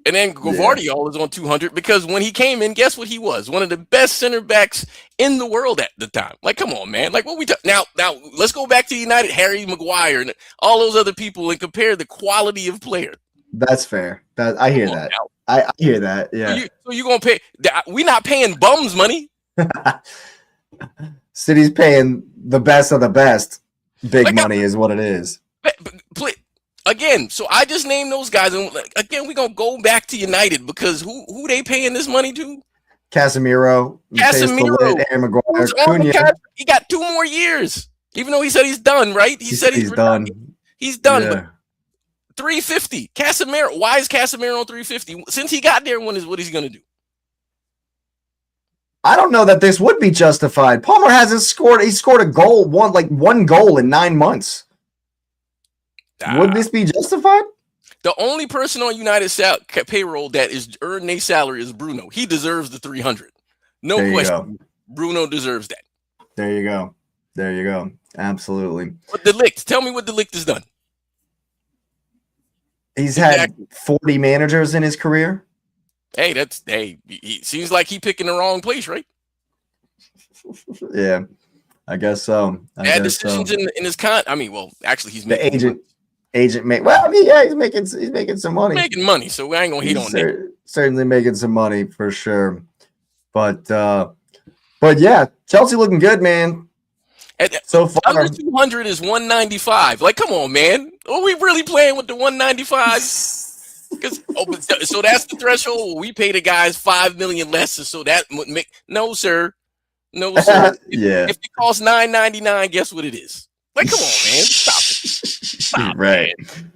And then Gvardiol is on 200 because when he came in, guess what he was? One of the best center backs in the world at the time. Like, come on, man. Like, what we now let's go back to United, Harry Maguire and all those other people and compare the quality of player. That's fair. I hear that. I hear that. Yeah. So you gonna pay? We're not paying bums money. City's paying the best of the best. Big money is what it is. Again, so I just named those guys, and again, we're gonna go back to United because who they paying this money to? Casemiro, Aaron Maguire, Cunha. He got 2 more years, even though he said he's done. Right? He said he's done. He's done. Yeah. But 350. Casemiro. Why is Casemiro on 350? Since he got there, what is he gonna do? I don't know that this would be justified. Palmer hasn't scored. He scored a goal, one goal in 9 months. Would this be justified? The only person on United payroll that is earned a salary is Bruno. He deserves the 300. No question. Bruno deserves that. There you go. Absolutely. But De Ligt, tell me what De Ligt has done. He's had 40 managers in his career. Hey, he seems like he picking the wrong place, right? Yeah, I guess so. Bad decisions in his actually, he's the agent make. Well, I mean, yeah, he's making some money. Making money, so I ain't gonna hate on that. Certainly making some money for sure. But yeah, Chelsea looking good, man. So far, under 200 is 195. Like, come on, man. Are we really playing with the 195? So that's the threshold. We pay the guys $5 million less, so that would make no, sir. Yeah. If it costs $9.99, guess what it is? Like, come on, man. Stop right. Man.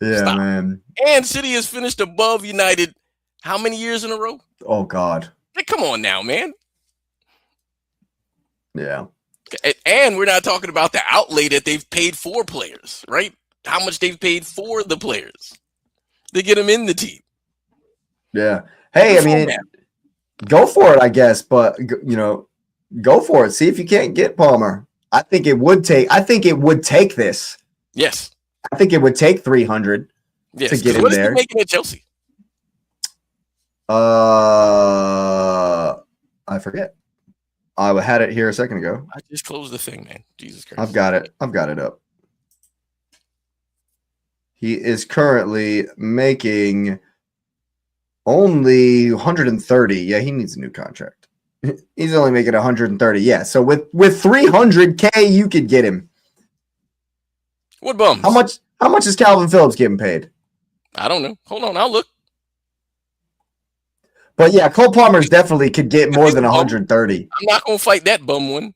Yeah, Stop. man. And City has finished above United how many years in a row? Oh, God. Like, come on now, man. Yeah. And we're not talking about the outlay that they've paid for players, right? How much they've paid for the players to get them in the team. Yeah. Hey, I mean, go for it, I guess. But, go for it. See if you can't get Palmer. I think it would take this. Yes. I think it would take 300 to get in there. What is he making at Chelsea? I forget. I had it here a second ago. I just closed the thing, man. Jesus Christ. I've got it up. He is currently making only 130. Yeah, he needs a new contract. He's only making 130. Yeah, so with 300K, you could get him. What bums? How much is Calvin Phillips getting paid? I don't know. Hold on, I'll look. But yeah, Cole Palmer's definitely could get more than 130. I'm not gonna fight that bum one.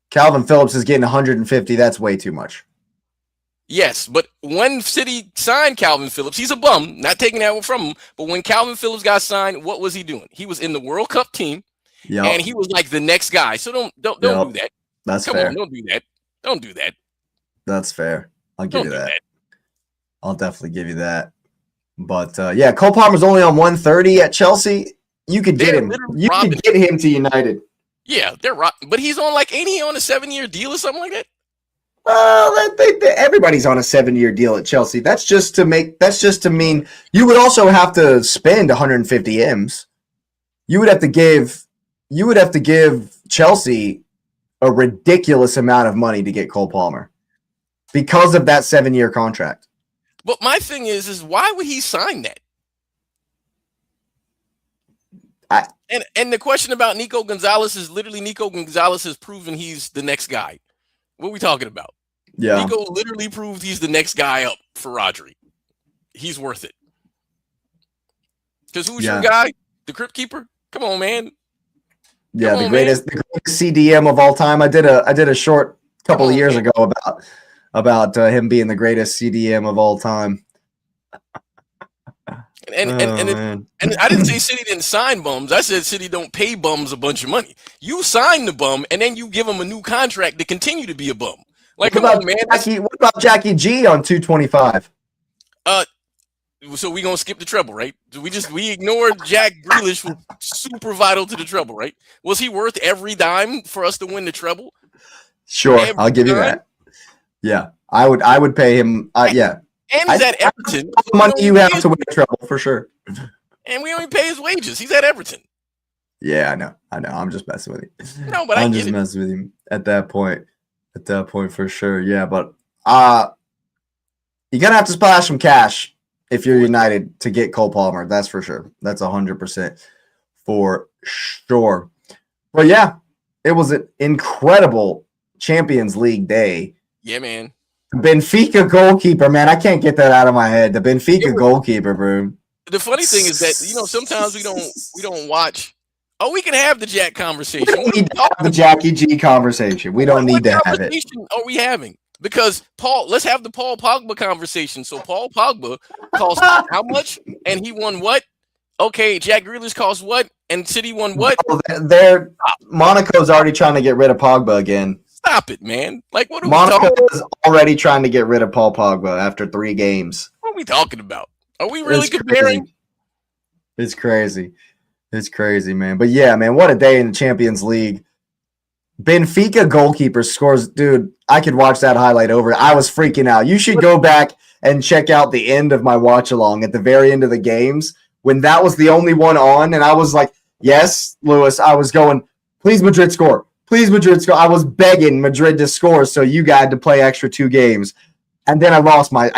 Calvin Phillips is getting 150. That's way too much. Yes, but when City signed Calvin Phillips, he's a bum. Not taking that from him. But when Calvin Phillips got signed, what was he doing? He was in the World Cup team, and he was like the next guy. So don't do that. That's Come fair. on, don't do that. Don't do that. That's fair. I'll give you that. I'll definitely give you that. But yeah, Cole Palmer's only on 130 at Chelsea. You could get him. You could get him to United. Yeah, they're right. But he's on ain't he on a 7-year deal or something like that? Well, everybody's on a 7-year deal at Chelsea. That's just to mean you would also have to spend 150 M's. You would have to give Chelsea a ridiculous amount of money to get Cole Palmer because of that 7-year contract. But my thing is why would he sign that? And the question about Nico Gonzalez is literally Nico Gonzalez has proven he's the next guy. What are we talking about? Yeah. Nico literally proved he's the next guy up for Rodri. He's worth it. Because who's your guy? The Crypt Keeper? Come on, man. Yeah, the greatest CDM of all time. I did a short couple of years ago about him being the greatest CDM of all time. And I didn't say City didn't sign bums. I said City don't pay bums a bunch of money. You sign the bum, and then you give him a new contract to continue to be a bum. Like, come on, man. What about Jackie G on 225? So we gonna skip the treble, right? We ignored Jack Grealish, was super vital to the treble, right? Was he worth every dime for us to win the treble? Sure, I'll give you that. Yeah, I would pay him. Yeah, and he's at Everton. The money you have to win the treble for sure. And we only pay his wages. He's at Everton. Yeah, I know. I'm just messing with him. No, but I'm just messing with him at that point. At that point, for sure. Yeah, but you're gonna have to splash some cash if you're United to get Cole Palmer. That's for sure. That's 100% for sure. But yeah, it was an incredible Champions League day. Yeah, man. Benfica goalkeeper, man. I can't get that out of my head. The Benfica goalkeeper, bro. The funny thing is that sometimes we don't watch. Oh, we can have the Jack conversation. We don't need to have the Jackie G conversation. We don't need to have it. What are we having? Because let's have the Paul Pogba conversation. So Paul Pogba cost how much? And he won what? Okay, Jack Grealish cost what? And City won what? Monaco's already trying to get rid of Pogba again. Stop it, man. Like, what are Monaco is already trying to get rid of Paul Pogba after 3 games. What are we talking about? Are we really comparing? It's crazy. It's crazy, man. But yeah, man, what a day in the Champions League. Benfica goalkeeper scores. Dude, I could watch that highlight over. I was freaking out. You should go back and check out the end of my watch along at the very end of the games when that was the only one on. And I was like, yes, Lewis, I was going, please Madrid score. Please Madrid score. I was begging Madrid to score so you got to play extra 2 games. And then I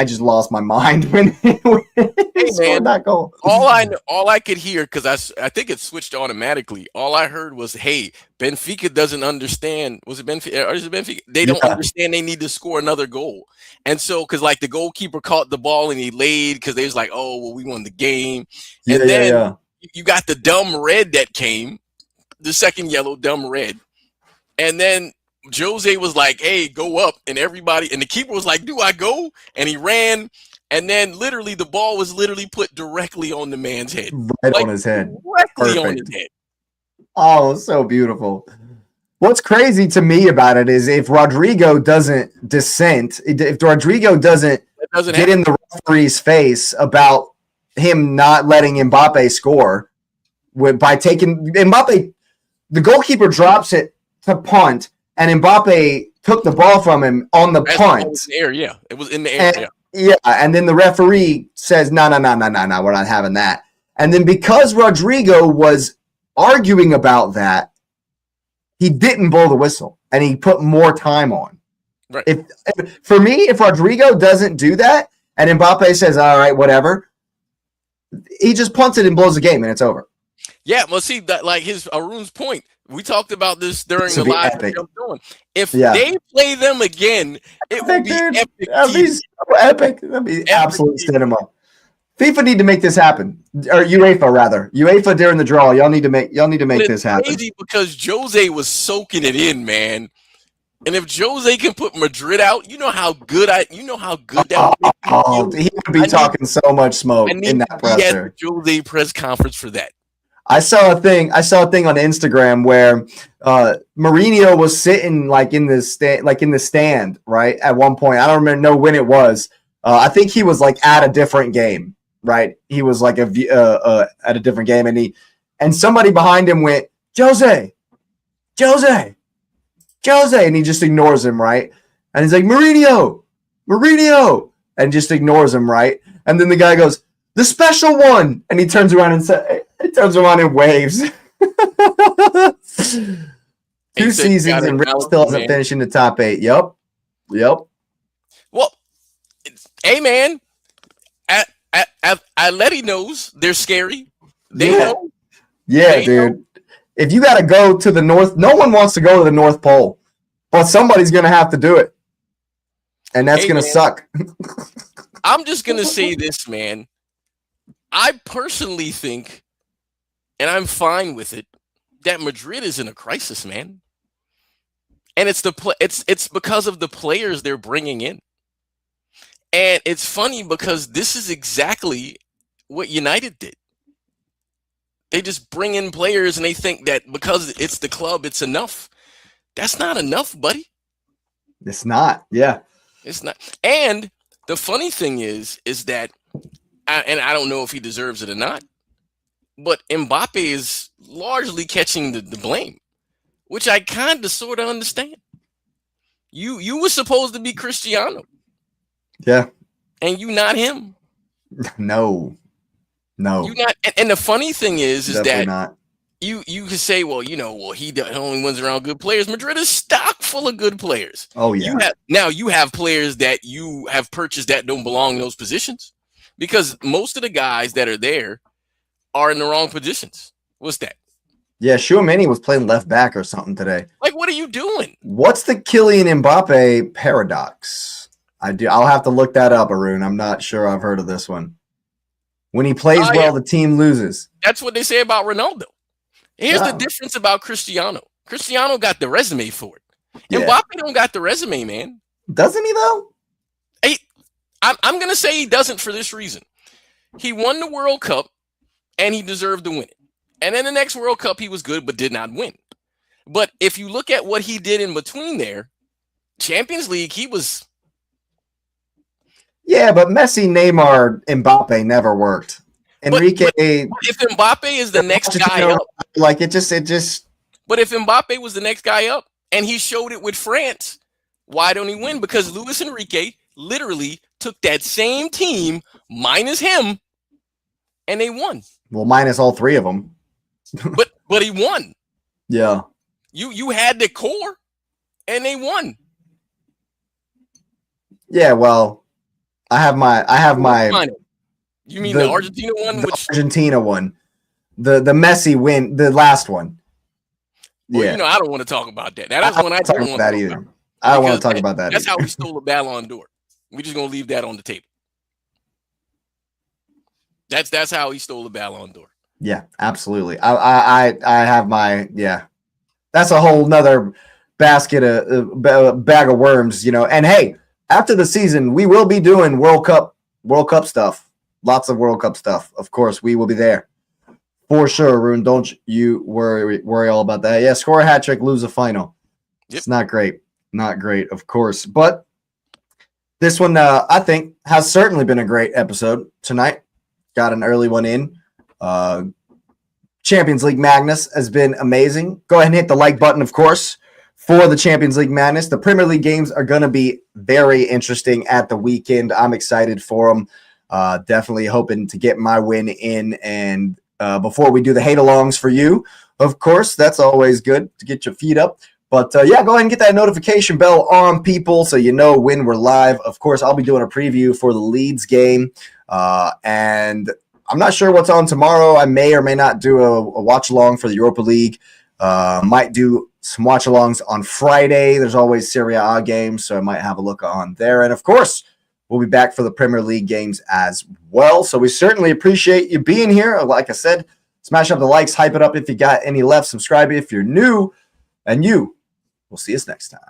just lost my mind when he scored that goal. All I could hear, because I think it switched automatically. All I heard was, "Hey, Benfica doesn't understand." Was it Benfica? Or is it Benfica? They don't understand. They need to score another goal. And so, because like the goalkeeper caught the ball and he laid because they was like, "Oh, well, we won the game." And then you got the dumb red that came, the second yellow, dumb red, and then Jose was like, "Hey, go up," and everybody, and the keeper was like, "Do I go?" And he ran, and then literally the ball was literally put directly on the man's head, right on his head, directly on his head. Oh, so beautiful. What's crazy to me about it is if Rodrigo doesn't dissent, if Rodrigo doesn't get in the referee's face about him not letting Mbappe score by taking Mbappe, the goalkeeper drops it to punt. And Mbappe took the ball from him on the punt. It was in the air, yeah. It was in the air, yeah. And then the referee says, no, we're not having that. And then because Rodrigo was arguing about that, he didn't blow the whistle, and he put more time on. Right. If Rodrigo doesn't do that, and Mbappe says, all right, whatever, he just punts it and blows the game, and it's over. Yeah, well, see, that like Arun's point. We talked about this during the live. If they play them again, it would be epic. That'd be so epic. That'd be absolute cinema. FIFA need to make this happen, or UEFA rather. UEFA during the draw, y'all need to make this happen. Crazy because Jose was soaking it in, man. And if Jose can put Madrid out, you know how good that would be. He would be talking so much smoke in that presser. Jose press conference for that. I saw a thing on Instagram where Mourinho was sitting in the stand, right? At one point. I don't know when it was. I think he was at a different game, right? He was at a different game, and somebody behind him went, Jose, and he just ignores him, right? And he's like, Mourinho, and just ignores him, right? And then the guy goes, the special one. And he turns around and waves. 2 seasons and Real still hasn't finished in the top 8. Yep. Well, hey, man, Atleti knows they're scary. They know. Yeah, dude. If you got to go to the North, no one wants to go to the North Pole. But somebody's going to have to do it. And that's going to suck. I'm just going to say this, man. I personally think, and I'm fine with it, that Madrid is in a crisis, man. And it's because of the players they're bringing in. And it's funny because this is exactly what United did. They just bring in players and they think that because it's the club, it's enough. That's not enough, buddy. It's not. Yeah. It's not. And the funny thing is that, and I don't know if he deserves it or not, but Mbappe is largely catching the blame, which I kind of sort of understand. You were supposed to be Cristiano. Yeah. And you not him. No. You not. And the funny thing is definitely that not. You can say, well, he only wins around good players. Madrid is stock full of good players. Oh, yeah. You have players that you have purchased that don't belong in those positions, because most of the guys that are there are in the wrong positions. What's that? Yeah, Tchouaméni was playing left back or something today. Like, what are you doing? What's the Kylian Mbappe paradox? I'll have to look that up, Arun. I'm not sure I've heard of this one. When he plays well, the team loses. That's what they say about Ronaldo. Here's the difference about Cristiano. Cristiano got the resume for it. Yeah. Mbappe don't got the resume, man. Doesn't he, though? I'm going to say he doesn't for this reason. He won the World Cup, and he deserved to win it. And then the next World Cup, he was good, but did not win. But if you look at what he did in between there, Champions League, he was... Yeah, but Messi, Neymar, Mbappe never worked. Enrique... But if Mbappe is the next guy up... Like, it just... But if Mbappe was the next guy up, and he showed it with France, why don't he win? Because Luis Enrique literally took that same team, minus him, and they won. Well, minus all 3 of them. but he won. Yeah. You had the core, and they won. Yeah, well... I have my. You mean the Argentina one? Argentina one, the Messi win, the last one. Well, yeah, I don't want to talk about that. That's one I don't want to talk either. about. I don't want to talk about that. That's how we stole a Ballon d'Or. We're just gonna leave that on the table. That's how he stole the Ballon d'Or. Yeah, absolutely. I have my That's a whole nother basket of bag of worms, And hey. After the season, we will be doing World Cup stuff. Lots of World Cup stuff. Of course, we will be there. For sure, Arun. Don't you worry all about that. Yeah, score a hat trick, lose a final. Yep. It's not great. Not great, of course. But this one, I think, has certainly been a great episode tonight. Got an early one in. Champions League Madness has been amazing. Go ahead and hit the like button, of course. For the Champions League Madness, the Premier League games are going to be very interesting at the weekend. I'm excited for them. Definitely hoping to get my win in. And before we do the hate-alongs for you, of course, that's always good to get your feet up. But, go ahead and get that notification bell on, people, so you know when we're live. Of course, I'll be doing a preview for the Leeds game. And I'm not sure what's on tomorrow. I may or may not do a watch-along for the Europa League. Might do some watch-alongs on Friday. There's always Serie A games, so I might have a look on there. And, of course, we'll be back for the Premier League games as well. So we certainly appreciate you being here. Like I said, smash up the likes, hype it up if you got any left, subscribe if you're new, and we'll see us next time.